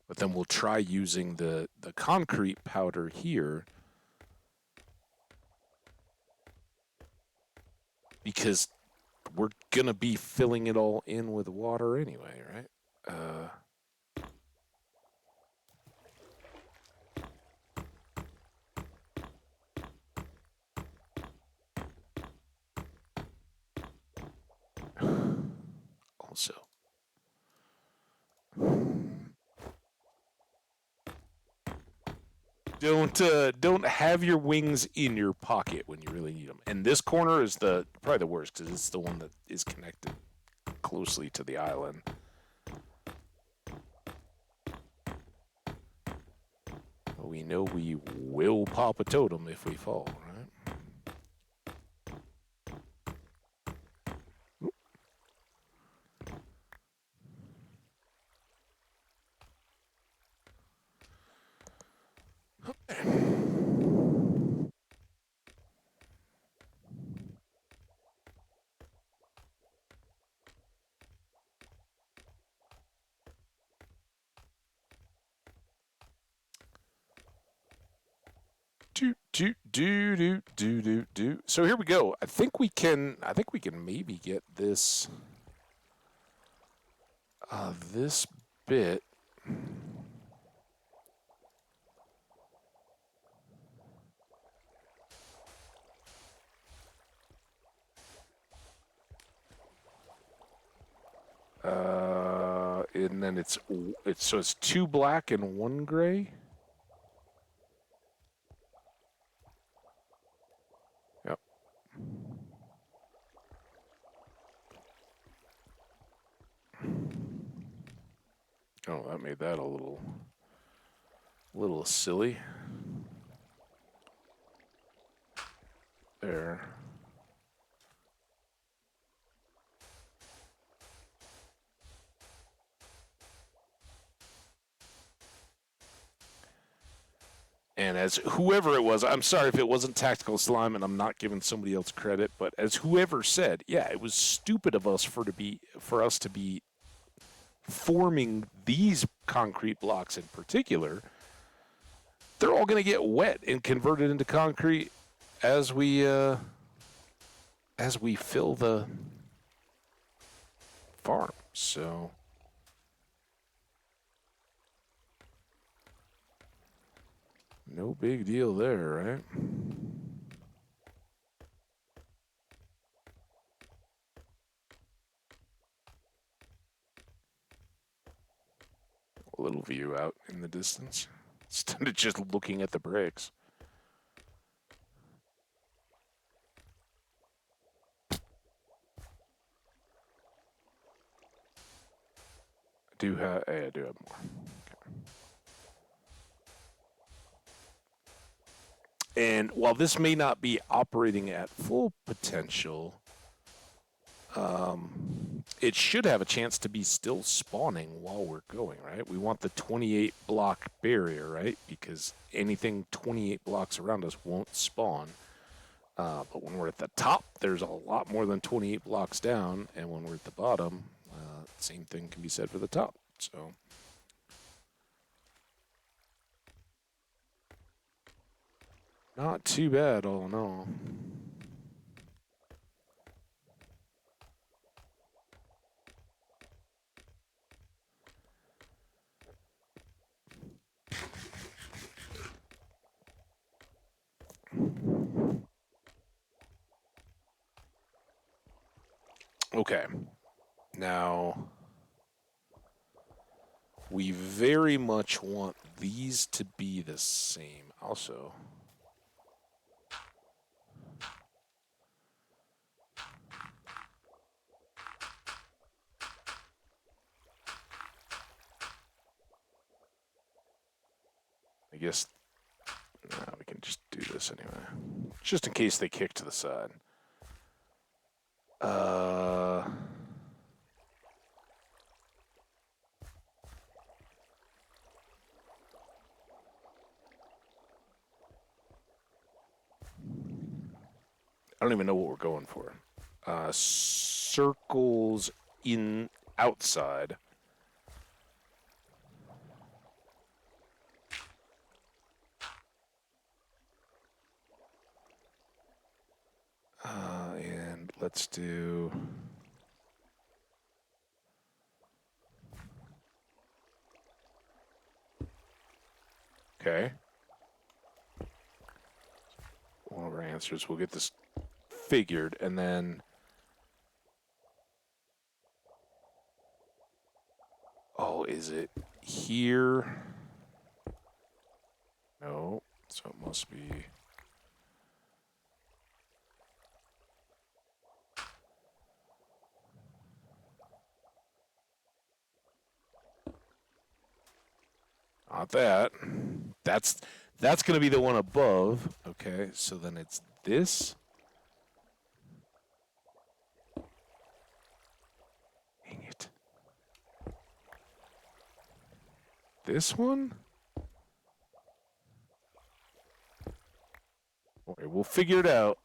But then we'll try using the concrete powder here, because we're going to be filling it all in with water anyway, right? Also, don't have your wings in your pocket when you really need them. And this corner is probably the worst because it's the one that is connected closely to the island. We know we will pop a totem if we fall, right? Do. So here we go. I think we can maybe get this this bit. And then it's so it's 2 black and 1 gray. Yep. Oh, that made that a little silly. There. And as whoever it was, I'm sorry if it wasn't Tactical Slime and I'm not giving somebody else credit, but as whoever said, yeah, it was stupid of us for us to be forming these concrete blocks in particular. They're all going to get wet and converted into concrete as we fill the farm. So no big deal there, right? A little view out in the distance instead of just looking at the bricks. I do have more. Okay. And while this may not be operating at full potential, it should have a chance to be still spawning while we're going, right? We want the 28 block barrier, right? Because anything 28 blocks around us won't spawn. But when we're at the top, there's a lot more than 28 blocks down. And when we're at the bottom, same thing can be said for the top. So not too bad all in all. Okay. Now, We very much want these to be the same also. I guess we can just do this anyway. Just in case they kick to the side. I don't even know what we're going for. Circles in outside. And let's do... Okay. One of our answers. We'll get this figured, and then... Oh, is it here? No. So it must be... Not that. That's going to be the one above. Okay, so then it's this. Dang it. This one? Okay, we'll figure it out.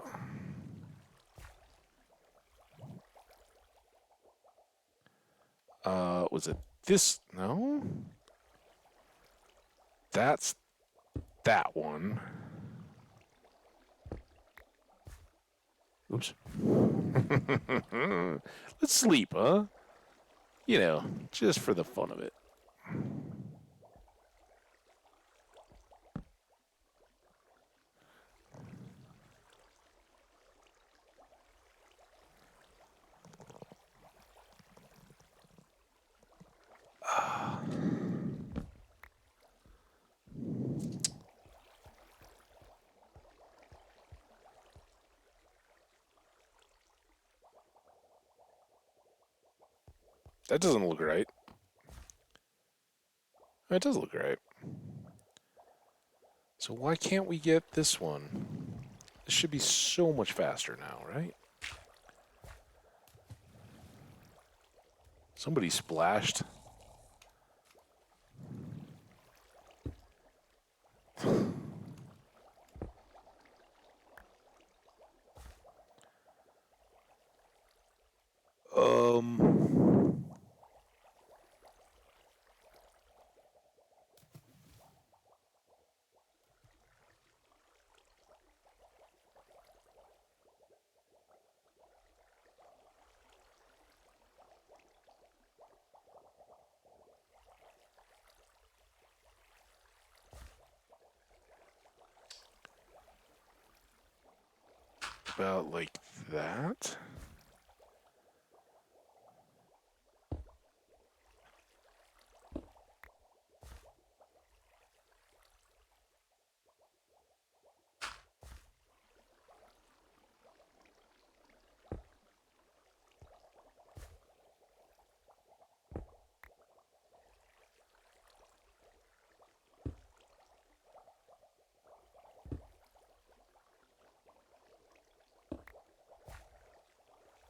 Was it this? No? That's that one. Oops. Let's sleep, huh? You know, just for the fun of it. That doesn't look right. That does look right. So why can't we get this one? This should be so much faster now, right? Somebody splashed. About like that.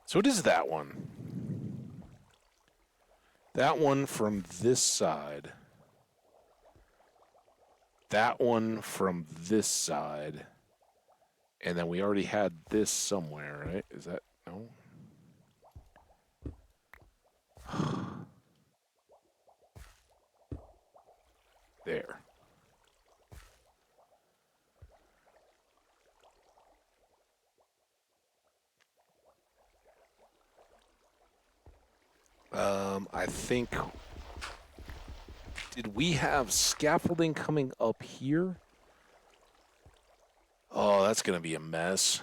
So it is that one. That one from this side. That one from this side. And then we already had this somewhere, right? Is that... No? There. I think... Did we have scaffolding coming up here? Oh, that's going to be a mess.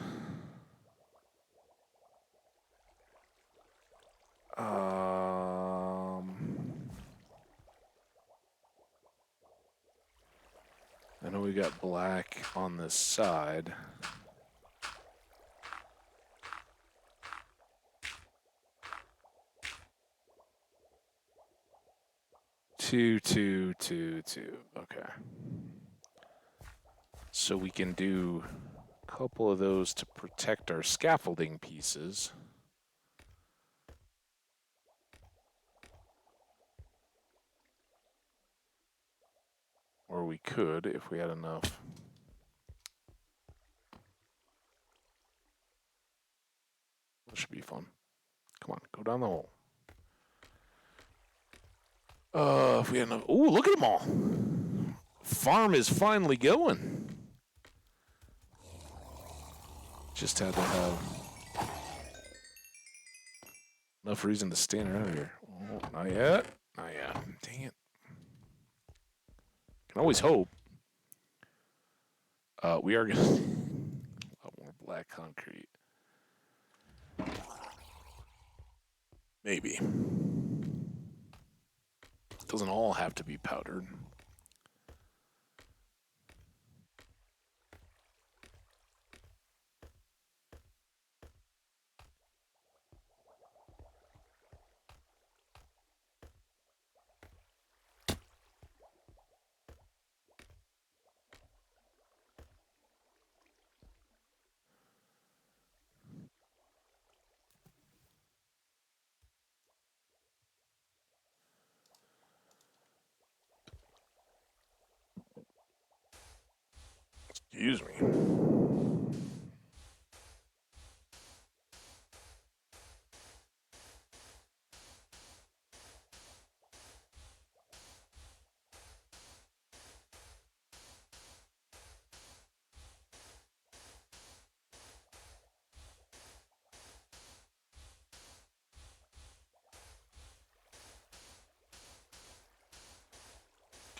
Um... got black on this side. Two, two, two, two. Okay. So we can do a couple of those to protect our scaffolding pieces. Or we could if we had enough. That should be fun. Come on, go down the hole. If we had enough. Ooh, look at them all. Farm is finally going. Just had to have enough reason to stand around here. Oh, not yet. Not yet. Dang it. Can always hope. We are gonna a lot more black concrete. Maybe. Doesn't all have to be powdered. Excuse me.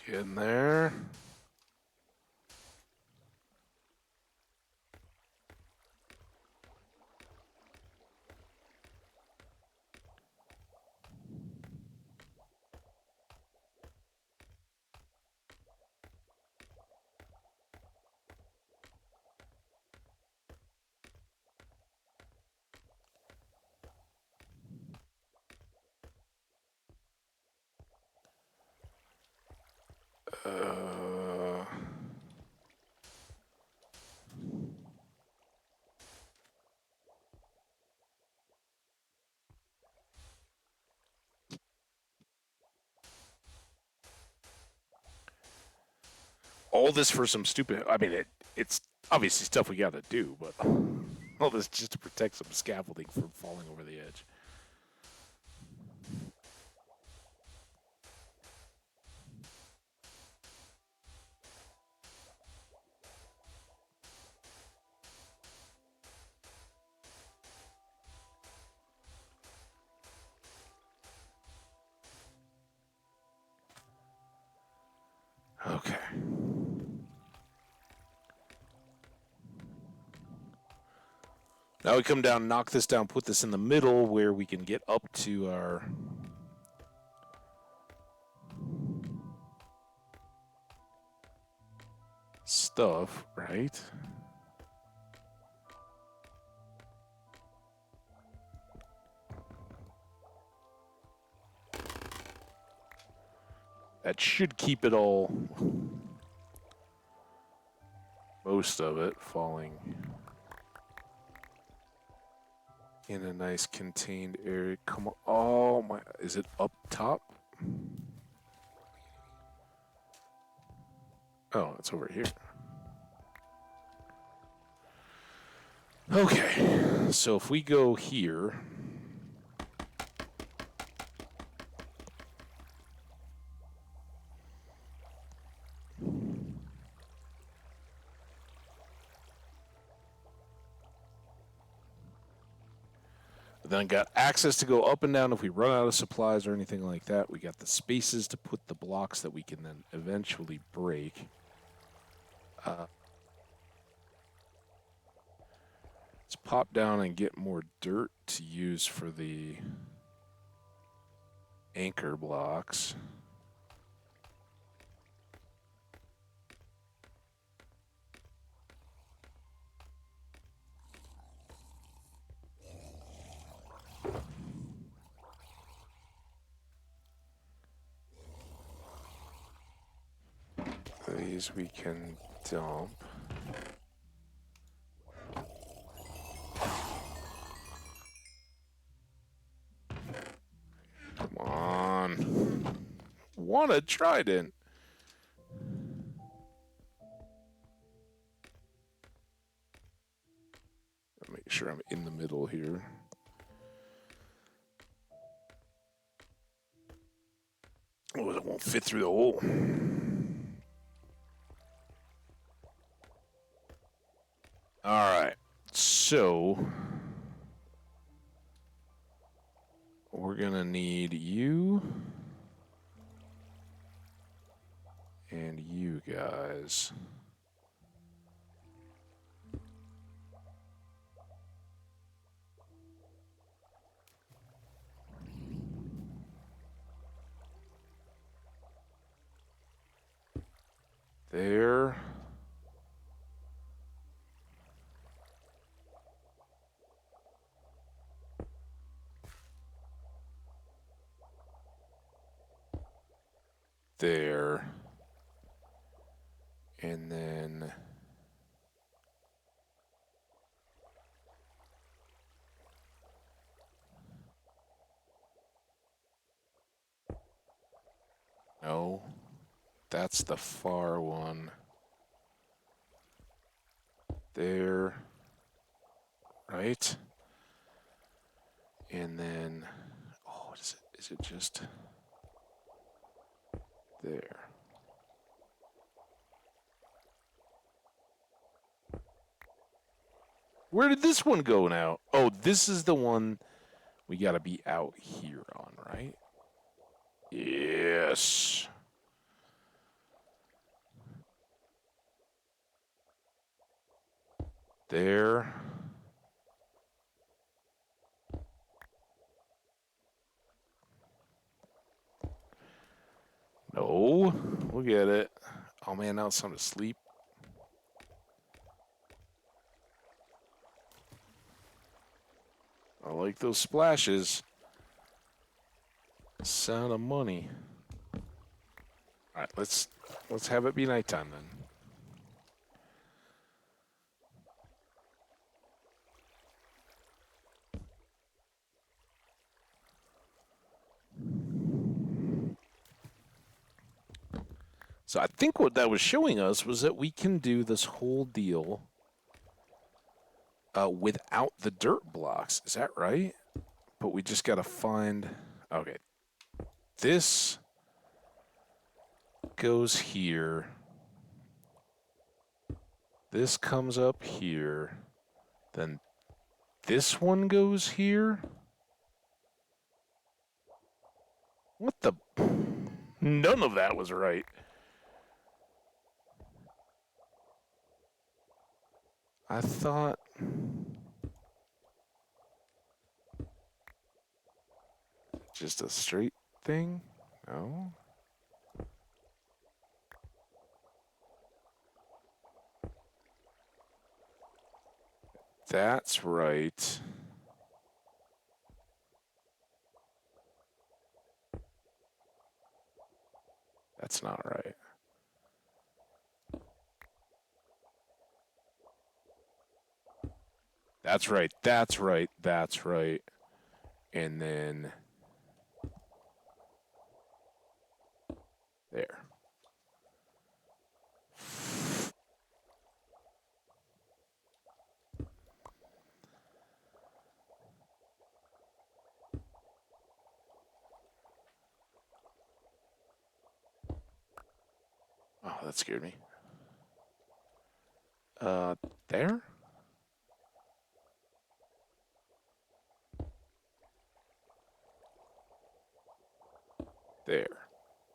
Get in there. Uh, all this for some stupid. I mean, it's obviously stuff we got to do, but all this just to protect some scaffolding from falling over the edge. Okay. Now we come down, knock this down, put this in the middle where we can get up to our stuff, right? That should keep it all, most of it, falling in a nice contained area. Come on. Oh my, is it up top? Oh, it's over here. Okay, so if we go here, then got access to go up and down if we run out of supplies or anything like that. We got the spaces to put the blocks that we can then eventually break. Let's pop down and get more dirt to use for the anchor blocks. these we can dump. Come on. Want a trident. Make sure I'm in the middle here. Oh, it won't fit through the hole. All right. So we're going to need you and you guys. There. There. And then no, that's the far one. There. Right? And then, oh, what is it? Is it just there? Where did this one go now? Oh, this is the one we got to be out here on, right? Yes. There. No, we'll get it. Oh man, now it's time to sleep. I like those splashes. Sound of money. All right, let's have it be nighttime then. So I think what that was showing us was that we can do this whole deal without the dirt blocks. Is that right? But we just got to find... Okay. This goes here. This comes up here. Then this one goes here. What the... None of that was right. I thought... Just a straight thing? No? That's right. That's not right. That's right. That's right. That's right. And then... There. Oh, that scared me. There? There.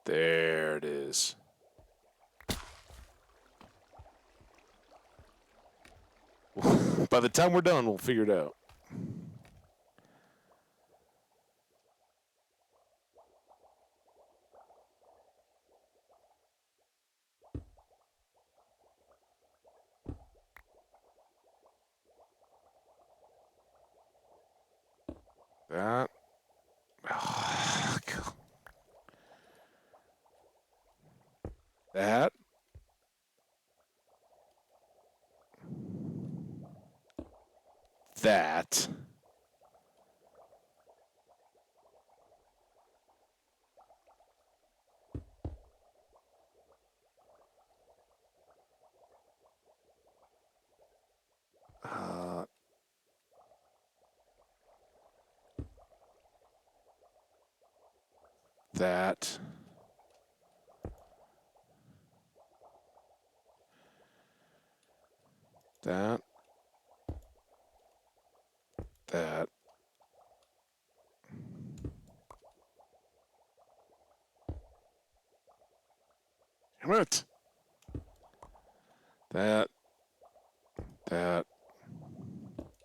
There it is. By the time we're done, we'll figure it out. That. That. that. That. That. That. Damn it. That. That.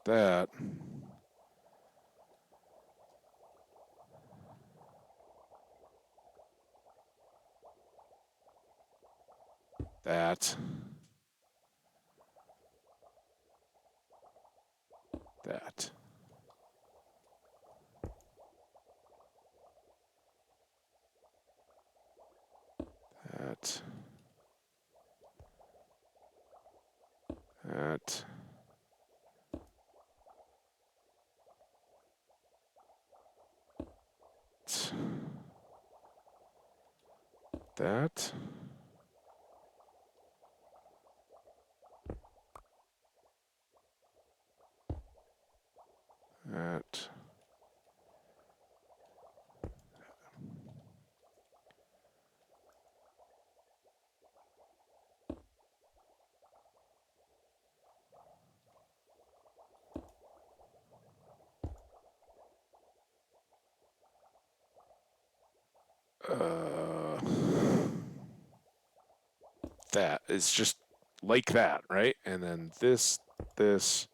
That. That. That. That. That. That. That. Uh, that. It's just like that, right? And then this, this,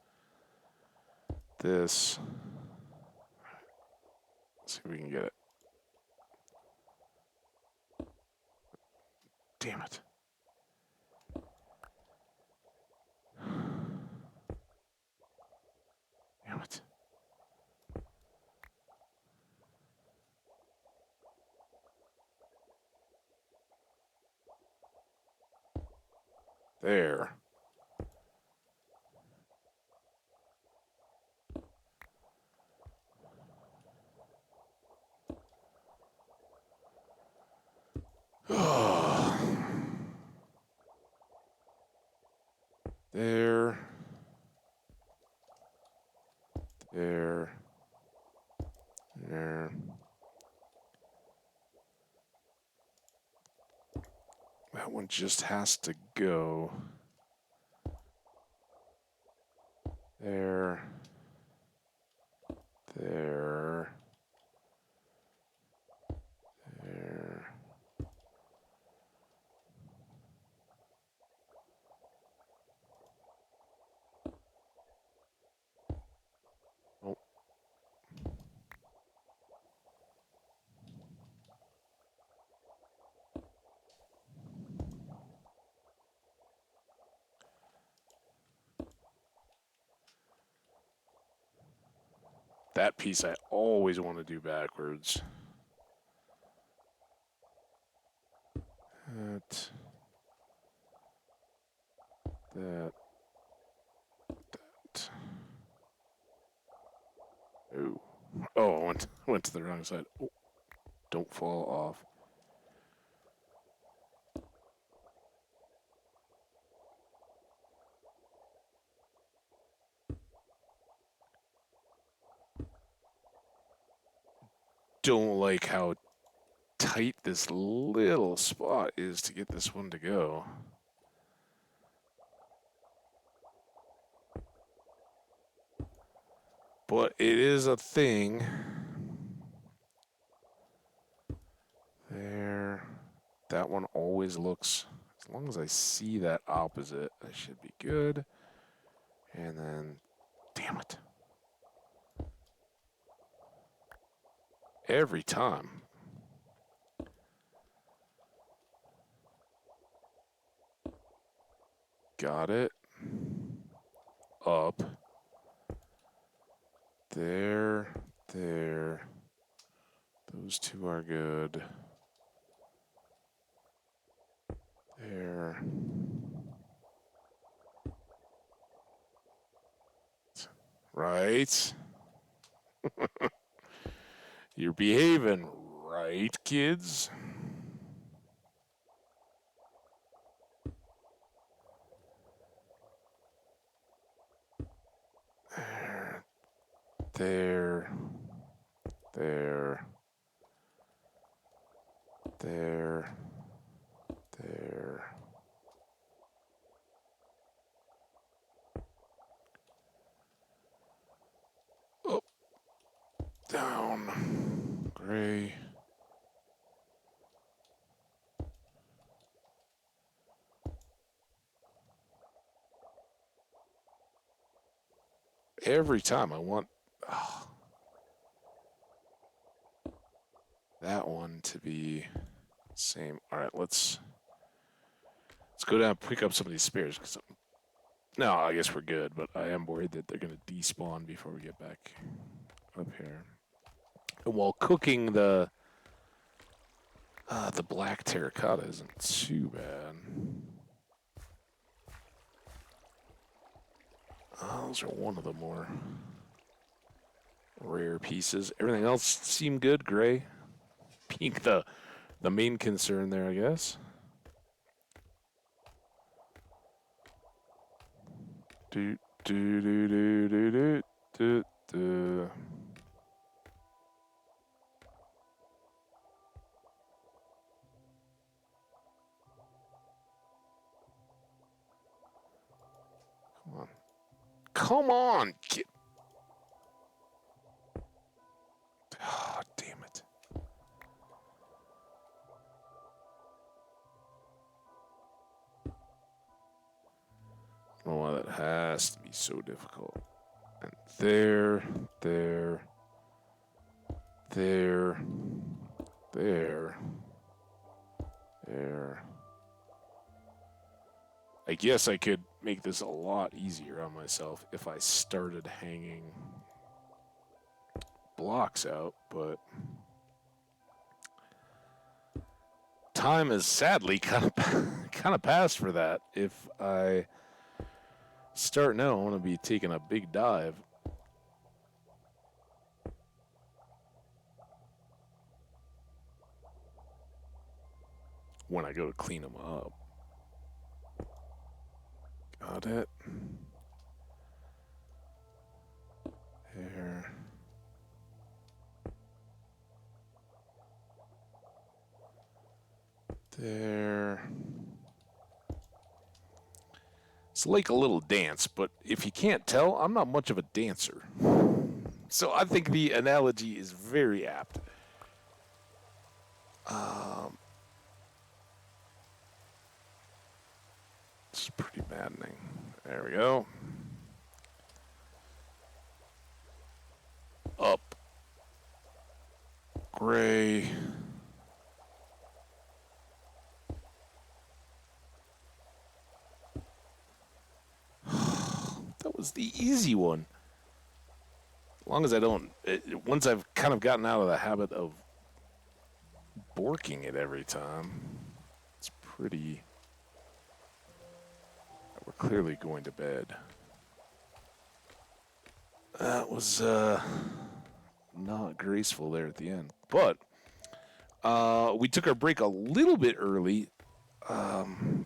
this. Let's see if we can get it. Damn it. Damn it. There. There. There. There. That one just has to go. There. There. There. Oh. That piece I always want to do backwards. That. That. That. Oh. Oh, I went to the wrong side. Oh, don't fall off. Don't like how tight this little spot is to get this one to go. But it is a thing. There. That one always looks, as long as I see that opposite, I should be good. And then, damn it. Every time. Got it. Up. There. There. Those two are good. There. Right? You're behaving, right, kids? There. There. There. There. Up. Down. Gray. Every time I want that one to be same. All right, let's go down and pick up some of these spares. No, I guess we're good, but I am worried that they're going to despawn before we get back up here. And while cooking, the black terracotta isn't too bad. Those are one of the more rare pieces. Everything else seemed good. Gray, pink, the main concern there, I guess. Do do do do do do do do. Come on. Come on! Get... Oh, damn it. I don't know why that has to be so difficult. And there, there, there, there, there. I guess I could make this a lot easier on myself if I started hanging blocks out, but time is sadly kind of passed for that. If I start now, I want to be taking a big dive. When I go to clean them up. Got it. There. There. It's like a little dance, but if you can't tell, I'm not much of a dancer. So I think the analogy is very apt. It's pretty maddening. There we go. Up. Gray. That was the easy one. As long as I don't... once I've kind of gotten out of the habit of borking it every time, it's pretty... We're clearly going to bed. That was not graceful there at the end. But we took our break a little bit early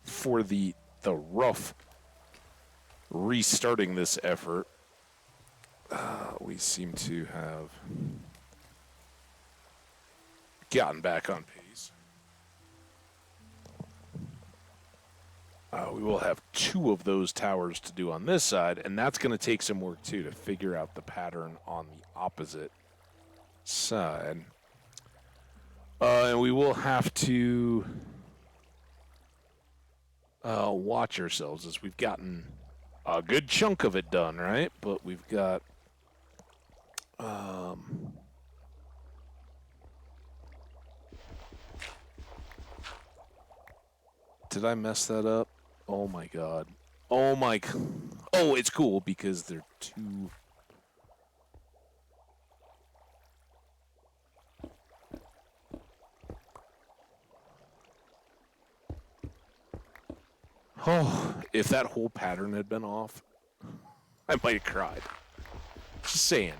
for the rough restarting this effort. We seem to have gotten back on pace. We will have 2 of those towers to do on this side, and that's going to take some work, too, to figure out the pattern on the opposite side. And we will have to watch ourselves as we've gotten a good chunk of it done, right? But we've got... Did I mess that up? Oh my god. Oh my... Oh, it's cool because they're 2... Oh, if that whole pattern had been off, I might have cried. Just saying.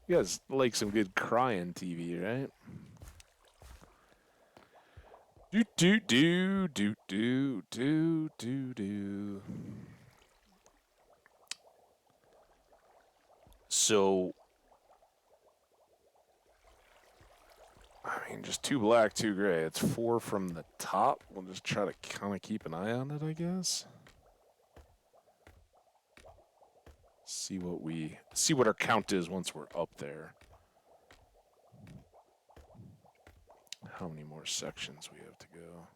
You guys like some good crying TV, right? Do do do do do do do do. So, I mean, just 2 black, 2 gray. It's 4 from the top. We'll just try to kind of keep an eye on it, I guess. See what our count is once we're up there. How many more sections we have to go?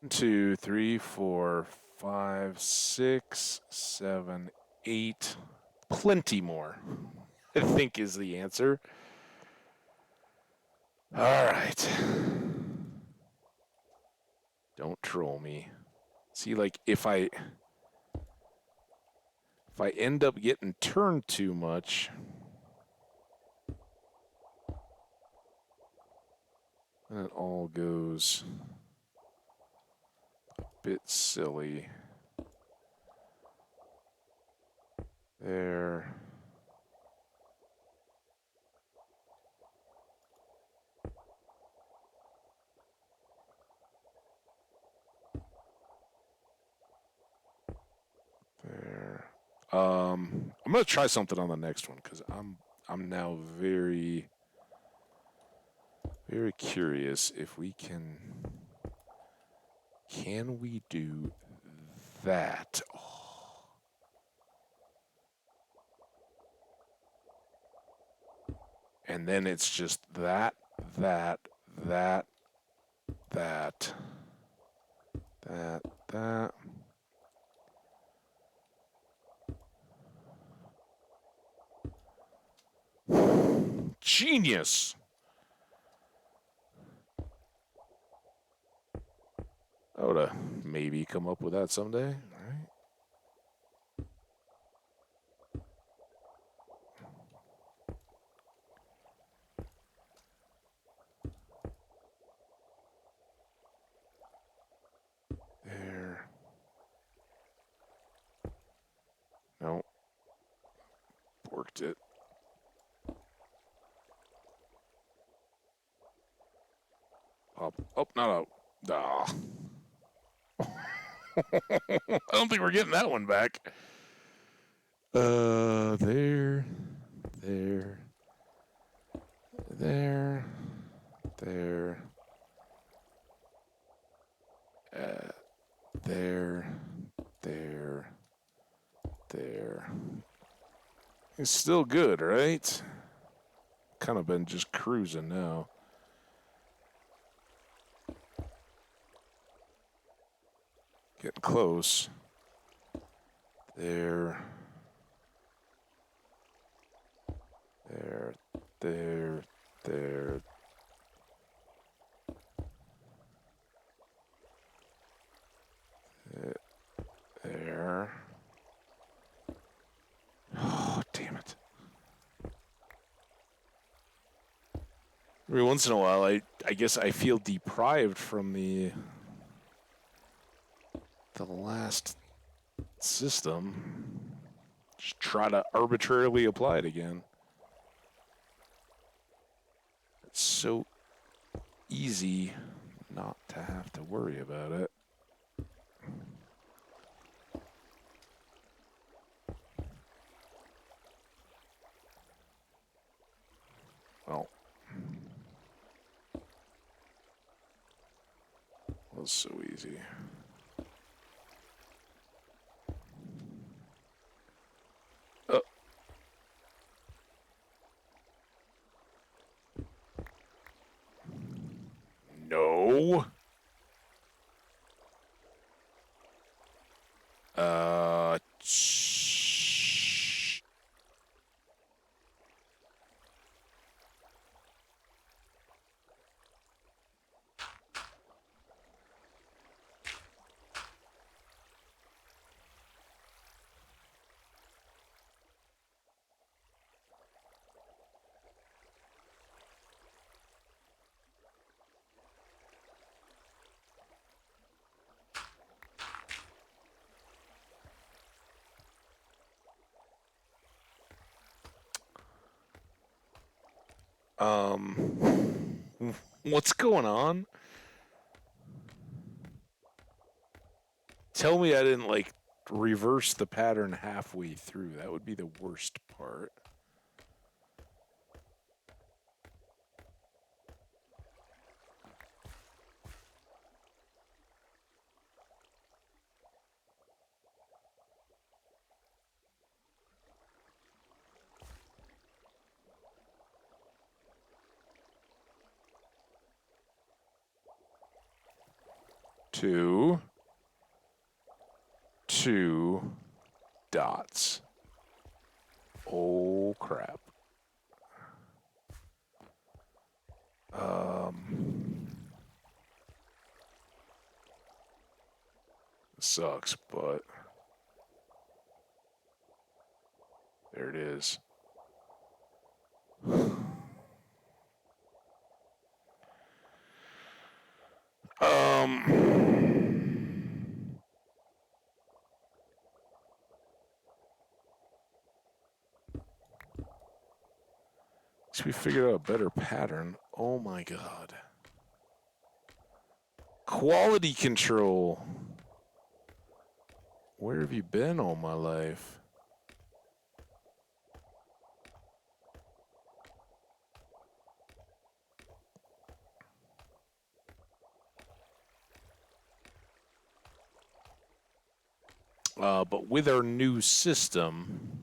1, 2, 3, 4, 5, 6, 7, 8. Plenty more, I think, is the answer. All right. Don't troll me. See, like, if I end up getting turned too much, then it all goes a bit silly. There. There. I'm gonna try something on the next one because I'm now very curious if we can we do that? Oh. And then it's just that. Genius. I would have maybe come up with that someday, right? There. No. Worked it. Up. Oh, not out. Ah. I don't think we're getting that one back. There. There. There. There. There. There. There. It's still good, right? Kind of been just cruising now. Getting close. There. There. There. There. There. Oh, damn it. Every once in a while, I guess I feel deprived from the last system. Just try to arbitrarily apply it again. It's so easy not to have to worry about it. Well, it was so easy. No. What's going on? Tell me I didn't like reverse the pattern halfway through. That would be the worst part. Two dots. Oh crap. Sucks, but there it is. So we figured out a better pattern. Oh my god. Quality control. Where have you been all my life? But with our new system,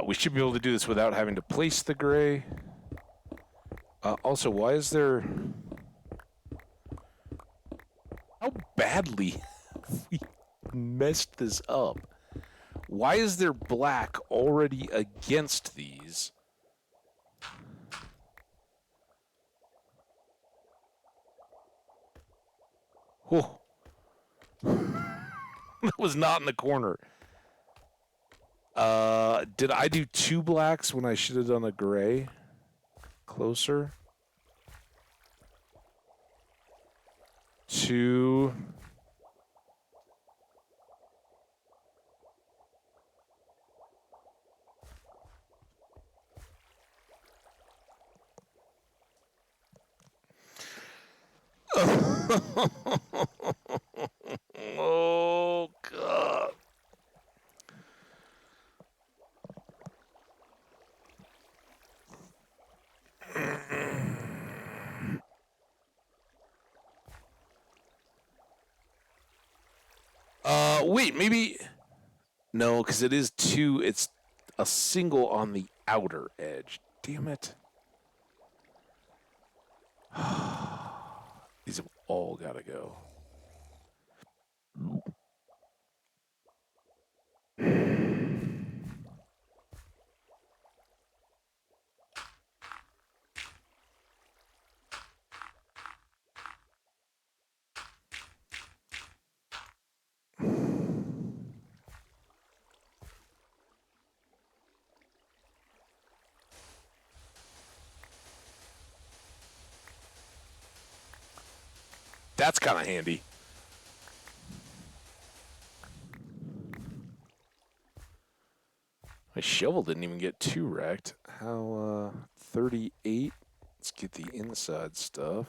we should be able to do this without having to place the gray. Also, why is there... How badly have we messed this up? Why is there black already against these? Oh. That was not in the corner. Did I do two blacks when I should have done a gray? Closer. Two. Oh, God. Wait, maybe... No, because it is two. It's a single on the outer edge. Damn it. These have all got to go. That's kind of handy. My shovel didn't even get too wrecked. How, 38? Let's get the inside stuff.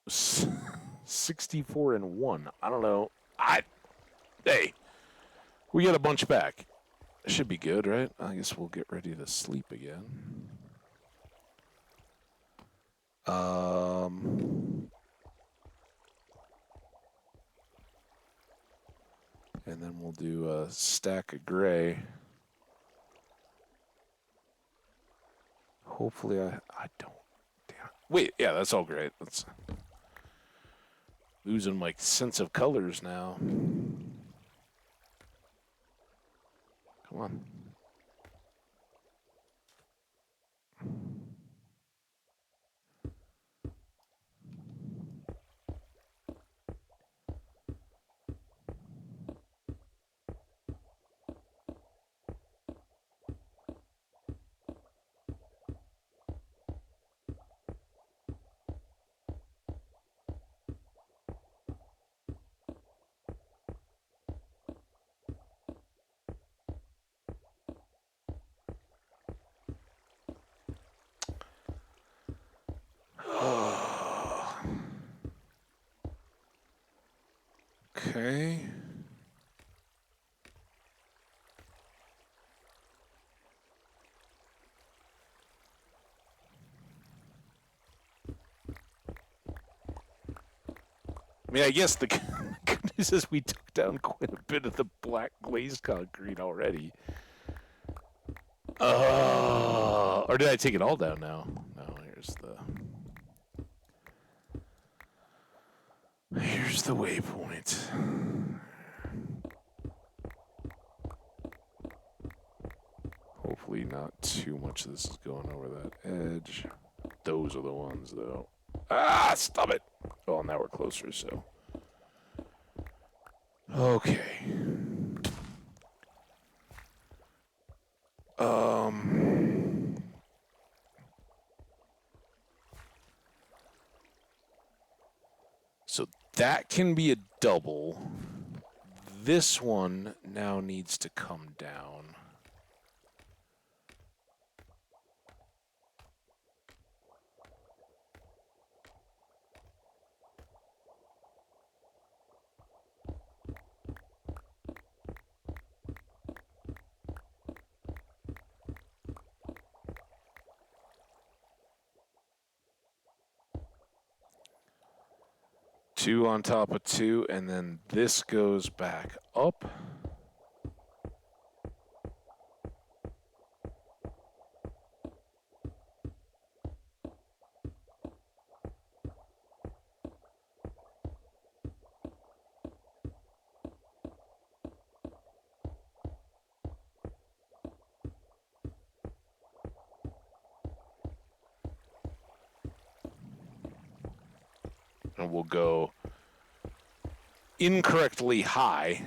S 64 and 1. I don't know. Hey, we got a bunch back. Should be good, right? I guess we'll get ready to sleep again. And then we'll do a stack of gray. Hopefully I don't. Damn. Wait, yeah, that's all great. That's losing my sense of colors now. Come on. Okay. I mean, I guess the good news is we took down quite a bit of the black glazed concrete already. Or did I take it all down now? No, here's the waypoint. Hopefully not too much of this is going over that edge. Those are the ones, though. Ah, stop it! Oh, now we're closer, so. Okay. So that can be a double. This one now needs to come down. Two on top of two, and then this goes back up. And we'll go incorrectly high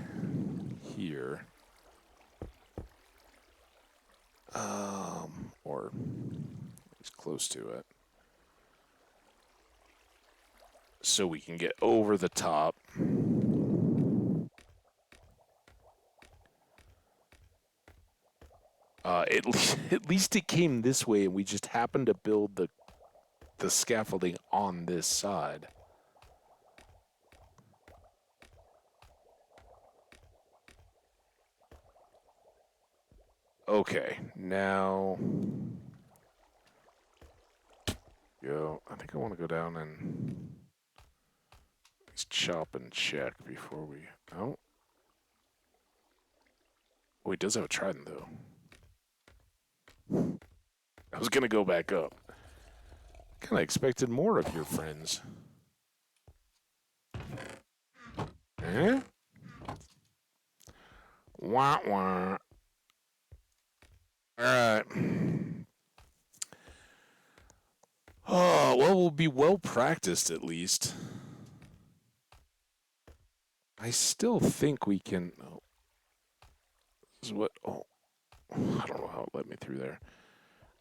here. Or it's close to it. So we can get over the top. At least it came this way, and we just happened to build the scaffolding on this side. Okay, now go. I think I want to go down and just chop and check before we. Oh, oh, he does have a trident though. I was gonna go back up. Kind of expected more of your friends. Eh? Wah wah. All right. Oh, well, we'll be well practiced at least. I still think we can. Oh, this is what. Oh, I don't know how it let me through there.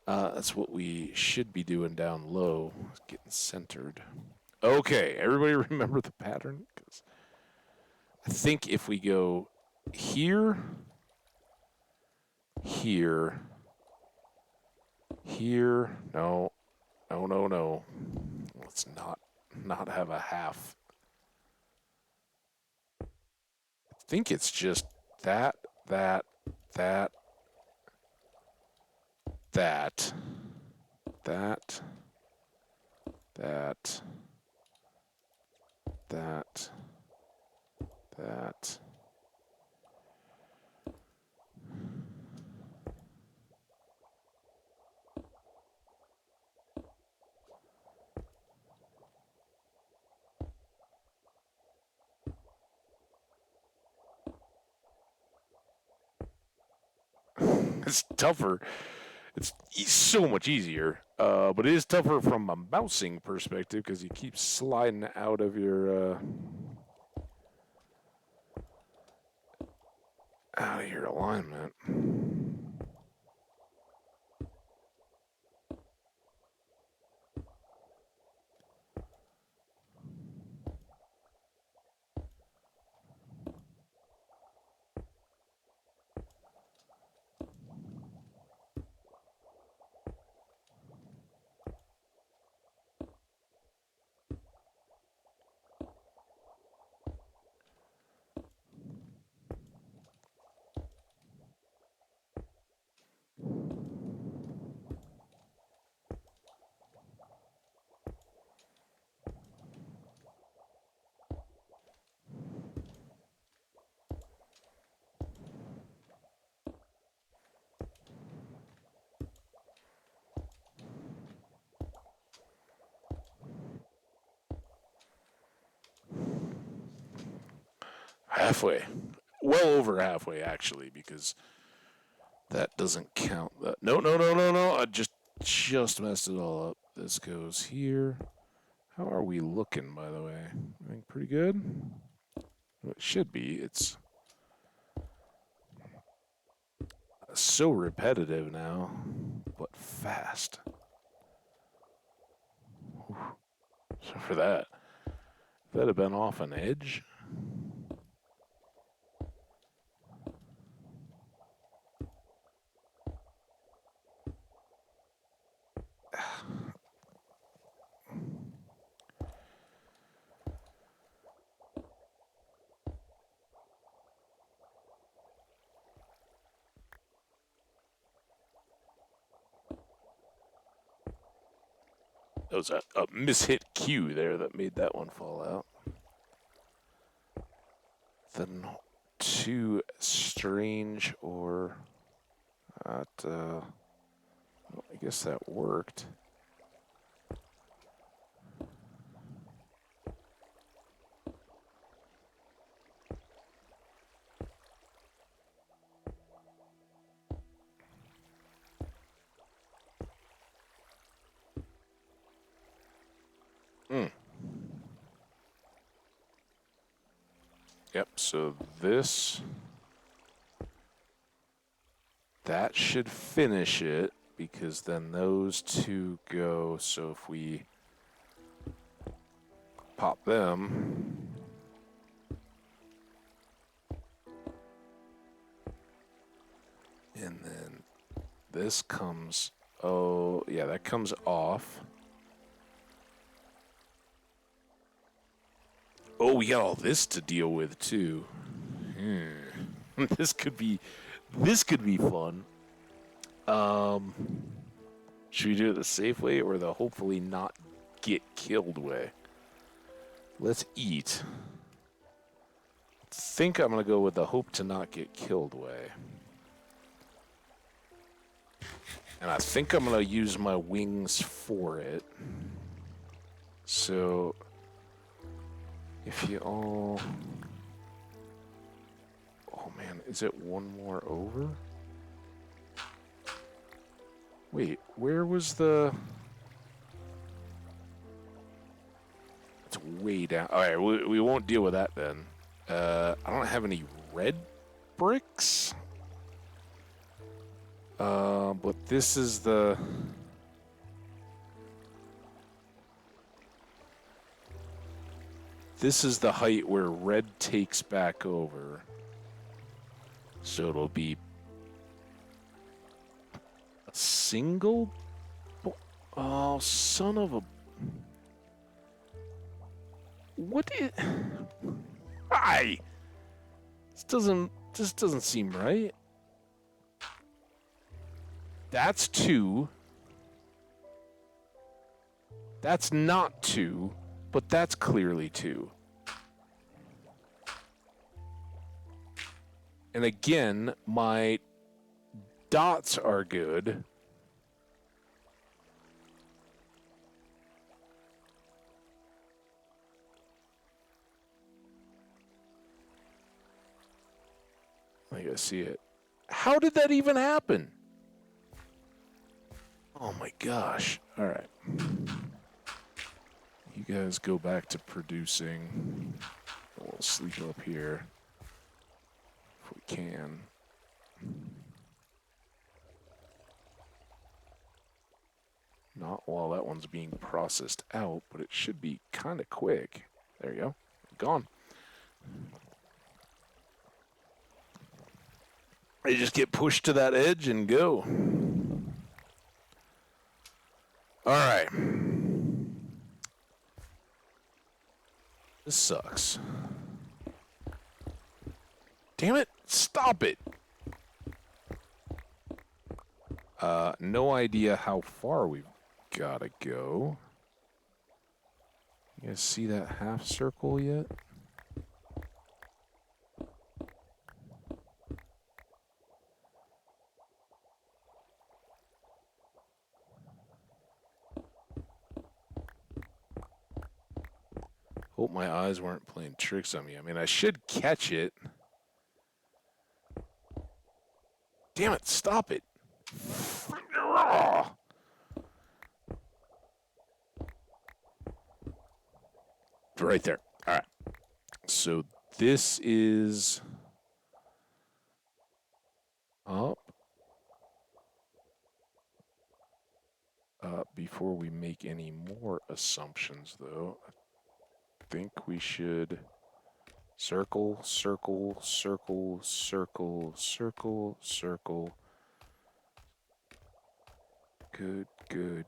That's what we should be doing down low. Getting centered. Okay, everybody remember the pattern? 'Cause I think if we go here, here, here, no, no, no, no. Let's not have a half. I think it's just that, that, that, that, that, that, that, that. It's tougher. It's so much easier, but it is tougher from a mousing perspective because you keep sliding out of your alignment. halfway. Well over halfway, actually, because that doesn't count. No, no, no, no, no. I just messed it all up. This goes here. How are we looking, by the way? I think pretty good. Well, it should be. It's so repetitive now, but fast. So for that, if that had been off an edge. That was a mishit cue there that made that one fall out. Then too strange or not, well, I guess that worked. Yep, so that should finish it, because then those two go, so if we pop them, and then this comes, oh yeah, that comes off. Oh, we got all this to deal with too. This could be fun. Should we do it the safe way or the hopefully not get killed way? Let's eat. I think I'm gonna go with the hope to not get killed way. And I think I'm gonna use my wings for it. So if you all... Oh man, is it one more over? Wait, where was the... It's way down. Alright, we won't deal with that then. I don't have any red bricks. But this is the... This is the height where red takes back over. So it'll be a single... Oh, son of a... What is... Hi! This doesn't seem right. That's 2. That's not 2, but that's clearly 2. And again, my dots are good. I gotta see it. How did that even happen? Oh my gosh. All right. You guys go back to producing. We'll sleep up here if we can. Not while that one's being processed out, but it should be kind of quick. There you go. Gone. They just get pushed to that edge and go. All right. This sucks. Damn it. Stop it. No idea how far we've got to go. You guys see that half circle yet? Hope my eyes weren't playing tricks on me. I mean, I should catch it. Damn it, stop it. Right there. All right. So this is up. Before we make any more assumptions, though, I think we should circle, circle, circle, circle, circle, circle. Good, good.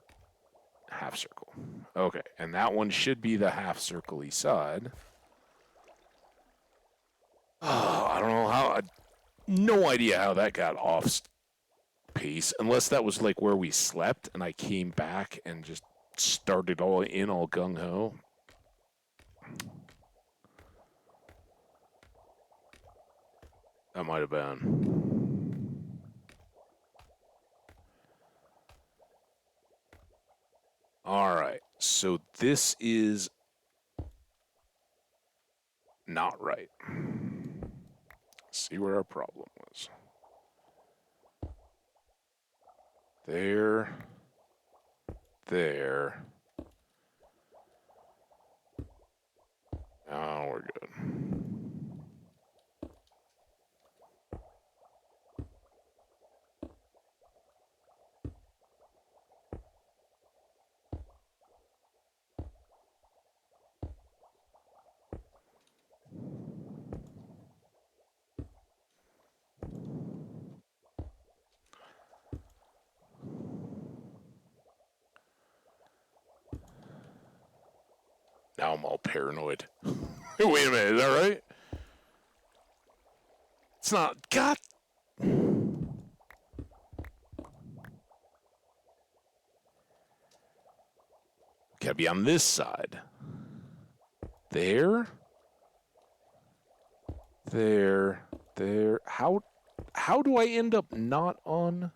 Half circle. Okay, and that one should be the half circle-y side. Oh, I don't know how. No idea how that got off pace, unless that was like where we slept and I came back and just started all gung ho. That might have been. All right, so this is not right. See where our problem was. There. There. Oh, we're good. Now I'm all paranoid. Wait a minute, is that right? It's not. God. Gotta be on this side. There. There. There. How do I end up not on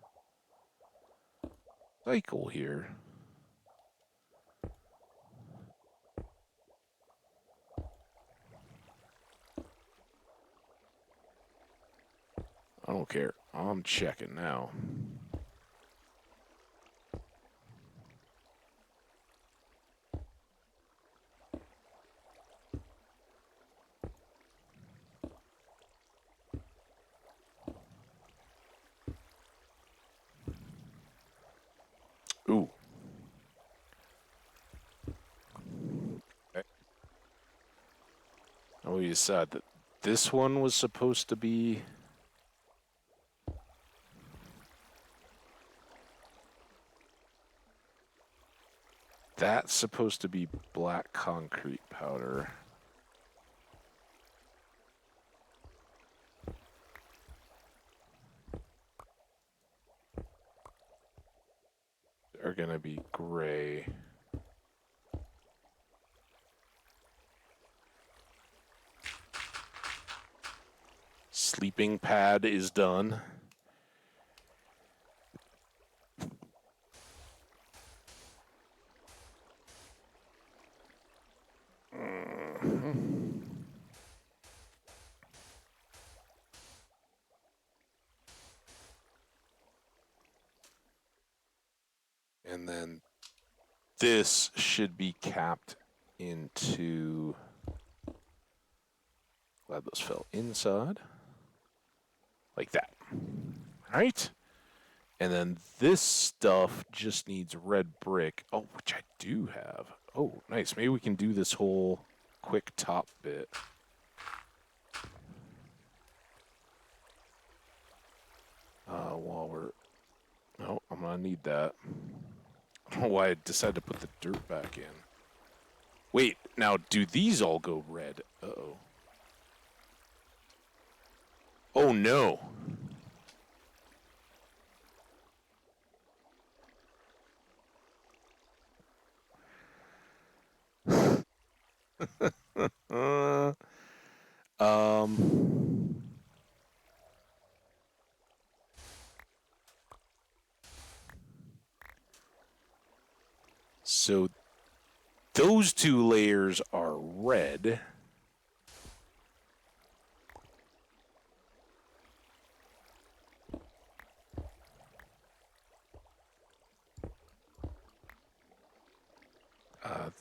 cycle here? I don't care. I'm checking now. Ooh. Okay. Oh, you said that this one was supposed to be. That's supposed to be black concrete powder. Are gonna be gray. Sleeping pad is done. And then this should be capped into. Glad those fell inside. Like that. All right. And then this stuff just needs red brick. Oh, which I do have. Oh, nice. Maybe we can do this whole quick top bit. While we're... No, I'm going to need that. I don't know why I decided to put the dirt back in. Wait, now do these all go red? Uh-oh. Oh, no. So those two layers are red.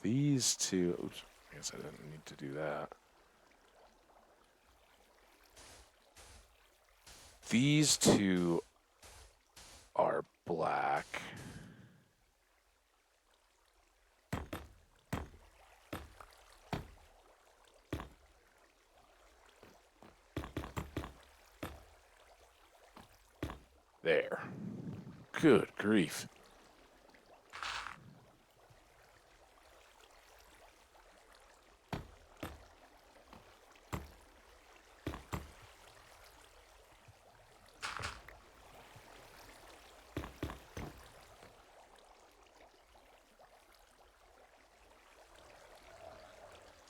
These two, oops, I guess I didn't need to do that. These two are black. There. Good grief.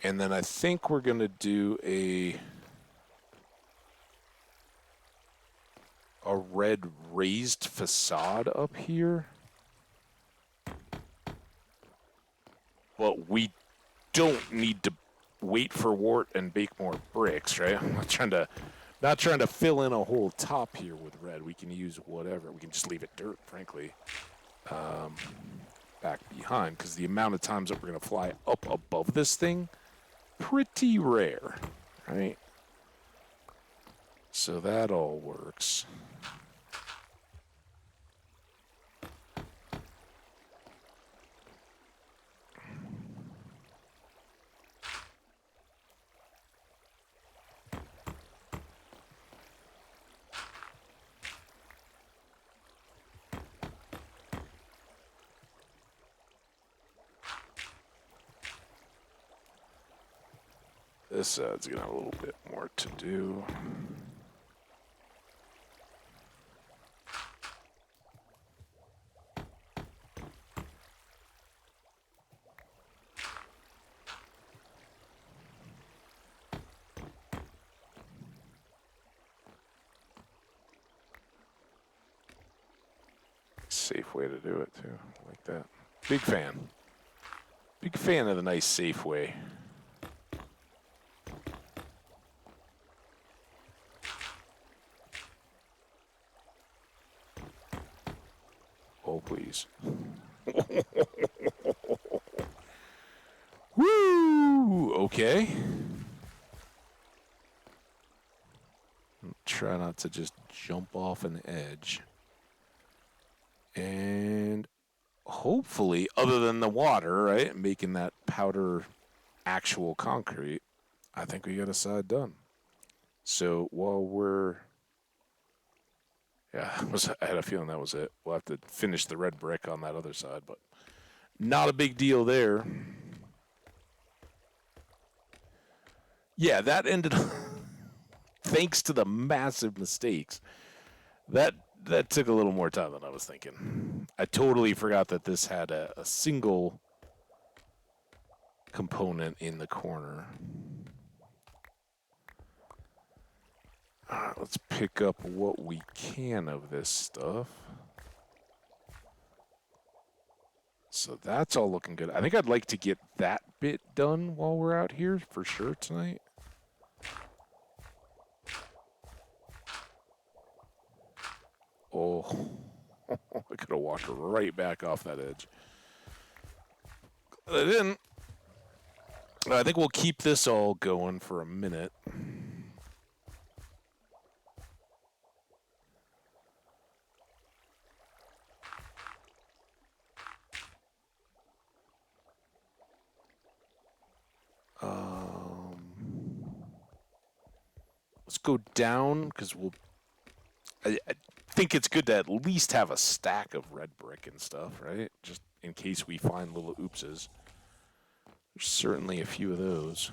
And then I think we're going to do a red raised facade up here. But we don't need to wait for Wart and bake more bricks, right? I'm not trying to fill in a whole top here with red. We can use whatever. We can just leave it dirt, frankly, back behind, because the amount of times that we're going to fly up above this thing, pretty rare, right? So that all works. This side's gonna have a little bit more to do. Safe way to do it too, like that. Big fan. Big fan of the nice safe way. Oh, please. Woo! Okay. Try not to just jump off an edge. And hopefully, other than the water, right, making that powder actual concrete, I think we got a side done. So while we're... Yeah, I had a feeling that was it. We'll have to finish the red brick on that other side, but not a big deal there. Yeah, that ended up, thanks to the massive mistakes, that took a little more time than I was thinking. I totally forgot that this had a single component in the corner. All right, let's pick up what we can of this stuff. So that's all looking good. I think I'd like to get that bit done while we're out here for sure tonight. Oh, I could have walked right back off that edge. I didn't. I think we'll keep this all going for a minute. Let's go down, because I think it's good to at least have a stack of red brick and stuff, right? Just in case we find little oopses. There's certainly a few of those.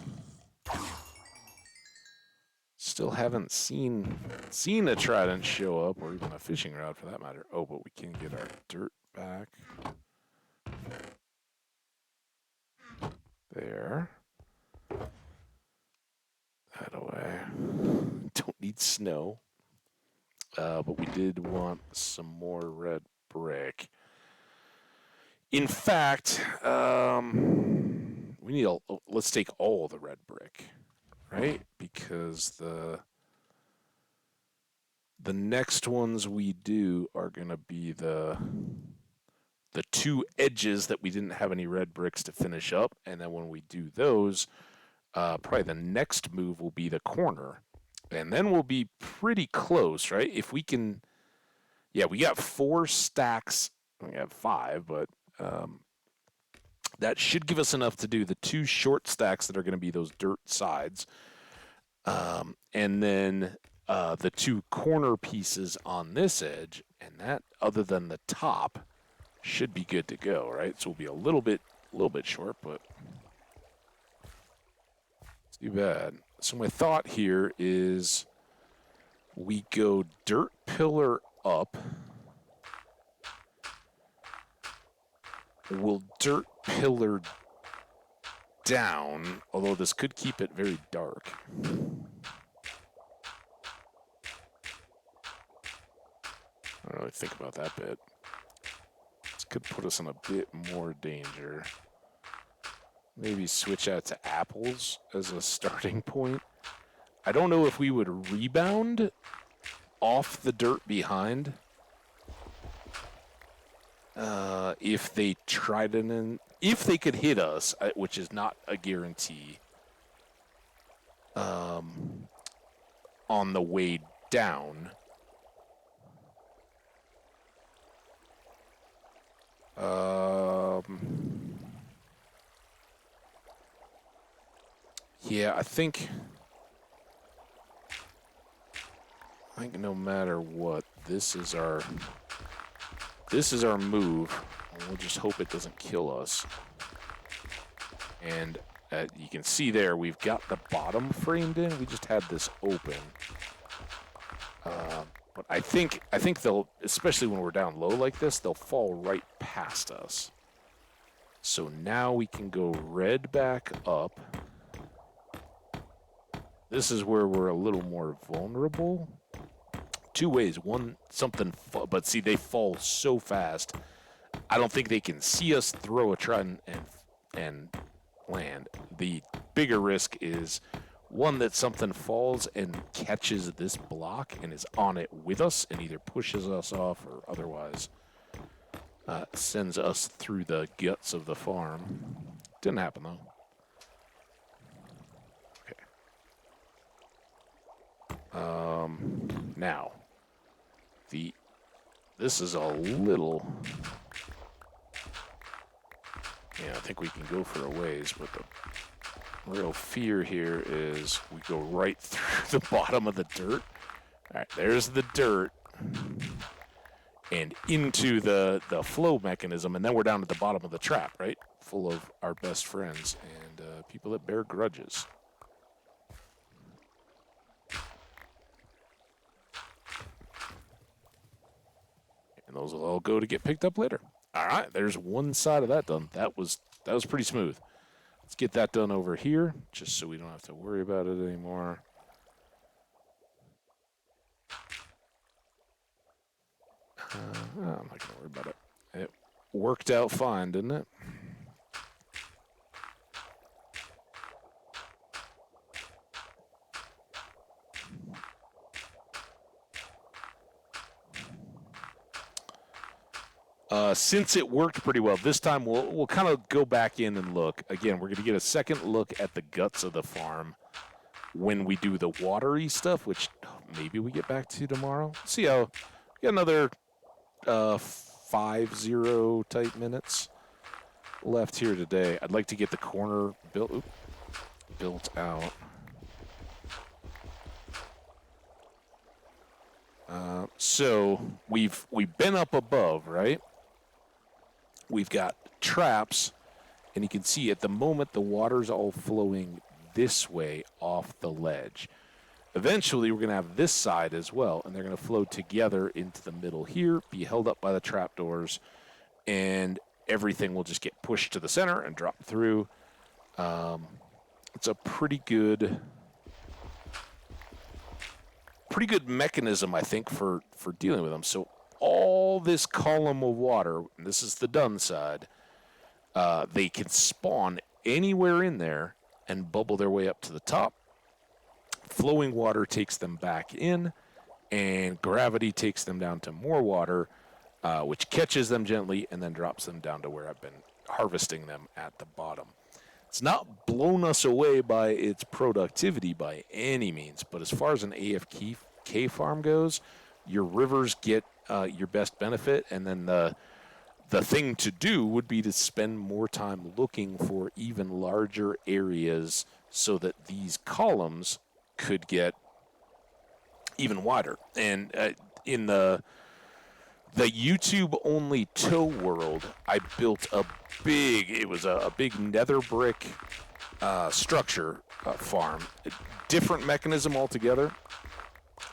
Still haven't seen a trident show up, or even a fishing rod for that matter. Oh, but we can get our dirt back. There. That away. Don't need snow. But we did want some more red brick. In fact, we we need let's take all the red brick, right? Because the next ones we do are gonna be the two edges that we didn't have any red bricks to finish up, and then when we do those, probably the next move will be the corner, and then we'll be pretty close, right? If we can, yeah, we got 4 stacks. We have 5, but that should give us enough to do the 2 short stacks that are going to be those dirt sides, and then the 2 corner pieces on this edge, and that, other than the top, should be good to go, right? So we'll be a little bit short, but it's too bad. So my thought here is we go dirt pillar up. We'll dirt pillar down, although this could keep it very dark. I don't really think about that bit. This could put us in a bit more danger. Maybe switch out to apples as a starting point. I don't know if we would rebound off the dirt behind. If they tried it, if they could hit us, which is not a guarantee, on the way down. Yeah, I think no matter what, this is our move. We'll just hope it doesn't kill us. And you can see there, we've got the bottom framed in. We just had this open. But I think they'll, especially when we're down low like this, they'll fall right past us. So now we can go red back up. This is where we're a little more vulnerable. 2 ways. One, something, but see, they fall so fast. I don't think they can see us throw a trident and land. The bigger risk is, one, that something falls and catches this block and is on it with us and either pushes us off or otherwise sends us through the guts of the farm. Didn't happen, though. Okay. Now, this is a little... Yeah, I think we can go for a ways, but the real fear here is we go right through the bottom of the dirt. All right, there's the dirt and into the flow mechanism, and then we're down at the bottom of the trap, right? Full of our best friends and people that bear grudges. And those will all go to get picked up later. All right, there's one side of that done. That was pretty smooth. Let's get that done over here, just so we don't have to worry about it anymore. I'm not going to worry about it. It worked out fine, didn't it? Since it worked pretty well, this time we'll kind of go back in and look. Again, we're going to get a second look at the guts of the farm when we do the watery stuff, which maybe we get back to tomorrow. See how we got another 5-0 type minutes left here today. I'd like to get the corner built out. So we've been up above, right? We've got traps, and you can see at the moment the water's all flowing this way off the ledge. Eventually, we're going to have this side as well, and they're going to flow together into the middle here, be held up by the trapdoors, and everything will just get pushed to the center and drop through. It's a pretty good mechanism, I think, for dealing with them. So all this column of water, and this is the done side, they can spawn anywhere in there and bubble their way up to the top. Flowing water takes them back in, and gravity takes them down to more water, which catches them gently and then drops them down to where I've been harvesting them at the bottom. It's not blown us away by its productivity by any means, but as far as an AFK farm goes, your rivers get your best benefit, and then the thing to do would be to spend more time looking for even larger areas so that these columns could get even wider. And in the YouTube-only tow world, I built a big nether brick structure farm. Different mechanism altogether.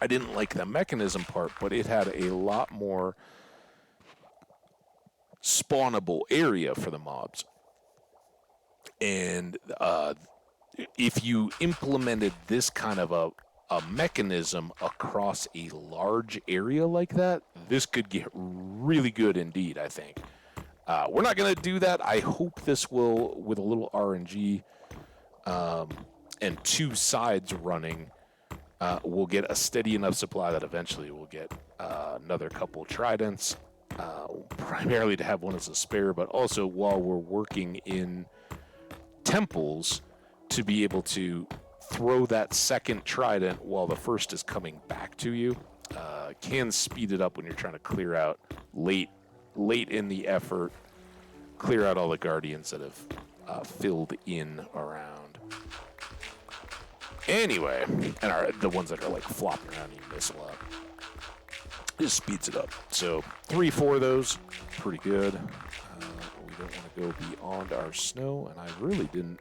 I didn't like the mechanism part, but it had a lot more spawnable area for the mobs. And if you implemented this kind of a mechanism across a large area like that, this could get really good indeed, I think. We're not going to do that. I hope this will, with a little RNG and two sides running, we'll get a steady enough supply that eventually we'll get another couple tridents, primarily to have one as a spare, but also while we're working in temples to be able to throw that second trident while the first is coming back to you. Can speed it up when you're trying to clear out late in the effort, clear out all the guardians that have filled in around. Anyway, and the ones that are like flopping around, you miss a lot. Just speeds it up. So 3-4 of those, pretty good. We don't want to go beyond our snow, and I really didn't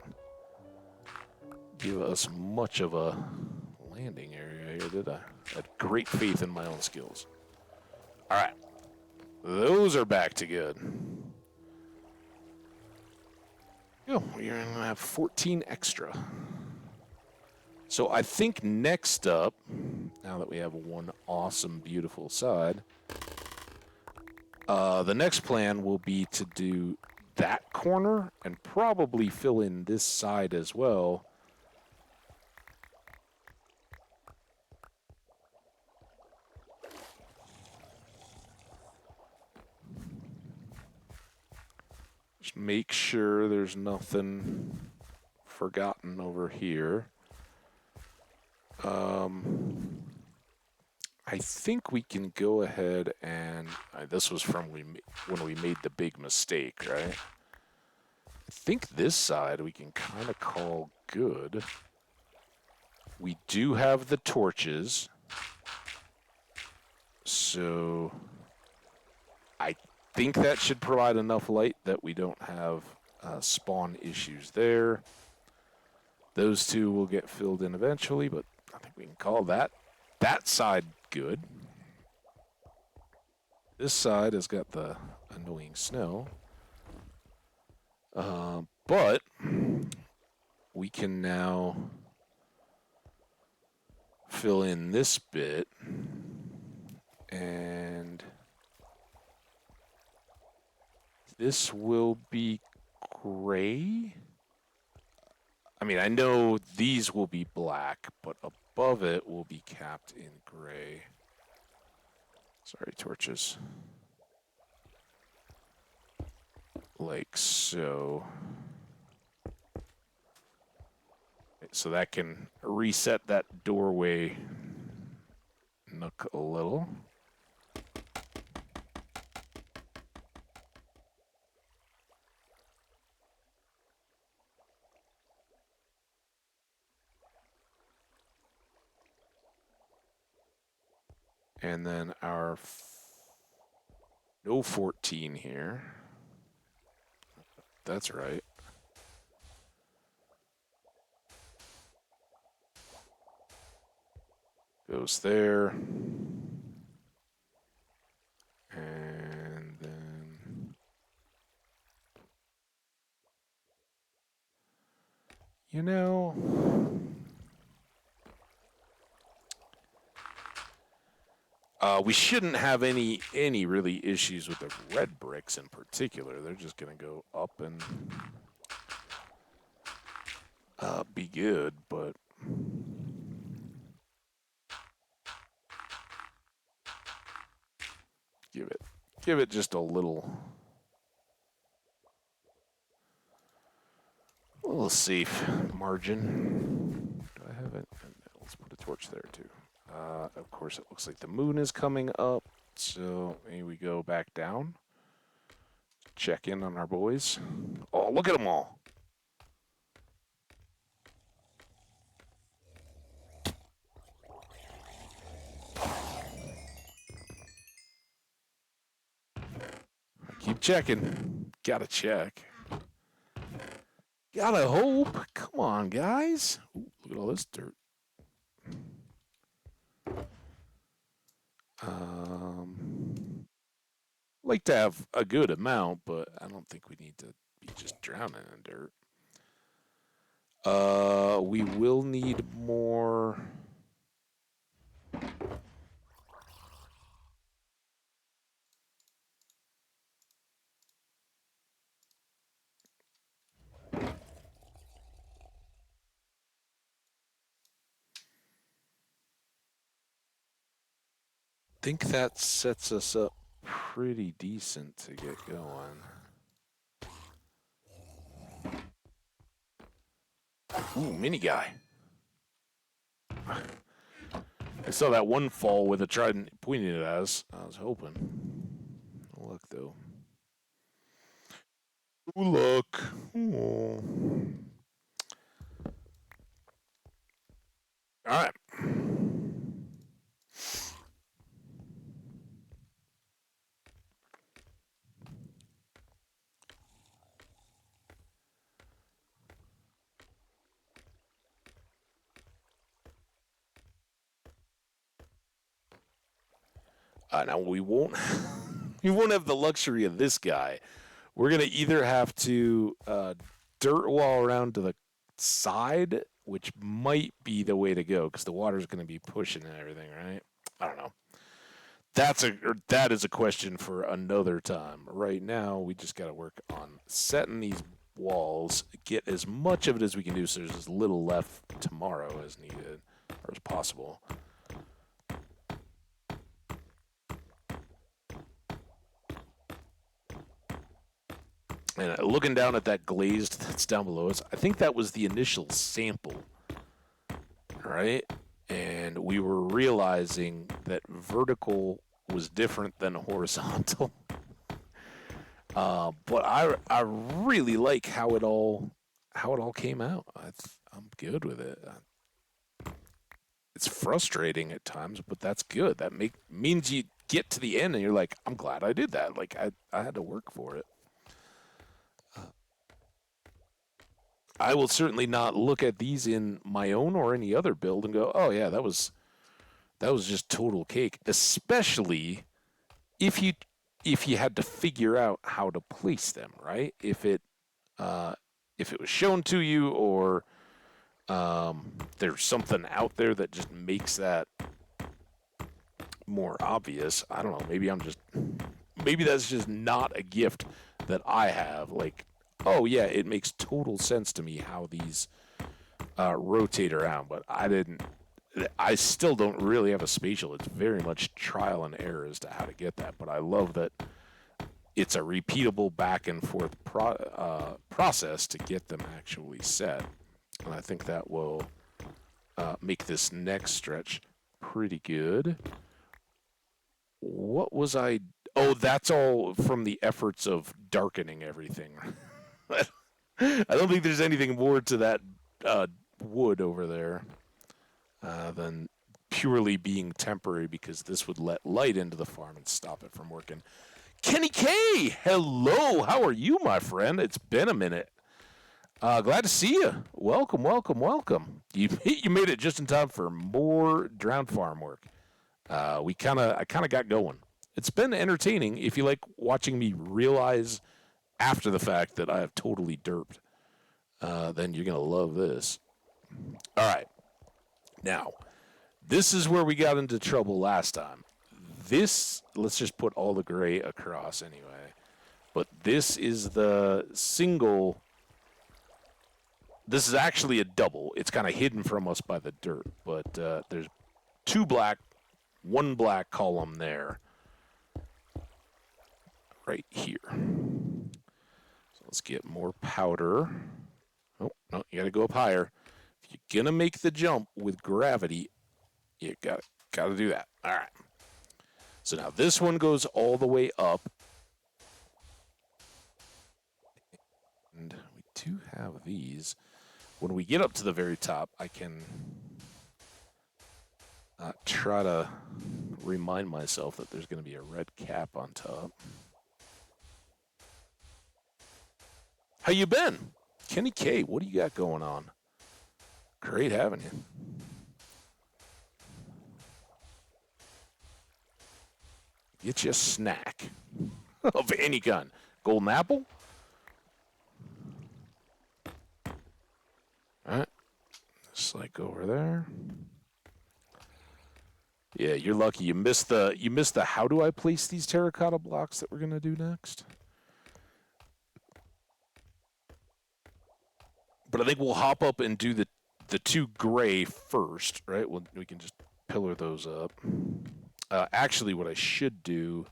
give us much of a landing area here, did I? I had great faith in my own skills. All right. Those are back to good. We're going to have 14 extra. So I think next up, now that we have one awesome, beautiful side, the next plan will be to do that corner and probably fill in this side as well. Just make sure there's nothing forgotten over here. I think we can go ahead and this was from when we made the big mistake, right? I think this side we can kind of call good. We do have the torches, so I think that should provide enough light that we don't have spawn issues there. Those two will get filled in eventually, but I think we can call that side good. This side has got the annoying snow. But we can now fill in this bit, and this will be gray. I mean, I know these will be black, but above it will be capped in gray. Sorry, torches. Like so. So that can reset that doorway nook a little. And then our no 14 here. That's right. Goes there. And then you know, we shouldn't have any really issues with the red bricks in particular. They're just going to go up and good, but give it just a little safe margin. Do I have it? Let's put a torch there too. Of course, it looks like the moon is coming up, so maybe we go back down. Check in on our boys. Oh, look at them all. Keep checking. Gotta check. Gotta hope. Come on, guys. Ooh, look at all this dirt. Like to have a good amount, but I don't think we need to be just drowning in dirt. We will need more. I think that sets us up pretty decent to get going. Ooh, mini guy. I saw that one fall with a trident pointing at us. I was hoping. No luck, though. Ooh, look. Oh. All right. Now we won't we won't have the luxury of this guy. We're gonna either have to dirt wall around to the side, which might be the way to go because the water's gonna be pushing and everything, right? I don't know. That is a question for another time. Right now, we just gotta work on setting these walls, get as much of it as we can do, so there's as little left tomorrow as needed or as possible. And looking down at that glazed that's down below us, I think that was the initial sample, right? And we were realizing that vertical was different than horizontal. But I really like how it all came out. I'm good with it. It's frustrating at times, but that's good. That means you get to the end and you're like, I'm glad I did that. Like I had to work for it. I will certainly not look at these in my own or any other build and go, "Oh yeah, that was just total cake." Especially if you had to figure out how to place them, right? If it was shown to you, or there's something out there that just makes that more obvious. I don't know. Maybe that's just not a gift that I have. Like, oh yeah, it makes total sense to me how these rotate around, but I still don't really have a spatial. It's very much trial and error as to how to get that, but I love that it's a repeatable back and forth process to get them actually set, and I think that will make this next stretch pretty good. What was I? Oh, that's all from the efforts of darkening everything. I don't think there's anything more to that wood over there than purely being temporary, because this would let light into the farm and stop it from working. Kenny K, hello. How are you, my friend? It's been a minute. Glad to see you. Welcome, welcome, welcome. You made it just in time for more Drowned Farm work. I kind of got going. It's been entertaining if you like watching me realize after the fact that I have totally derped. Then you're going to love this. All right. Now, this is where we got into trouble last time. Let's just put all the gray across anyway. But this is the single This is actually a double. It's kind of hidden from us by the dirt, but there's 2 black, 1 black column there. Right here. So let's get more powder. Oh, no, you gotta go up higher. If you're gonna make the jump with gravity, you gotta do that. All right. So now this one goes all the way up. And we do have these. When we get up to the very top, I can try to remind myself that there's going to be a red cap on top. How you been? Kenny K, what do you got going on? Great having you. Get you a snack of any kind. Golden apple? All right. Just like over there. Yeah, you're lucky. You missed the how do I place these terracotta blocks that we're going to do next? But I think we'll hop up and do the 2 gray first, right? We can just pillar those up. Actually, what I should do,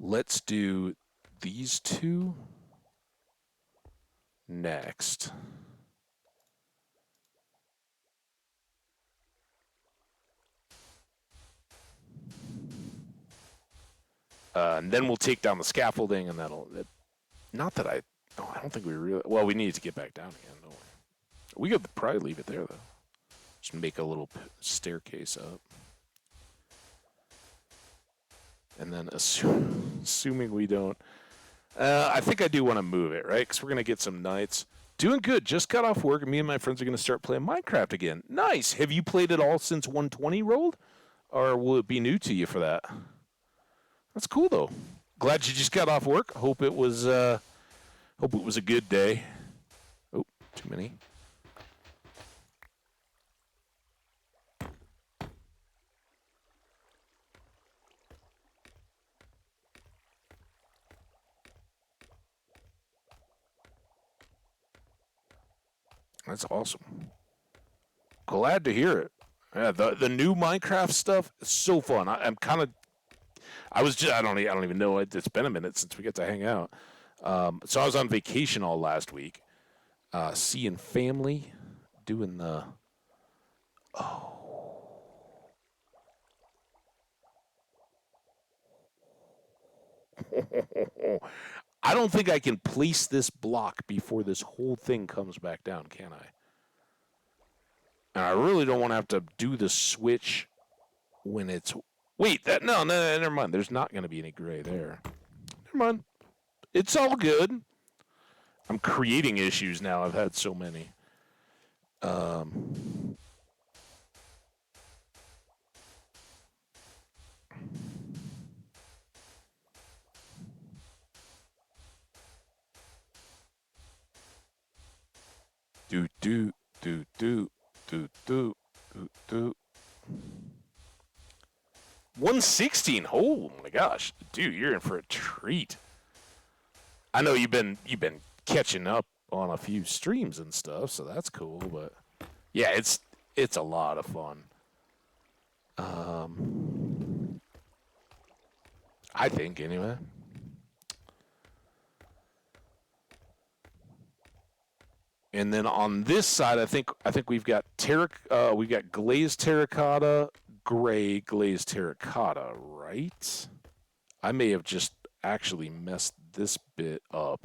let's do these 2 next. And then we'll take down the scaffolding, and not that I don't think we really, well, we need to get back down again, don't we? We could probably leave it there, though. Just make a little staircase up. And then assuming we don't, I think I do want to move it, right? Because we're going to get some nights. Doing good. Just got off work, and me and my friends are going to start playing Minecraft again. Nice. Have you played it all since 120 rolled? Or will it be new to you for that? That's cool, though. Glad you just got off work. Hope it was a good day. Oh, too many. That's awesome. Glad to hear it. Yeah, the new Minecraft stuff is so fun. I don't even know. It's been a minute since we get to hang out. So I was on vacation all last week, seeing family, doing the. Oh. I don't think I can place this block before this whole thing comes back down, can I? And I really don't want to have to do the switch when it's... Wait, no, never mind. There's not going to be any gray there. Never mind. It's all good. I'm creating issues now. I've had so many. Do. 116. Oh my gosh, dude, you're in for a treat. I know you've been catching up on a few streams and stuff, so that's cool. But yeah, it's a lot of fun. I think anyway. And then on this side, I think we've got glazed terracotta, gray glazed terracotta, right? I may have just actually messed this bit up.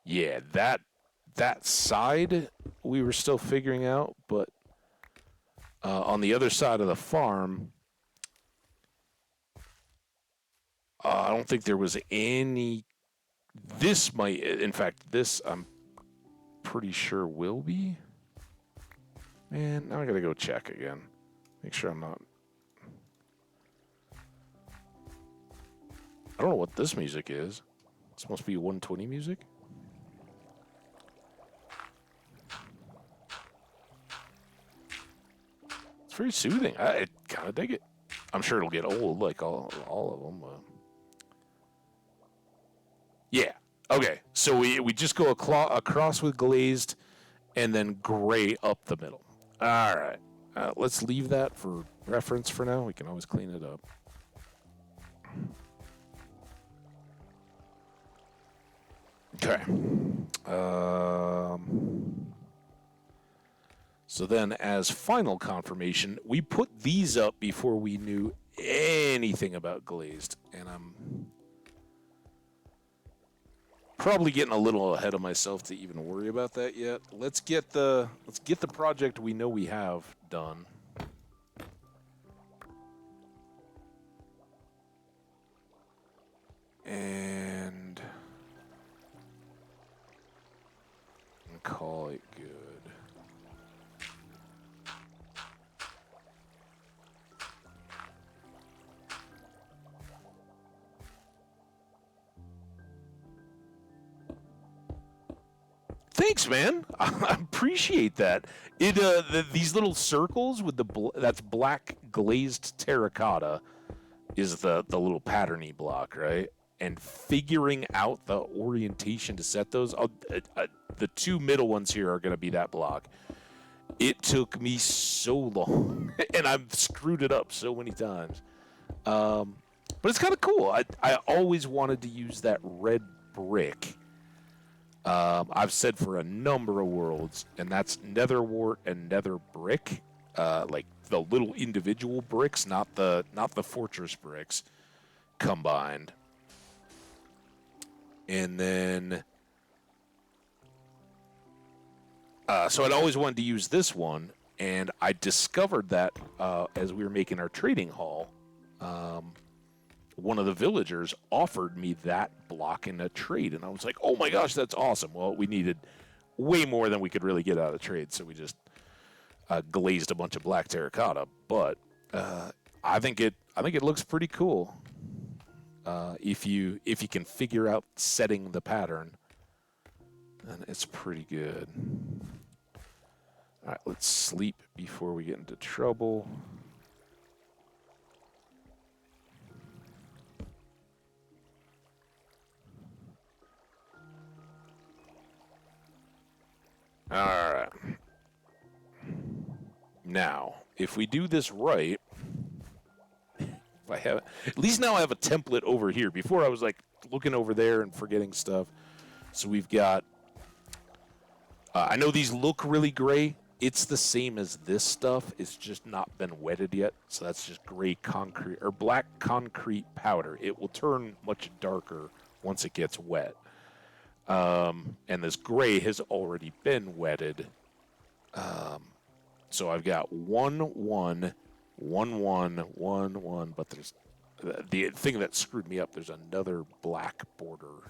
Yeah, that side we were still figuring out, but on the other side of the farm, I don't think there was any. This might, in fact, this I'm pretty sure will be. Man, now I gotta go check again. Make sure I'm not. I don't know what this music is. This must be 120 music. It's very soothing. I kind of dig it. I'm sure it'll get old, like all of them. Yeah, Okay, so we just go across with glazed and then gray up the middle. All right. Let's leave that for reference for now. We can always clean it up. Okay. So then, as final confirmation, we put these up before we knew anything about glazed, and I'm probably getting a little ahead of myself to even worry about that yet. Let's get the project we know we have done. And call it good. Thanks, man. I appreciate that. These little circles with that's black glazed terracotta is the little patterny block, right? And figuring out the orientation to set those. The two middle ones here are going to be that block. It took me so long, and I've screwed it up so many times. But it's kind of cool. I always wanted to use that red brick. I've said for a number of worlds, and that's nether wart and nether brick, like the little individual bricks, not the fortress bricks combined. And then, so I'd always wanted to use this one, and I discovered that as we were making our trading hall, one of the villagers offered me that block in a trade, and I was like, oh my gosh, that's awesome. Well, we needed way more than we could really get out of the trade, so we just glazed a bunch of black terracotta. But I think it looks pretty cool if you can figure out setting the pattern, then it's pretty good. All right, let's sleep before we get into trouble. All right. Now, if we do this right, if I have, at least now I have a template over here. Before I was like looking over there and forgetting stuff. So we've got, I know these look really gray. It's the same as this stuff. It's just not been wetted yet. So that's just gray concrete or black concrete powder. It will turn much darker once it gets wet. And this gray has already been wetted. So I've got 1, 1, 1, 1, 1, 1, but there's the thing that screwed me up. There's another black border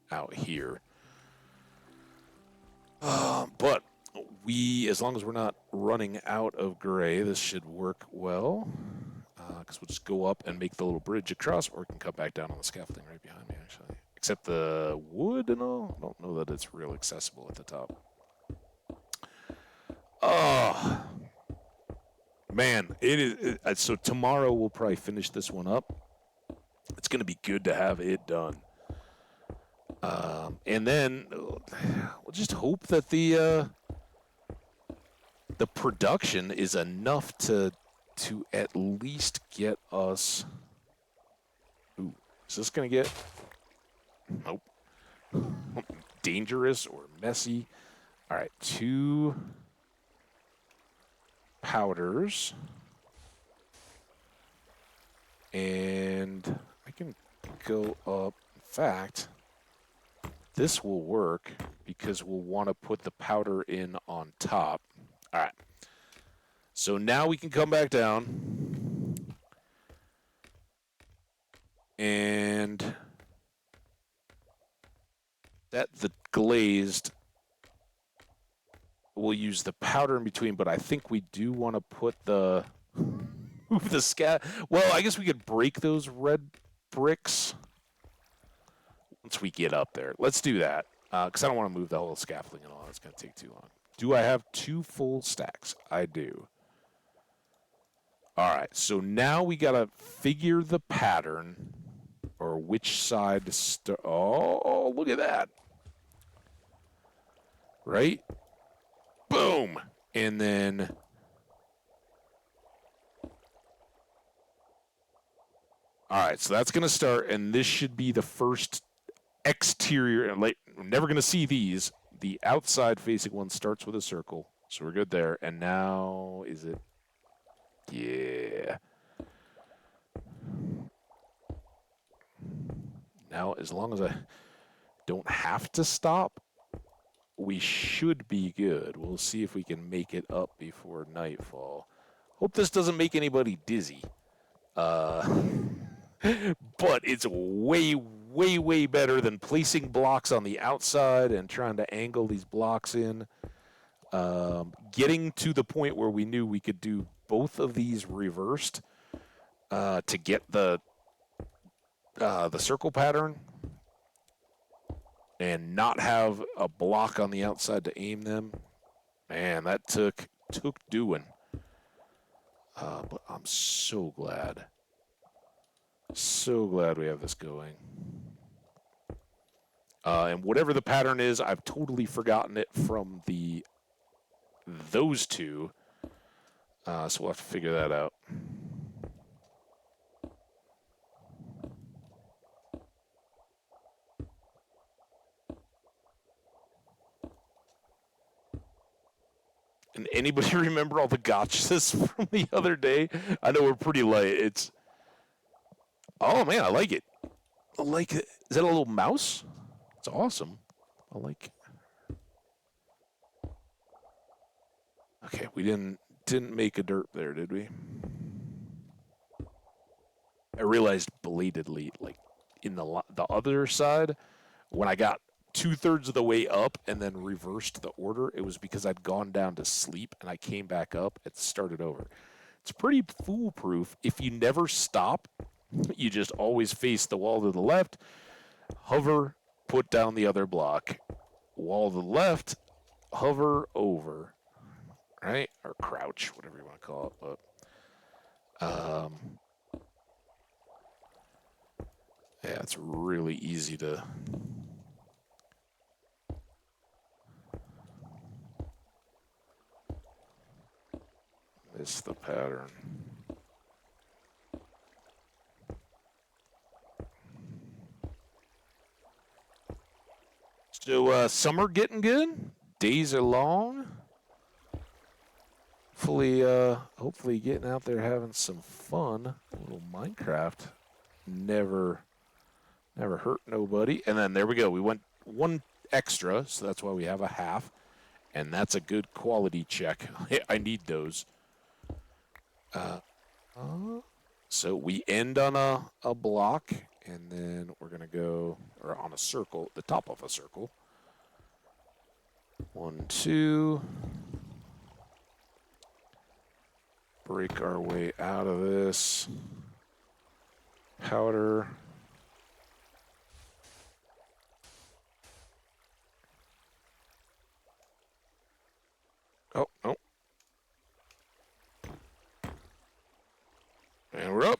out here. But as long as we're not running out of gray, this should work well. Because we'll just go up and make the little bridge across, or we can come back down on the scaffolding right behind me, actually. Except the wood and all, I don't know that it's real accessible at the top. Oh, man, it is. So tomorrow we'll probably finish this one up. It's going to be good to have it done. And then we'll just hope that the production is enough to at least get us. Ooh, is this going to get? Nope. Dangerous or messy. All right, 2 powders. And I can go up. In fact, this will work because we'll want to put the powder in on top. All right. So now we can come back down. And the glazed, we'll use the powder in between, but I think we do want to put the move the scat. Well, I guess we could break those red bricks once we get up there. Let's do that because I don't want to move the whole scaffolding and all. It's going to take too long. Do I have 2 full stacks? I do. All right, so now we got to figure the pattern, or which side to start. Oh, look at that. Right? Boom. And then all right, so that's going to start, and this should be the first exterior. Like, we're never going to see these. The outside facing one starts with a circle, so we're good there. And now, is it? Yeah. Now, as long as I don't have to stop, we should be good. We'll see if we can make it up before nightfall. Hope this doesn't make anybody dizzy. But it's way, way, way better than placing blocks on the outside and trying to angle these blocks in. Getting to the point where we knew we could do both of these reversed to get the circle pattern and not have a block on the outside to aim them. Man, that took doing. But I'm so glad. So glad we have this going. And whatever the pattern is, I've totally forgotten it from those two. So we'll have to figure that out. And anybody remember all the gotchas from the other day? I know we're pretty light. Oh man, I like it. I like it. Is that a little mouse? It's awesome. I like it. Okay, we didn't make a derp there, did we? I realized belatedly, like in the other side, when I got 2/3 of the way up and then reversed the order, it was because I'd gone down to sleep and I came back up and started over. It's pretty foolproof if you never stop. You just always face the wall to the left, hover, put down the other block. Wall to the left, hover over, right? Or crouch, whatever you want to call it. But yeah, it's really easy to miss the pattern. So summer getting good. Days are long. Hopefully getting out there having some fun. A little Minecraft never hurt nobody. And then there we go. We went one extra, so that's why we have a half. And that's a good quality check. I need those. So we end on a block, and then we're going to go, or on a circle, the top of a circle. 1, 2. Break our way out of this. Powder. Oh, no. And we're up.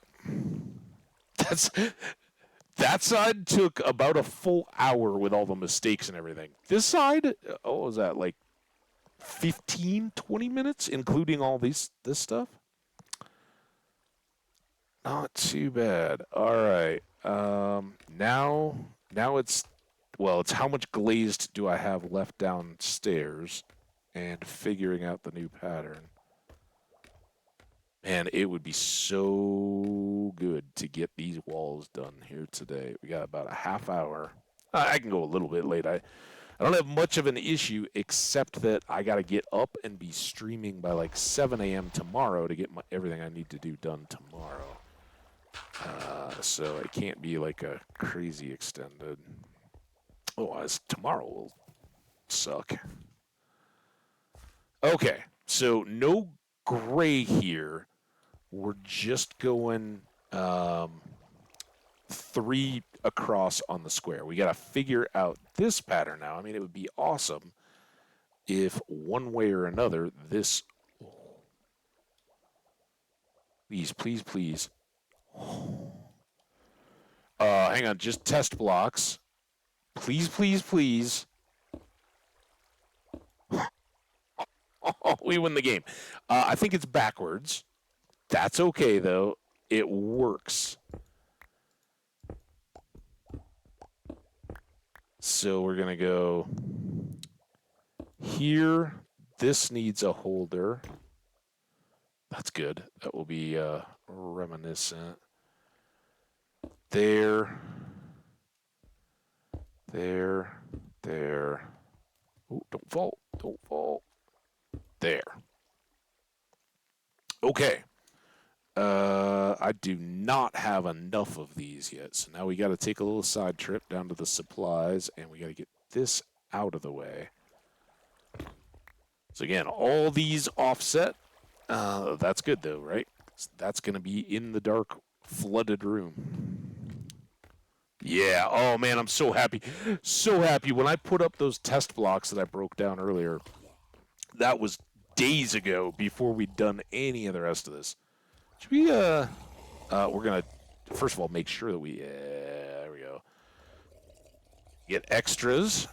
That side took about a full hour with all the mistakes and everything. This side, what was that, like 15, 20 minutes, including all this stuff? Not too bad. All right. Now it's how much glazed do I have left downstairs and figuring out the new pattern. Man, it would be so good to get these walls done here today. We got about a half hour. I can go a little bit late. I don't have much of an issue except that I got to get up and be streaming by like 7 a.m. tomorrow to get everything I need to do done tomorrow. So it can't be like a crazy extended. Otherwise, tomorrow will suck. Okay, so no gray here. We're just going 3 across on the square. We got to figure out this pattern now. I mean, it would be awesome if one way or another this... Please, please, please. Hang on, just test blocks. Please, please, please. Oh, we win the game. I think it's backwards. That's okay, though. It works. So we're going to go here. This needs a holder. That's good. That will be reminiscent. There. There. There. Oh, don't fall. Don't fall. There. Okay. I do not have enough of these yet, so now we got to take a little side trip down to the supplies, and we got to get this out of the way. So again, all these offset. That's good though, right? That's going to be in the dark, flooded room. Yeah. Oh man, I'm so happy. So happy. When I put up those test blocks that I broke down earlier, that was days ago before we'd done any of the rest of this. Should we, we're going to, first of all, make sure that we, there we go. Get extras.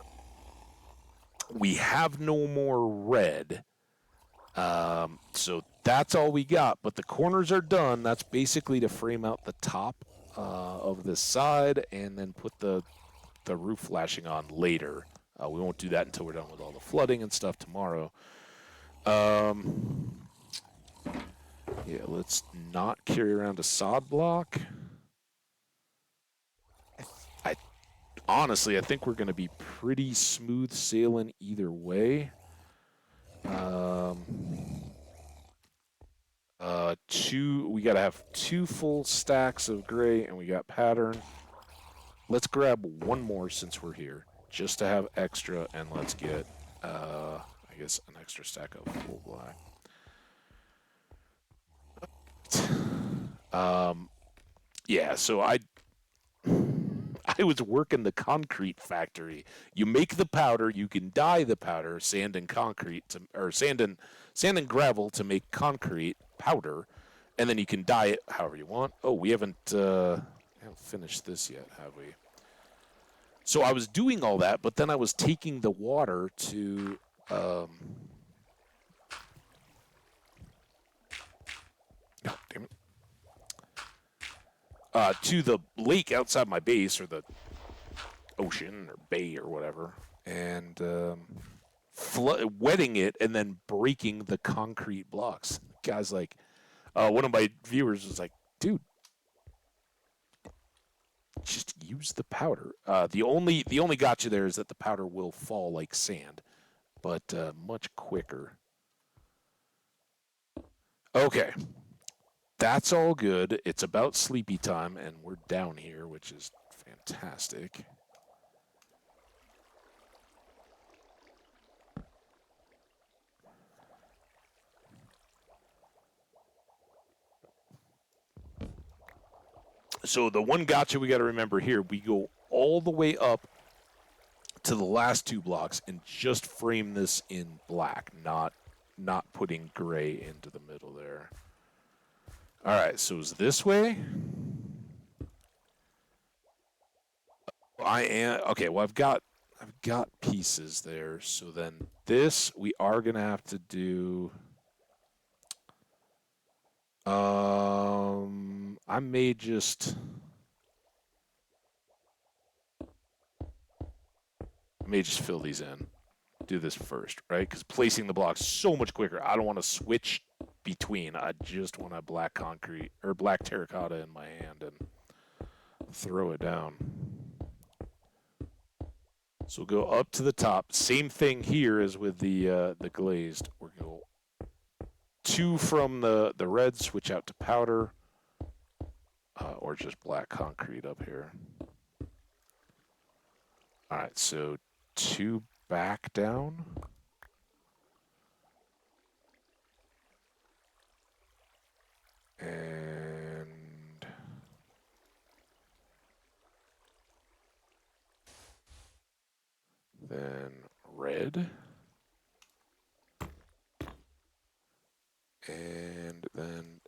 We have no more red. So that's all we got, but the corners are done. That's basically to frame out the top of this side and then put the roof flashing on later. We won't do that until we're done with all the flooding and stuff tomorrow. Yeah, let's not carry around a sod block. I honestly, I think we're going to be pretty smooth sailing either way. We got to have 2 full stacks of gray, and we got pattern. Let's grab one more since we're here, just to have extra, and let's get, I guess, an extra stack of full black. Yeah, so I was working the concrete factory. You make the powder, you can dye the powder, sand and concrete, or sand and gravel to make concrete powder, and then you can dye it however you want. Oh, we haven't finished this yet, have we? So I was doing all that, but then I was taking the water to God damn it. To the lake outside my base, or the ocean or bay or whatever, and wetting it and then breaking the concrete blocks. Guys, like, one of my viewers was like, dude, just use the powder. The only gotcha there is that the powder will fall like sand, but much quicker. Okay. That's all good. It's about sleepy time, and we're down here, which is fantastic. So the one gotcha we got to remember here, we go all the way up to the last 2 blocks and just frame this in black, not putting gray into the middle there. All right, so it's this way. Okay. Well, I've got pieces there. So then this we are gonna have to do. I may just fill these in. Do this first, right? Because placing the blocks so much quicker. I don't want to switch between. I just want a black concrete or black terracotta in my hand and throw it down. So we'll go up to the top. Same thing here as with the glazed. We're going to go 2 from the red, switch out to powder, or just black concrete up here. All right, so 2 back down. And then red. And then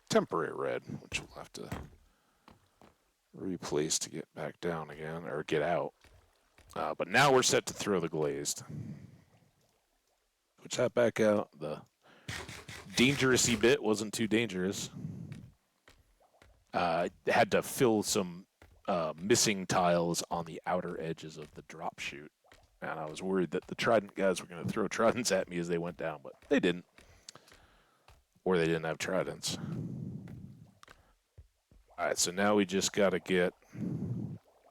temporary red, which we'll have to replace to get back down again, or get out. But now we're set to throw the glazed. Switch that back out. The dangerous-y bit wasn't too dangerous. Had to fill some missing tiles on the outer edges of the drop chute. And I was worried that the Trident guys were going to throw Tridents at me as they went down, but they didn't. Or they didn't have Tridents. All right, so now we just got to get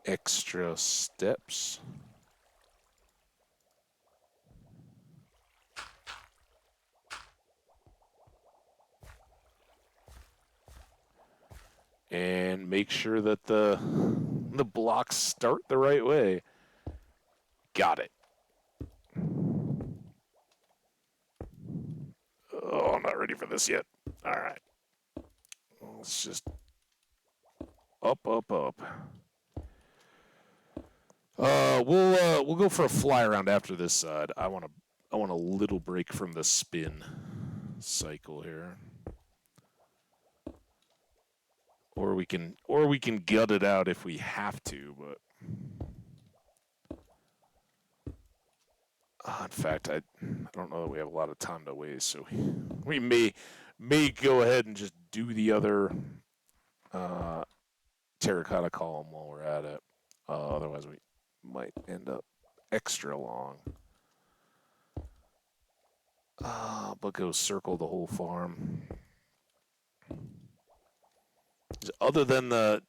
extra steps. And make sure that the blocks start the right way. Got it. Oh, I'm not ready for this yet. All right. Let's just up, up, up. We'll go for a fly around after this side. I want a little break from the spin cycle here. Or we can gut it out if we have to, but in fact, I don't know that we have a lot of time to waste, so we may go ahead and just do the other terracotta column while we're at it. Otherwise, we might end up extra long. But go circle the whole farm. Other than the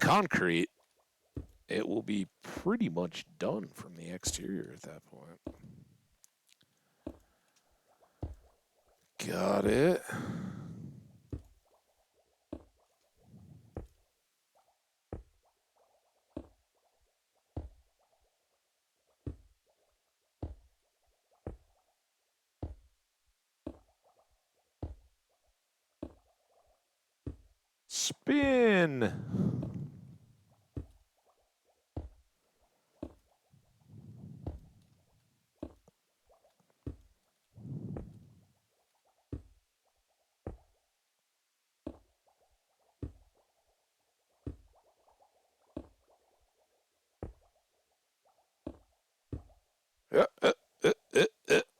concrete, it will be pretty much done from the exterior at that point. Got it. Spin.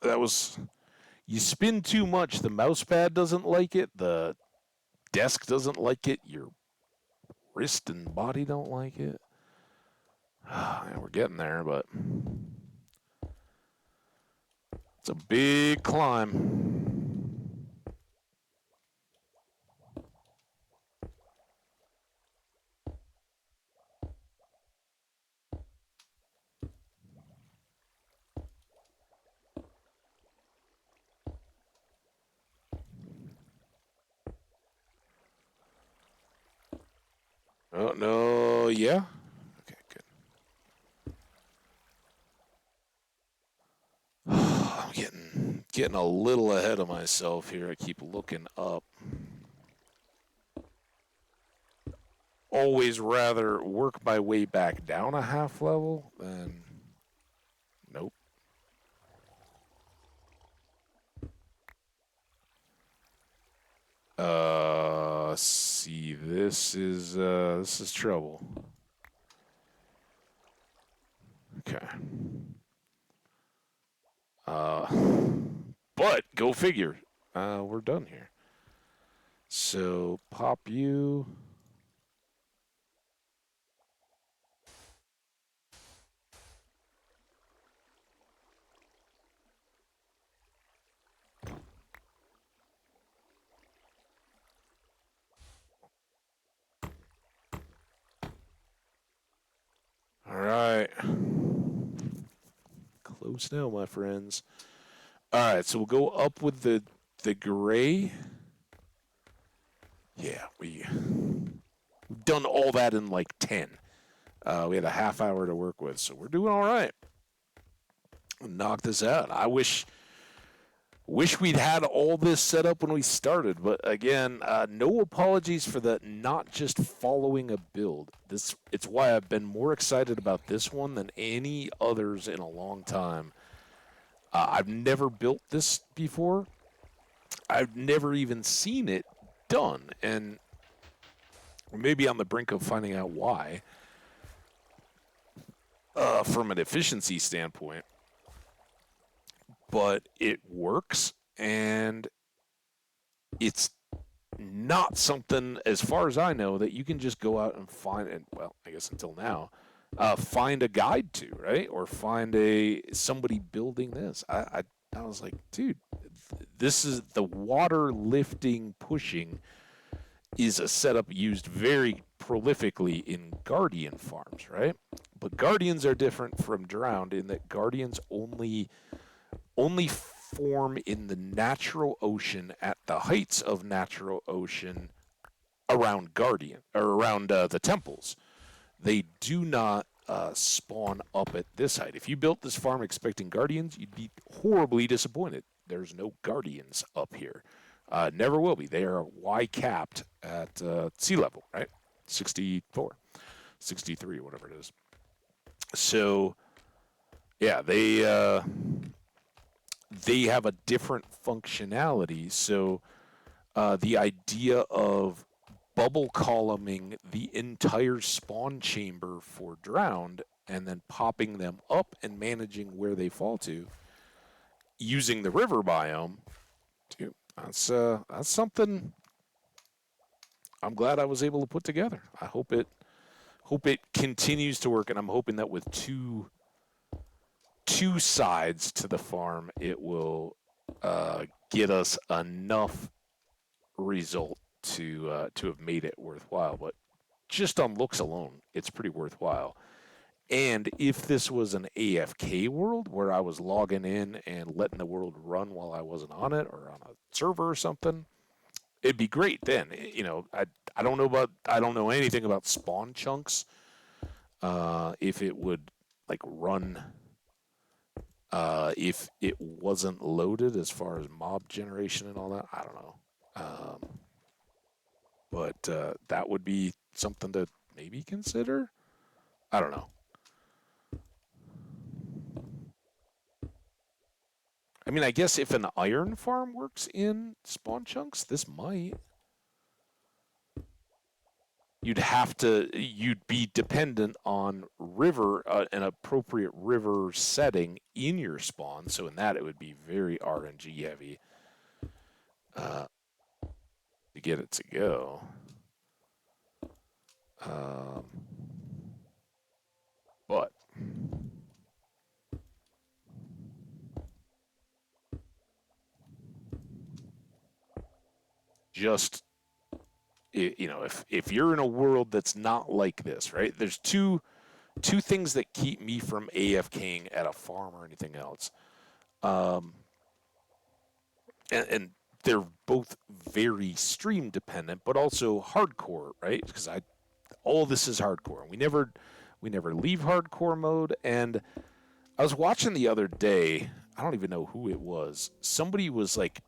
That was... You spin too much, the mouse pad doesn't like it, the desk doesn't like it, your wrist and body don't like it. We're getting there, but it's a big climb. Oh, no, yeah? Okay, good. I'm getting a little ahead of myself here. I keep looking up. Always rather work my way back down a half level than... Nope. See, this is trouble. Okay. But go figure. We're done here. So pop you. All right. Close now, my friends. All right, so we'll go up with the gray. Yeah, we've done all that in like 10. We had a half hour to work with, so we're doing all right. Knock this out. I wish we'd had all this set up when we started, but again, no apologies for the not just following a build. It's why I've been more excited about this one than any others in a long time. I've never built this before. I've never even seen it done, and maybe on the brink of finding out why, from an efficiency standpoint. But it works, and it's not something, as far as I know, that you can just go out and find, and well, I guess until now, find a guide to, right? Or find somebody building this. I was like, dude, this is the water lifting, pushing is a setup used very prolifically in Guardian farms, right? But Guardians are different from Drowned in that Guardians only form in the natural ocean at the heights of natural ocean around Guardian or around the temples. They do not spawn up at this height. If you built this farm expecting Guardians, you'd be horribly disappointed. There's no Guardians up here. Never will be. They are Y capped at sea level, right? 64, 63, whatever it is. So, yeah, they have a different functionality. So, the idea of bubble columning the entire spawn chamber for Drowned and then popping them up and managing where they fall to using the river biome, dude, that's something I'm glad I was able to put together. I hope it continues to work, and I'm hoping that with two sides to the farm, it will get us enough result to have made it worthwhile. But just on looks alone, it's pretty worthwhile. And if this was an AFK world where I was logging in and letting the world run while I wasn't on it or on a server or something, it'd be great then. I don't know anything about spawn chunks. If it would like run if it wasn't loaded as far as mob generation and all that, I don't know. But that would be something to maybe consider. I don't know. I mean, I guess if an iron farm works in spawn chunks, this might. You'd be dependent on river, an appropriate river setting in your spawn. So in that, it would be very RNG heavy to get it to go. But just if you're in a world that's not like this, right? There's two things that keep me from AFKing at a farm or anything else, and they're both very stream dependent, but also hardcore, right? Because all this is hardcore. We never leave hardcore mode. And I was watching the other day. I don't even know who it was. Somebody was like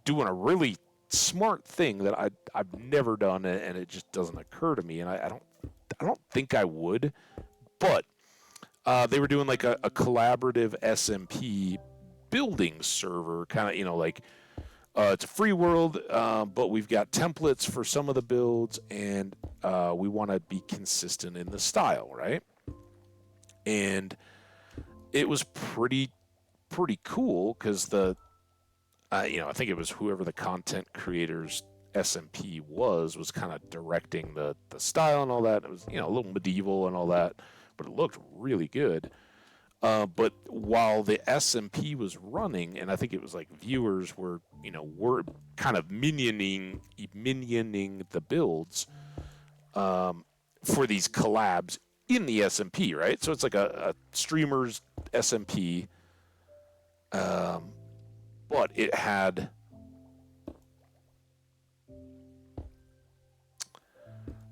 doing a really smart thing that I've never done, and it just doesn't occur to me. And I don't think I would, but they were doing like a collaborative SMP building server, kind of like. It's a free world, but we've got templates for some of the builds, and we want to be consistent in the style, right? And it was pretty cool because I think it was whoever the content creator's SMP was kind of directing the style and all that. It was a little medieval and all that, but it looked really good. But while the SMP was running, and I think it was like viewers were kind of minioning the builds for these collabs in the SMP, right? So it's like a streamer's SMP, but it had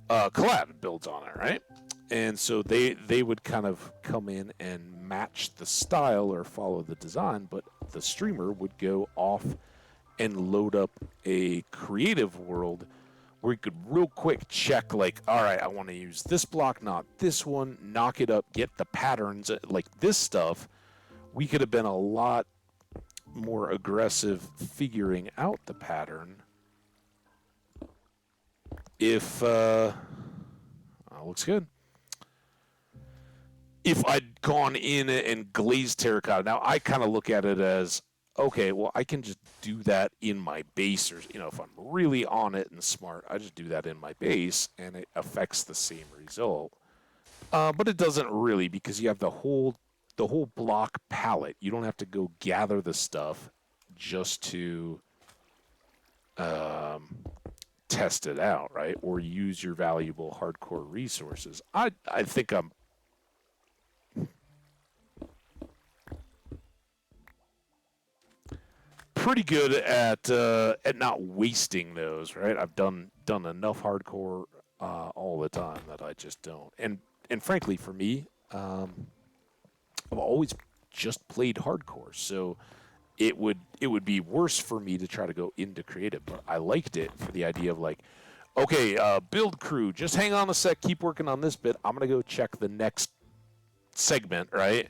collab builds on it, right? And so they would kind of come in and match the style or follow the design, but the streamer would go off and load up a creative world where you could real quick check, like, all right, I want to use this block, not this one, knock it up, get the patterns, like this stuff. We could have been a lot more aggressive figuring out the pattern if looks good. If I'd gone in and glazed terracotta, now I kind of look at it as, okay, well, I can just do that in my base, or if I'm really on it and smart, I just do that in my base, and it affects the same result. But it doesn't really, because you have the whole block palette. You don't have to go gather the stuff just to test it out, right? Or use your valuable hardcore resources. I think I'm pretty good at not wasting those, right? I've done enough hardcore all the time that I just don't. And frankly, for me, I've always just played hardcore, so it would be worse for me to try to go into creative. But I liked it for the idea of like, okay, build crew, just hang on a sec, keep working on this bit. I'm gonna go check the next segment, right?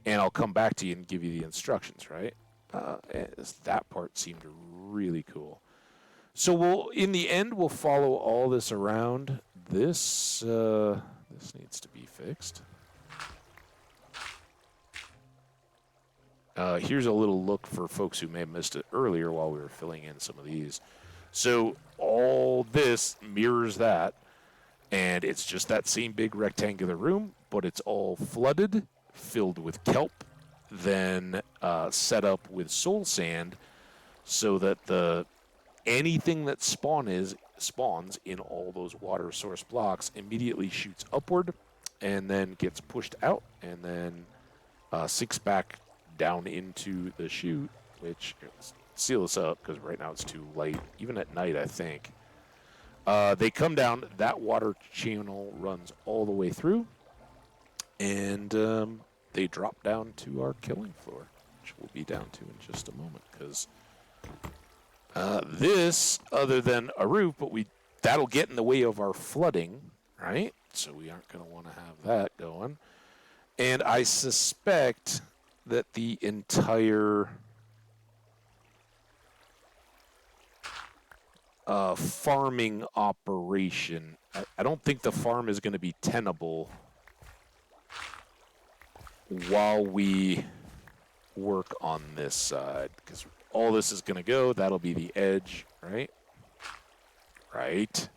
And I'll come back to you and give you the instructions, right? That part seemed really cool. So in the end, we'll follow all this around. This needs to be fixed. Here's a little look for folks who may have missed it earlier while we were filling in some of these. So all this mirrors that, and it's just that same big rectangular room, but it's all flooded, filled with kelp, then set up with soul sand, so that anything that spawns in all those water source blocks immediately shoots upward, and then gets pushed out, and then sinks back down into the chute, which seal this up because right now it's too light. Even at night, I think. They come down. That water channel runs all the way through, and they drop down to our killing floor, which we'll be down to in just a moment. Because this, other than a roof, but that'll get in the way of our flooding, right? So we aren't going to want to have that going. And I suspect that the entire farming operation, I don't think the farm is going to be tenable while we work on this side, because all this is going to go, that'll be the edge, right? Right.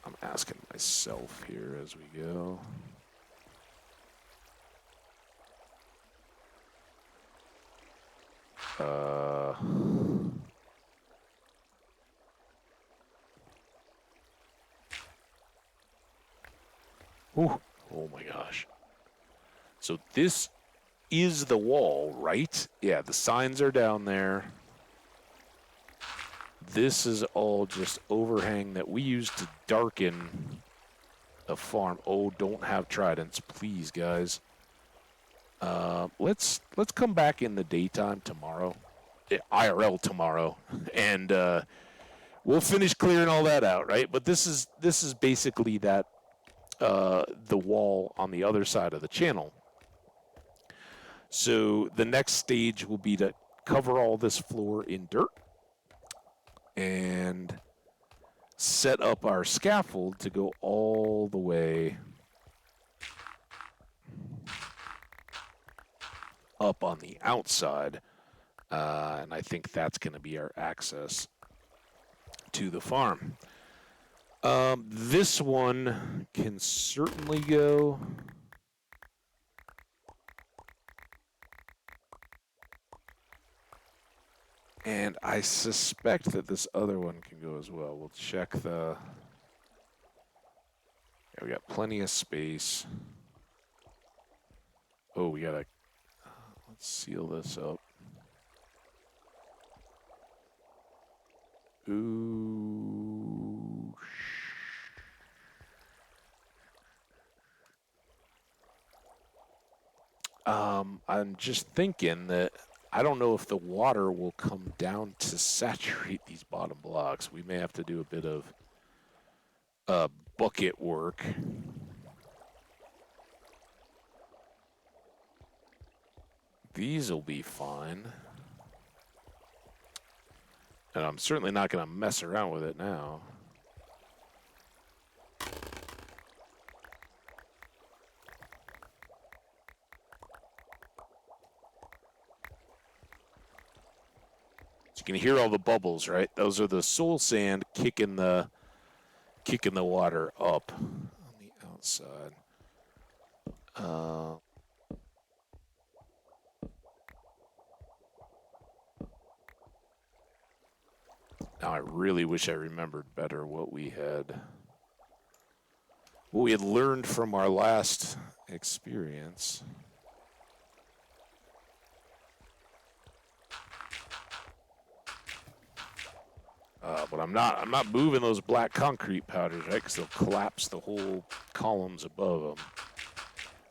I'm asking myself here as we go. Ooh, oh my gosh. So this is the wall, right? Yeah, the signs are down there. This is all just overhang that we use to darken the farm. Oh, don't have tridents, please, guys. Let's come back in the daytime tomorrow, IRL tomorrow, and we'll finish clearing all that out, right? But this is basically that the wall on the other side of the channel. So the next stage will be to cover all this floor in dirt and set up our scaffold to go all the way up on the outside. And I think that's going to be our access to the farm. This one can certainly go. And I suspect that this other one can go as well. We'll check the... Yeah, we got plenty of space. Oh, we gotta... let's seal this up. Ooh. I'm just thinking that I don't know if the water will come down to saturate these bottom blocks. We may have to do a bit of bucket work. These will be fine. And I'm certainly not going to mess around with it now. So you can hear all the bubbles, right? Those are the soul sand kicking the water up on the outside. Now I really wish I remembered better what we had learned from our last experience. But I'm not moving those black concrete powders, right? Because they'll collapse the whole columns above them.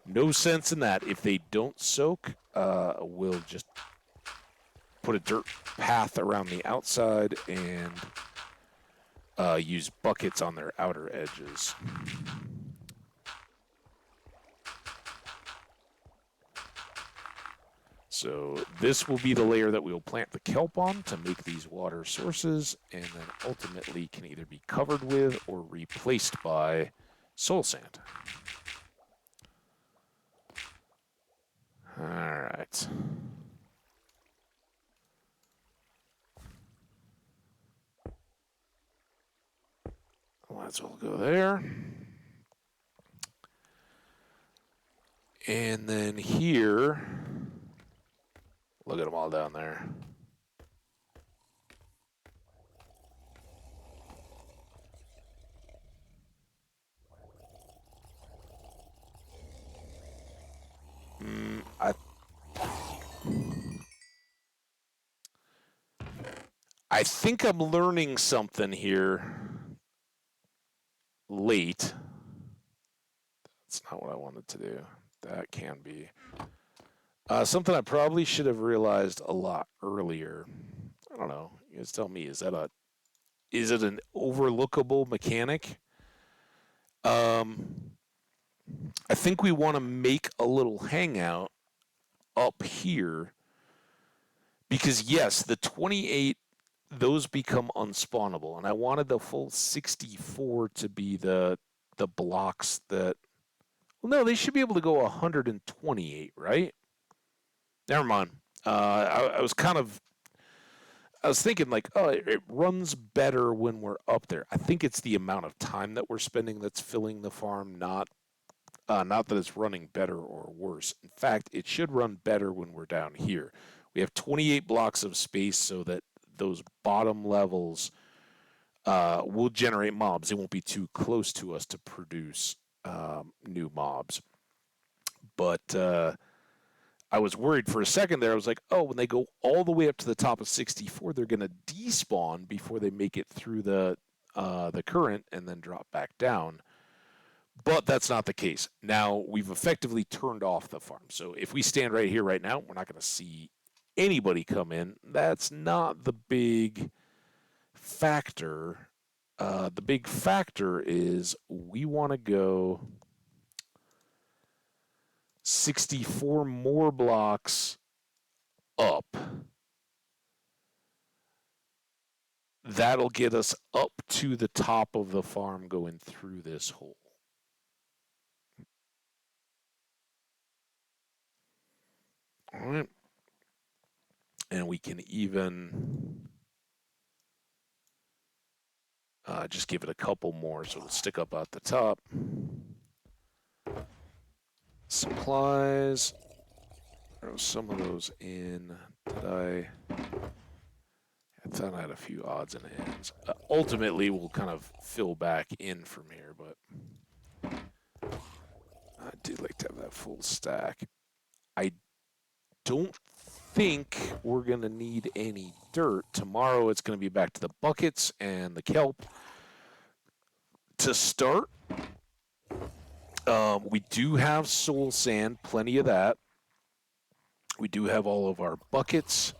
No sense in that. If they don't soak, we'll just put a dirt path around the outside and use buckets on their outer edges. So this will be the layer that we'll plant the kelp on to make these water sources, and then ultimately can either be covered with or replaced by soul sand. All right. Let's all go there. And then here, look at them all down there. I think I'm learning something here late. That's not what I wanted to do. That can be. Something I probably should have realized a lot earlier. I don't know. You guys tell me, is it an overlookable mechanic? I think we want to make a little hangout up here because yes, the 28, those become unspawnable, and I wanted the full 64 to be the blocks that. Well, no, they should be able to go 128, right? Never mind. I was thinking like, oh, it runs better when we're up there. I think it's the amount of time that we're spending that's filling the farm, not that it's running better or worse. In fact, it should run better when we're down here. We have 28 blocks of space so that those bottom levels will generate mobs. They won't be too close to us to produce new mobs. But I was worried for a second there. I was like, oh, when they go all the way up to the top of 64, they're going to despawn before they make it through the current and then drop back down. But that's not the case. Now we've effectively turned off the farm. So if we stand right here right now, we're not going to see anybody come in. That's not the big factor. The big factor is we want to go 64 more blocks up. That'll get us up to the top of the farm going through this hole. All right. And we can even just give it a couple more so it'll stick up at the top. Supplies. Throw some of those in. I thought I had a few odds and ends. Ultimately, we'll kind of fill back in from here, but I do like to have that full stack. I don't think we're going to need any dirt. Tomorrow, it's going to be back to the buckets and the kelp. To start, we do have soul sand, plenty of that. We do have all of our buckets.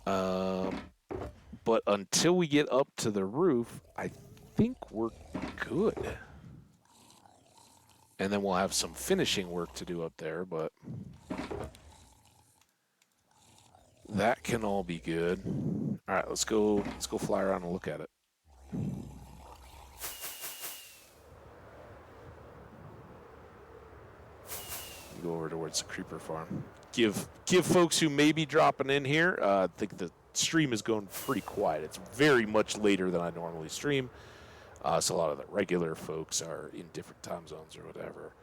But until we get up to the roof, I think we're good. And then we'll have some finishing work to do up there, but that can all be good. All right, let's go fly around and look at it. Go over towards the creeper farm. Give folks who may be dropping in here. I think the stream is going pretty quiet. It's very much later than I normally stream, so a lot of the regular folks are in different time zones or whatever.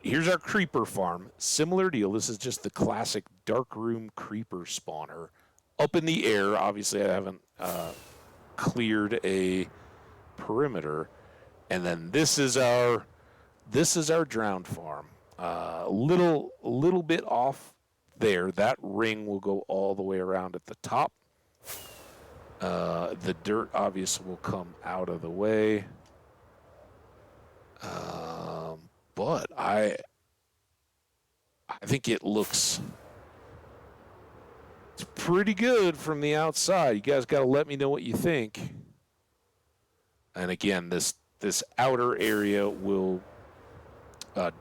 Here's our creeper farm. Similar deal. This is just the classic dark room creeper spawner, up in the air. Obviously, I haven't cleared a perimeter, and then this is our drowned farm. A little bit off there. That ring will go all the way around at the top. The dirt obviously will come out of the way. But I think it looks it's pretty good from the outside. You guys got to let me know what you think. And again, this outer area will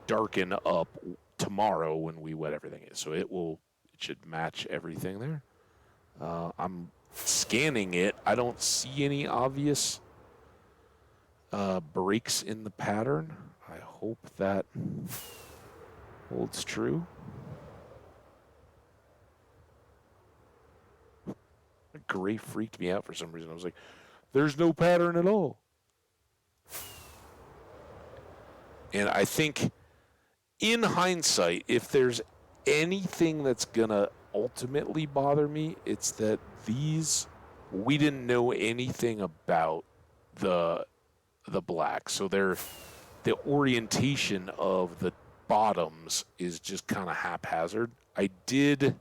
darken up tomorrow when we wet everything in. So it should match everything there. I'm scanning it. I don't see any obvious breaks in the pattern. I hope that holds true. Gray freaked me out for some reason. I was like, there's no pattern at all. And I think, in hindsight, if there's anything that's going to ultimately bother me, it's that we didn't know anything about the black. So the orientation of the bottoms is just kind of haphazard. I did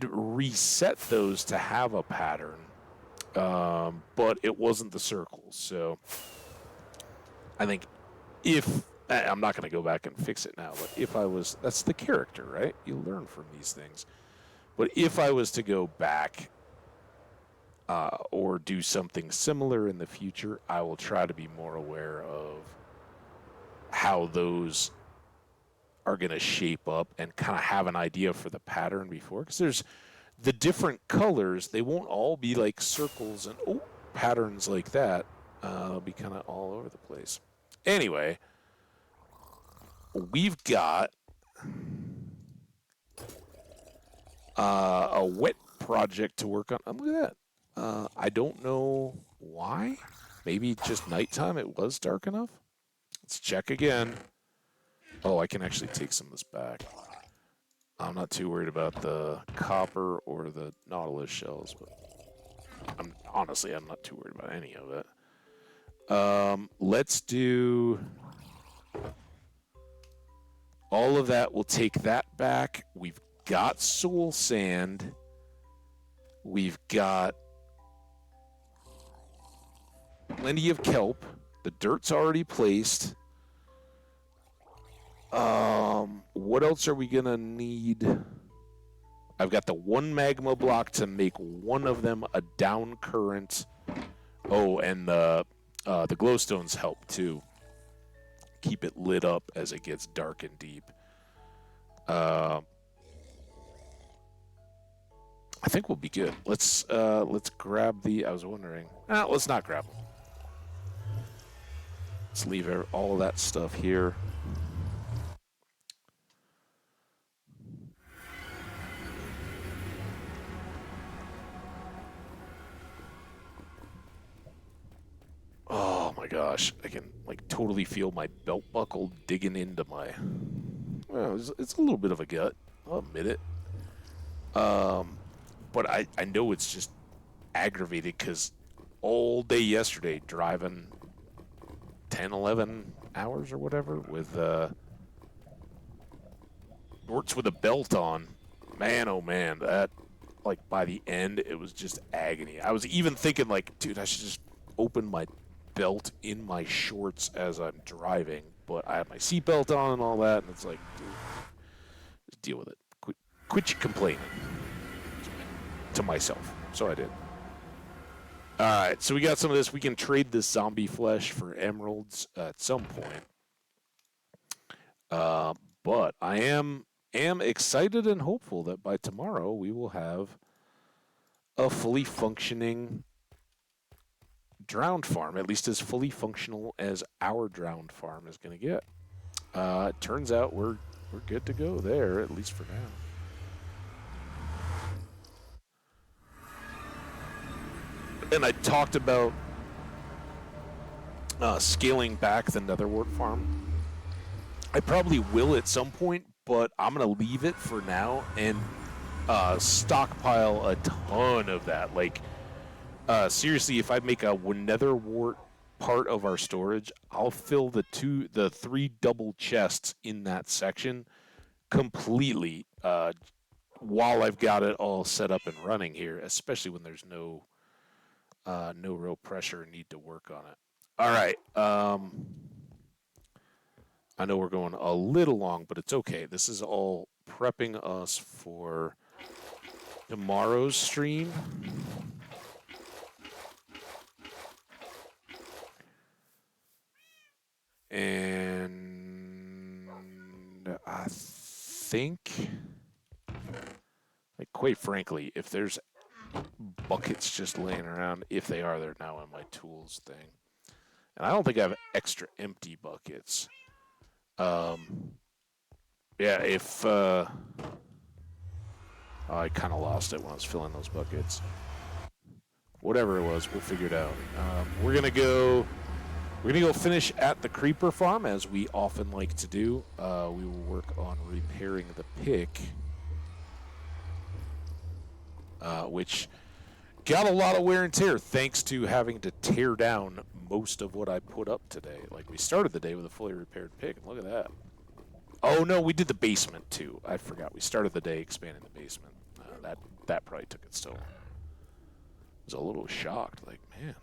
reset those to have a pattern. But it wasn't the circles, so I think I'm not going to go back and fix it now, but that's the character, right? You learn from these things. But if I was to go back or do something similar in the future, I will try to be more aware of how those are going to shape up and kind of have an idea for the pattern before, because there's the different colors, they won't all be like circles and patterns like that. They'll be kind of all over the place. Anyway, we've got a wet project to work on. Look at that. I don't know why. Maybe just nighttime. It was dark enough. Let's check again. Oh, I can actually take some of this back. I'm not too worried about the copper or the Nautilus shells, but I'm not too worried about any of it. Let's do all of that. We'll take that back. We've got soul sand. We've got plenty of kelp. The dirt's already placed. What else are we gonna need? I've got the one magma block to make one of them a down current. Oh, and the glowstones help too. Keep it lit up as it gets dark and deep. I think we'll be good. Let's grab the. I was wondering. Let's not grab them. Let's leave all of that stuff here. Oh my gosh, I can like totally feel my belt buckle digging into my. Well, it's a little bit of a gut. I'll admit it. But I know it's just aggravated because all day yesterday driving 10, 11 hours or whatever with shorts with a belt on. Man, oh man, that like by the end it was just agony. I was even thinking like, dude, I should just open my belt in my shorts as I'm driving, but I have my seatbelt on and all that, and it's like, dude, just deal with it. Quit complaining to myself. So I did. All right, so we got some of this. We can trade this zombie flesh for emeralds at some point. But I am excited and hopeful that by tomorrow we will have a fully functioning drowned farm, at least as fully functional as our drowned farm is going to get. It turns out we're good to go there, at least for now. And I talked about scaling back the Netherwort farm. I probably will at some point, but I'm going to leave it for now and stockpile a ton of that. Like, seriously, if I make a Netherwort part of our storage, I'll fill the 3 double chests in that section completely while I've got it all set up and running here, especially when there's no real pressure or need to work on it. All right. I know we're going a little long, but it's okay. This is all prepping us for tomorrow's stream. And I think, like, quite frankly, if there's buckets just laying around, if they are, they're now in my tools thing. And I don't think I have extra empty buckets. Yeah, if I kind of lost it when I was filling those buckets. Whatever it was, we'll figure it out. We're gonna go finish at the creeper farm, as we often like to do. We will work on repairing the pick, which got a lot of wear and tear thanks to having to tear down most of what I put up today. Like, we started the day with a fully repaired pick, and look at that. Oh no, we did the basement too. I forgot. We started the day expanding the basement. That probably took its toll. I was a little shocked, like, man.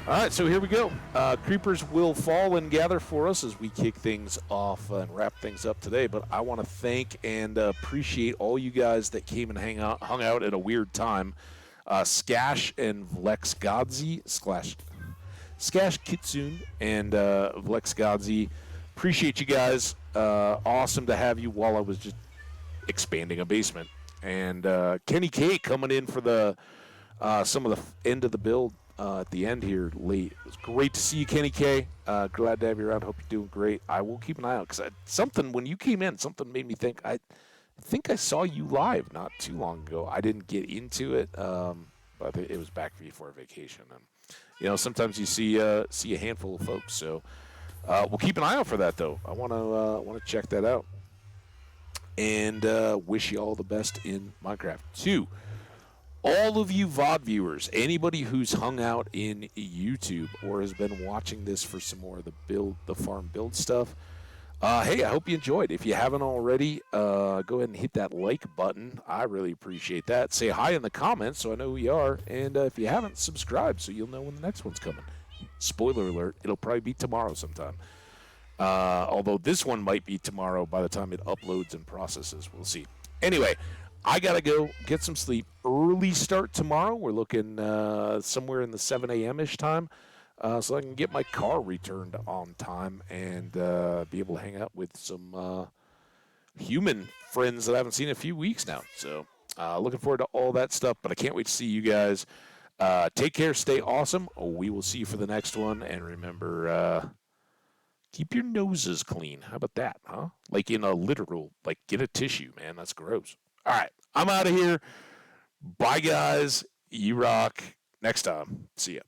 All right, so here we go. Creepers will fall and gather for us as we kick things off and wrap things up today. But I want to thank and appreciate all you guys that came and hung out at a weird time. Skash and Vlexgodzi, Skash Kitsune and Vlexgodzi. Appreciate you guys. Awesome to have you while I was just expanding a basement. And Kenny K coming in for the some of the end of the build at the end here late. It was great to see you, Kenny K. Glad to have you around. Hope you're doing great. I will keep an eye out because something, when you came in, something made me think I think I saw you live not too long ago. I didn't get into it, but it was back before vacation. And sometimes you see a handful of folks. So we'll keep an eye out for that, though. I want to check that out. And wish you all the best in Minecraft. 2, all of you VOD viewers, anybody who's hung out in YouTube or has been watching this for some more of the farm build stuff, hey, I hope you enjoyed. If you haven't already, go ahead and hit that like button. I really appreciate that. Say hi in the comments so I know who you are. And if you haven't, subscribe so you'll know when the next one's coming. Spoiler alert, it'll probably be tomorrow sometime. Although this one might be tomorrow by the time it uploads and processes. We'll see. Anyway, I got to go get some sleep. Early start tomorrow. We're looking somewhere in the 7 a.m.-ish time. So I can get my car returned on time and be able to hang out with some human friends that I haven't seen in a few weeks now. So looking forward to all that stuff, but I can't wait to see you guys. Take care. Stay awesome. We will see you for the next one. And remember, keep your noses clean. How about that, huh? Like in a literal, like get a tissue, man. That's gross. All right. I'm out of here. Bye, guys. You rock. Next time. See ya.